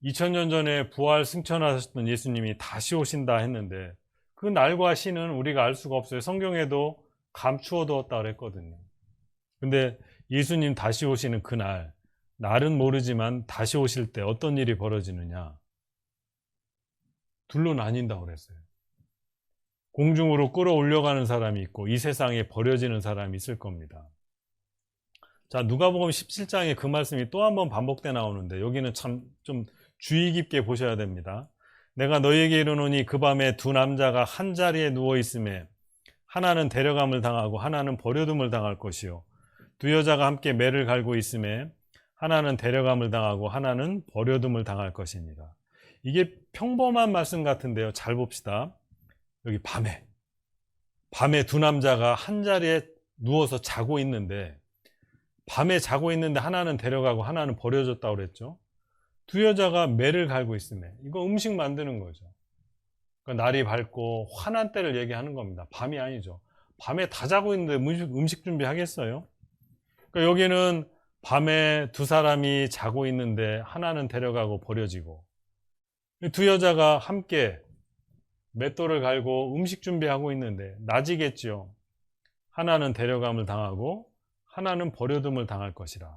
2000년 전에 부활 승천하셨던 예수님이 다시 오신다 했는데 그 날과 시는 우리가 알 수가 없어요. 성경에도 감추어 두었다 그랬거든요. 근데 예수님 다시 오시는 그날, 날은 모르지만 다시 오실 때 어떤 일이 벌어지느냐? 둘로 나뉜다고 그랬어요. 공중으로 끌어올려가는 사람이 있고 이 세상에 버려지는 사람이 있을 겁니다. 자, 누가복음 17장에 그 말씀이 또 한 번 반복돼 나오는데 여기는 참 좀 주의 깊게 보셔야 됩니다. 내가 너희에게 이르노니 그 밤에 두 남자가 한 자리에 누워 있음에 하나는 데려감을 당하고 하나는 버려둠을 당할 것이요. 두 여자가 함께 매를 갈고 있음에 하나는 데려감을 당하고 하나는 버려둠을 당할 것입니다. 이게 평범한 말씀 같은데요. 잘 봅시다. 여기 밤에 두 남자가 한 자리에 누워서 자고 있는데 밤에 자고 있는데 하나는 데려가고 하나는 버려졌다고 그랬죠. 두 여자가 매를 갈고 있음에 이거 음식 만드는 거죠. 그러니까 날이 밝고 환한 때를 얘기하는 겁니다. 밤이 아니죠. 밤에 다 자고 있는데 음식 준비하겠어요? 그러니까 여기는 밤에 두 사람이 자고 있는데 하나는 데려가고 버려지고 두 여자가 함께 맷돌을 갈고 음식 준비하고 있는데 낮이겠죠. 하나는 데려감을 당하고 하나는 버려둠을 당할 것이라.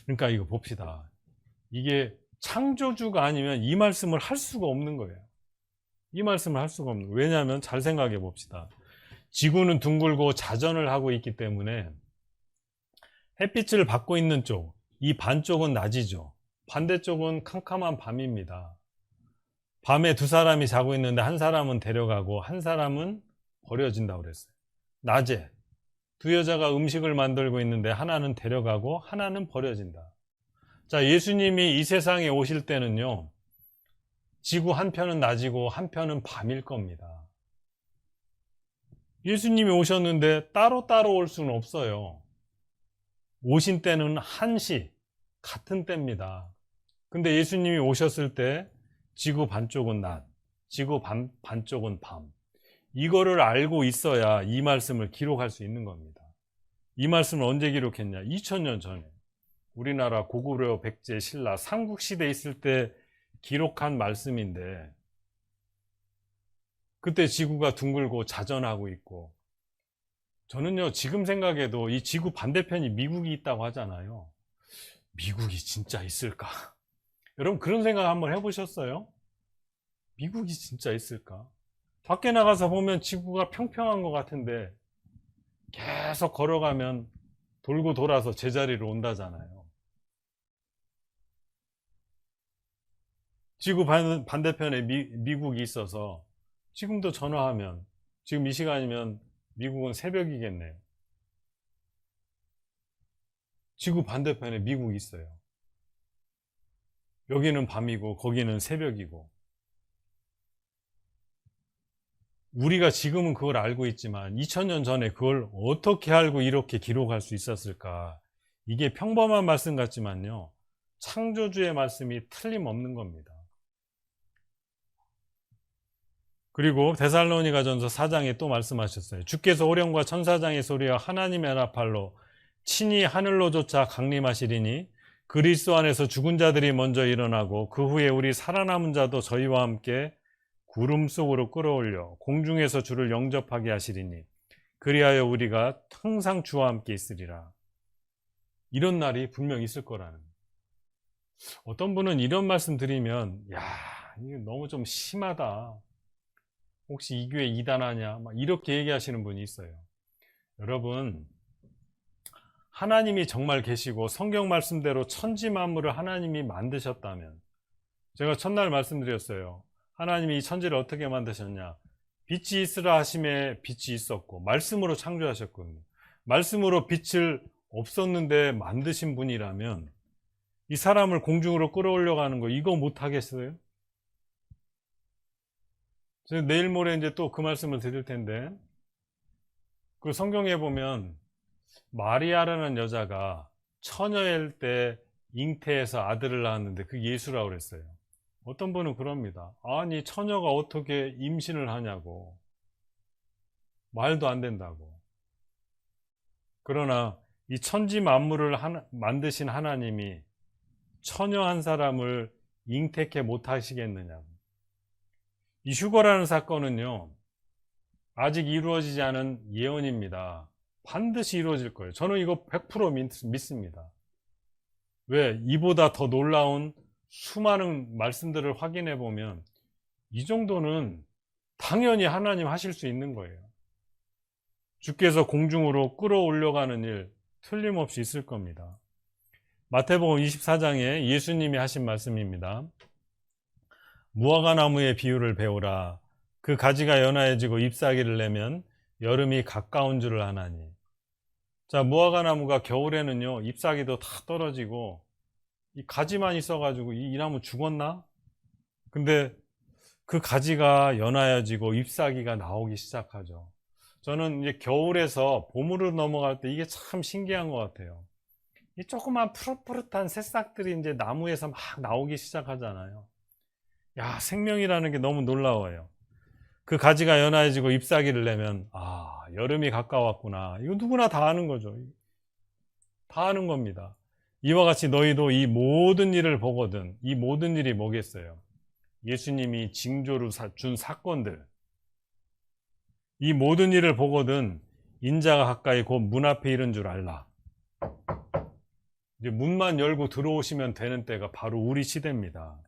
그러니까 이거 봅시다. 이게 창조주가 아니면 이 말씀을 할 수가 없는 거예요. 이 말씀을 할 수가 없는 거예요. 왜냐하면 잘 생각해 봅시다. 지구는 둥글고 자전을 하고 있기 때문에 햇빛을 받고 있는 쪽, 이 반쪽은 낮이죠. 반대쪽은 캄캄한 밤입니다. 밤에 두 사람이 자고 있는데 한 사람은 데려가고 한 사람은 버려진다고 그랬어요. 낮에 두 여자가 음식을 만들고 있는데 하나는 데려가고 하나는 버려진다. 자, 예수님이 이 세상에 오실 때는요, 지구 한편은 낮이고 한편은 밤일 겁니다. 예수님이 오셨는데 따로따로 올 수는 없어요. 오신 때는 한시, 같은 때입니다. 근데 예수님이 오셨을 때 지구 반쪽은 낮, 지구 반쪽은 밤. 이거를 알고 있어야 이 말씀을 기록할 수 있는 겁니다. 이 말씀을 언제 기록했냐? 2000년 전에 우리나라 고구려, 백제, 신라, 삼국시대에 있을 때 기록한 말씀인데 그때 지구가 둥글고 자전하고 있고 저는요 지금 생각해도 이 지구 반대편이 미국이 있다고 하잖아요. 미국이 진짜 있을까? 여러분 그런 생각 한번 해보셨어요? 미국이 진짜 있을까? 밖에 나가서 보면 지구가 평평한 것 같은데 계속 걸어가면 돌고 돌아서 제자리로 온다잖아요. 지구 반대편에 미국이 있어서 지금도 전화하면 지금 이 시간이면 미국은 새벽이겠네요. 지구 반대편에 미국이 있어요. 여기는 밤이고 거기는 새벽이고 우리가 지금은 그걸 알고 있지만 2000년 전에 그걸 어떻게 알고 이렇게 기록할 수 있었을까? 이게 평범한 말씀 같지만요. 창조주의 말씀이 틀림없는 겁니다. 그리고 데살로니가전서 4장에 또 말씀하셨어요. 주께서 호령과 천사장의 소리와 하나님의 나팔로 친히 하늘로조차 강림하시리니 그리스도 안에서 죽은 자들이 먼저 일어나고 그 후에 우리 살아남은 자도 저희와 함께 구름 속으로 끌어올려 공중에서 주를 영접하게 하시리니 그리하여 우리가 항상 주와 함께 있으리라. 이런 날이 분명 있을 거라는. 어떤 분은 이런 말씀 드리면 야, 이게 너무 좀 심하다. 혹시 이 교회 이단하냐? 막 이렇게 얘기하시는 분이 있어요. 여러분, 하나님이 정말 계시고 성경 말씀대로 천지 만물을 하나님이 만드셨다면, 제가 첫날 말씀드렸어요. 하나님이 이 천지를 어떻게 만드셨냐? 빛이 있으라 하심에 빛이 있었고 말씀으로 창조하셨거든요. 말씀으로 빛을 없었는데 만드신 분이라면 이 사람을 공중으로 끌어올려 가는 거 이거 못 하겠어요? 내일 모레 이제 또 그 말씀을 드릴 텐데, 그 성경에 보면 마리아라는 여자가 처녀일 때 잉태해서 아들을 낳았는데 그 예수라고 그랬어요. 어떤 분은 그럽니다. 아니 처녀가 어떻게 임신을 하냐고. 말도 안 된다고. 그러나 이 천지 만물을 만드신 하나님이 처녀 한 사람을 잉태케 못 하시겠느냐고. 이 휴거라는 사건은요, 아직 이루어지지 않은 예언입니다. 반드시 이루어질 거예요. 저는 이거 100% 믿습니다. 왜? 이보다 더 놀라운 수많은 말씀들을 확인해 보면 이 정도는 당연히 하나님 하실 수 있는 거예요. 주께서 공중으로 끌어올려가는 일 틀림없이 있을 겁니다. 마태복음 24장에 예수님이 하신 말씀입니다. 무화과나무의 비유를 배우라. 그 가지가 연하여지고 잎사귀를 내면 여름이 가까운 줄을 아나니. 자, 무화과나무가 겨울에는요 잎사귀도 다 떨어지고 이 가지만 있어가지고 이 나무 죽었나? 근데 그 가지가 연하여지고 잎사귀가 나오기 시작하죠. 저는 이제 겨울에서 봄으로 넘어갈 때 이게 참 신기한 것 같아요. 이 조그만 푸릇푸릇한 새싹들이 이제 나무에서 막 나오기 시작하잖아요. 야, 생명이라는 게 너무 놀라워요. 그 가지가 연하여지고 잎사귀를 내면 아, 여름이 가까웠구나. 이거 누구나 다 아는 거죠. 다 아는 겁니다. 이와 같이 너희도 이 모든 일을 보거든. 이 모든 일이 뭐겠어요? 예수님이 징조로 준 사건들. 이 모든 일을 보거든 인자가 가까이 곧 문 앞에 이른 줄 알라. 이제 문만 열고 들어오시면 되는 때가 바로 우리 시대입니다.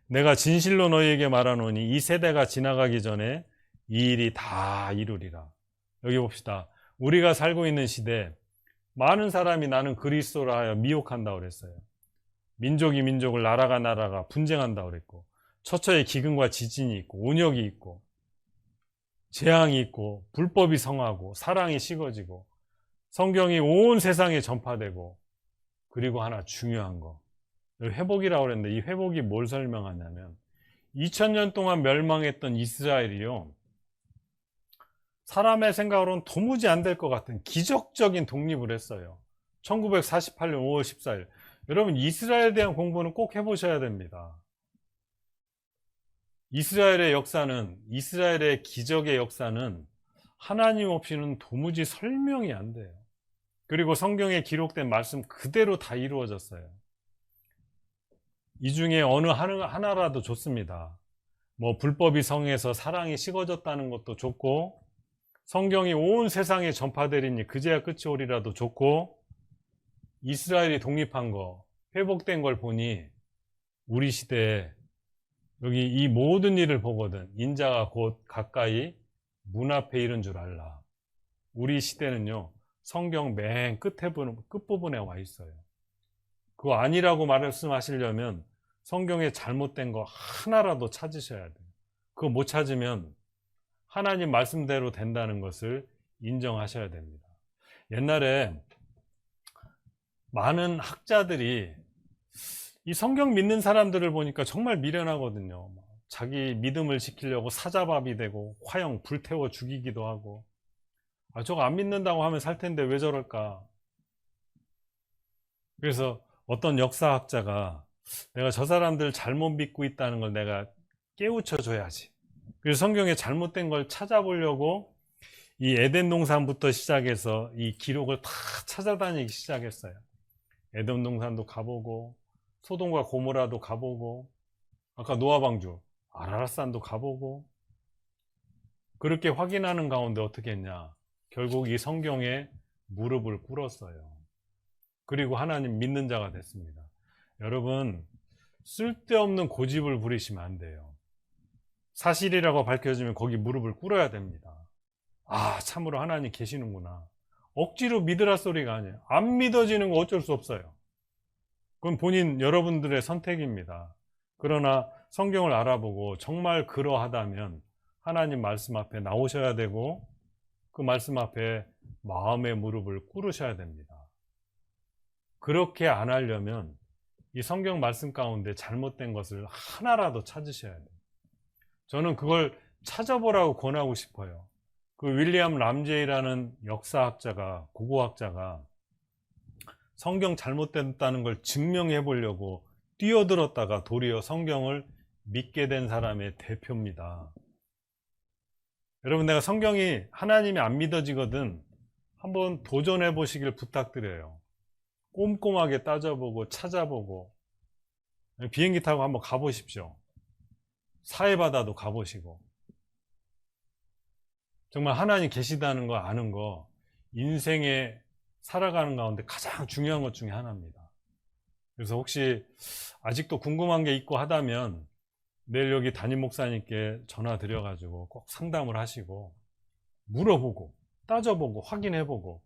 내가 진실로 너희에게 말하노니 이 세대가 지나가기 전에 이 일이 다 이루리라. 여기 봅시다. 우리가 살고 있는 시대 많은 사람이 나는 그리스도라 하여 미혹한다고 그랬어요. 민족이 민족을, 나라가 나라가 분쟁한다고 그랬고, 처처에 기근과 지진이 있고 온역이 있고 재앙이 있고 불법이 성하고 사랑이 식어지고 성경이 온 세상에 전파되고, 그리고 하나 중요한 거 회복이라고 그랬는데 이 회복이 뭘 설명하냐면 2000년 동안 멸망했던 이스라엘이요, 사람의 생각으로는 도무지 안 될 것 같은 기적적인 독립을 했어요. 1948년 5월 14일. 여러분 이스라엘에 대한 공부는 꼭 해보셔야 됩니다. 이스라엘의 역사는, 이스라엘의 기적의 역사는 하나님 없이는 도무지 설명이 안 돼요. 그리고 성경에 기록된 말씀 그대로 다 이루어졌어요. 이 중에 어느 하나라도 좋습니다. 뭐 불법이 성해서 사랑이 식어졌다는 것도 좋고, 성경이 온 세상에 전파되리니 그제야 끝이 오리라도 좋고, 이스라엘이 독립한 거, 회복된 걸 보니 우리 시대에 여기 이 모든 일을 보거든 인자가 곧 가까이 문 앞에 이른 줄 알라. 우리 시대는요 성경 맨 끝부분에 와 있어요. 그거 아니라고 말씀하시려면 성경에 잘못된 거 하나라도 찾으셔야 돼요. 그거 못 찾으면 하나님 말씀대로 된다는 것을 인정하셔야 됩니다. 옛날에 많은 학자들이 이 성경 믿는 사람들을 보니까 정말 미련하거든요. 자기 믿음을 지키려고 사자밥이 되고 화형 불태워 죽이기도 하고, 아, 저거 안 믿는다고 하면 살 텐데 왜 저럴까? 그래서 어떤 역사학자가 내가 저 사람들 잘못 믿고 있다는 걸 내가 깨우쳐 줘야지. 그래서 성경에 잘못된 걸 찾아보려고 이 에덴 동산부터 시작해서 이 기록을 다 찾아다니기 시작했어요. 에덴 동산도 가보고 소돔과 고모라도 가보고 아까 노아 방주 아라랏산도 가보고 그렇게 확인하는 가운데 어떻게 했냐? 결국 이 성경에 무릎을 꿇었어요. 그리고 하나님 믿는 자가 됐습니다. 여러분, 쓸데없는 고집을 부리시면 안 돼요. 사실이라고 밝혀지면 거기 무릎을 꿇어야 됩니다. 아, 참으로 하나님 계시는구나. 억지로 믿으라 소리가 아니에요. 안 믿어지는 거 어쩔 수 없어요. 그건 본인 여러분들의 선택입니다. 그러나 성경을 알아보고 정말 그러하다면 하나님 말씀 앞에 나오셔야 되고 그 말씀 앞에 마음의 무릎을 꿇으셔야 됩니다. 그렇게 안 하려면 이 성경 말씀 가운데 잘못된 것을 하나라도 찾으셔야 돼요. 저는 그걸 찾아보라고 권하고 싶어요. 그 윌리엄 람제이라는 역사학자가, 고고학자가 성경 잘못됐다는 걸 증명해 보려고 뛰어들었다가 도리어 성경을 믿게 된 사람의 대표입니다. 여러분, 내가 성경이 하나님이 안 믿어지거든 한번 도전해 보시길 부탁드려요. 꼼꼼하게 따져보고 찾아보고 비행기 타고 한번 가보십시오. 사해바다도 가보시고 정말 하나님 계시다는 거 아는 거 인생에 살아가는 가운데 가장 중요한 것 중에 하나입니다. 그래서 혹시 아직도 궁금한 게 있고 하다면 내일 여기 담임 목사님께 전화 드려가지고 꼭 상담을 하시고 물어보고 따져보고 확인해보고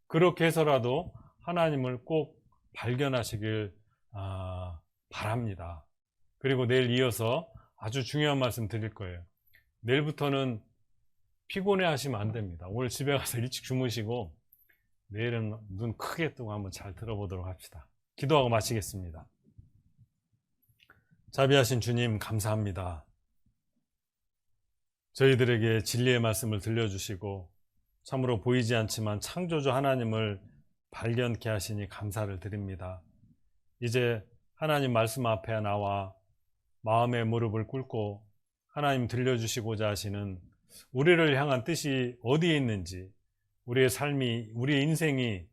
그렇게 해서라도 하나님을 꼭 발견하시길 바랍니다. 그리고 내일 이어서 아주 중요한 말씀 드릴 거예요. 내일부터는 피곤해 하시면 안 됩니다. 오늘 집에 가서 일찍 주무시고 내일은 눈 크게 뜨고 한번 잘 들어보도록 합시다. 기도하고 마치겠습니다. 자비하신 주님 감사합니다. 저희들에게 진리의 말씀을 들려주시고 참으로 보이지 않지만 창조주 하나님을 발견케 하시니 감사를 드립니다. 이제 하나님 말씀 앞에 나와 마음의 무릎을 꿇고 하나님 들려주시고자 하시는 우리를 향한 뜻이 어디에 있는지, 우리의 삶이, 우리의 인생이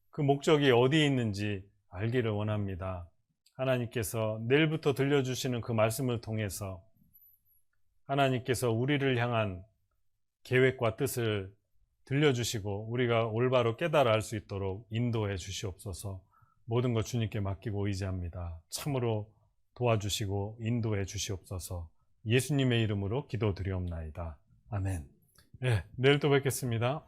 그 목적이 어디에 있는지 알기를 원합니다. 하나님께서 내일부터 들려주시는 그 말씀을 통해서 하나님께서 우리를 향한 계획과 뜻을 들려주시고 우리가 올바로 깨달아 알 수 있도록 인도해 주시옵소서. 모든 것 주님께 맡기고 의지합니다. 참으로 도와주시고 인도해 주시옵소서. 예수님의 이름으로 기도드리옵나이다. 아멘. 네, 내일 또 뵙겠습니다.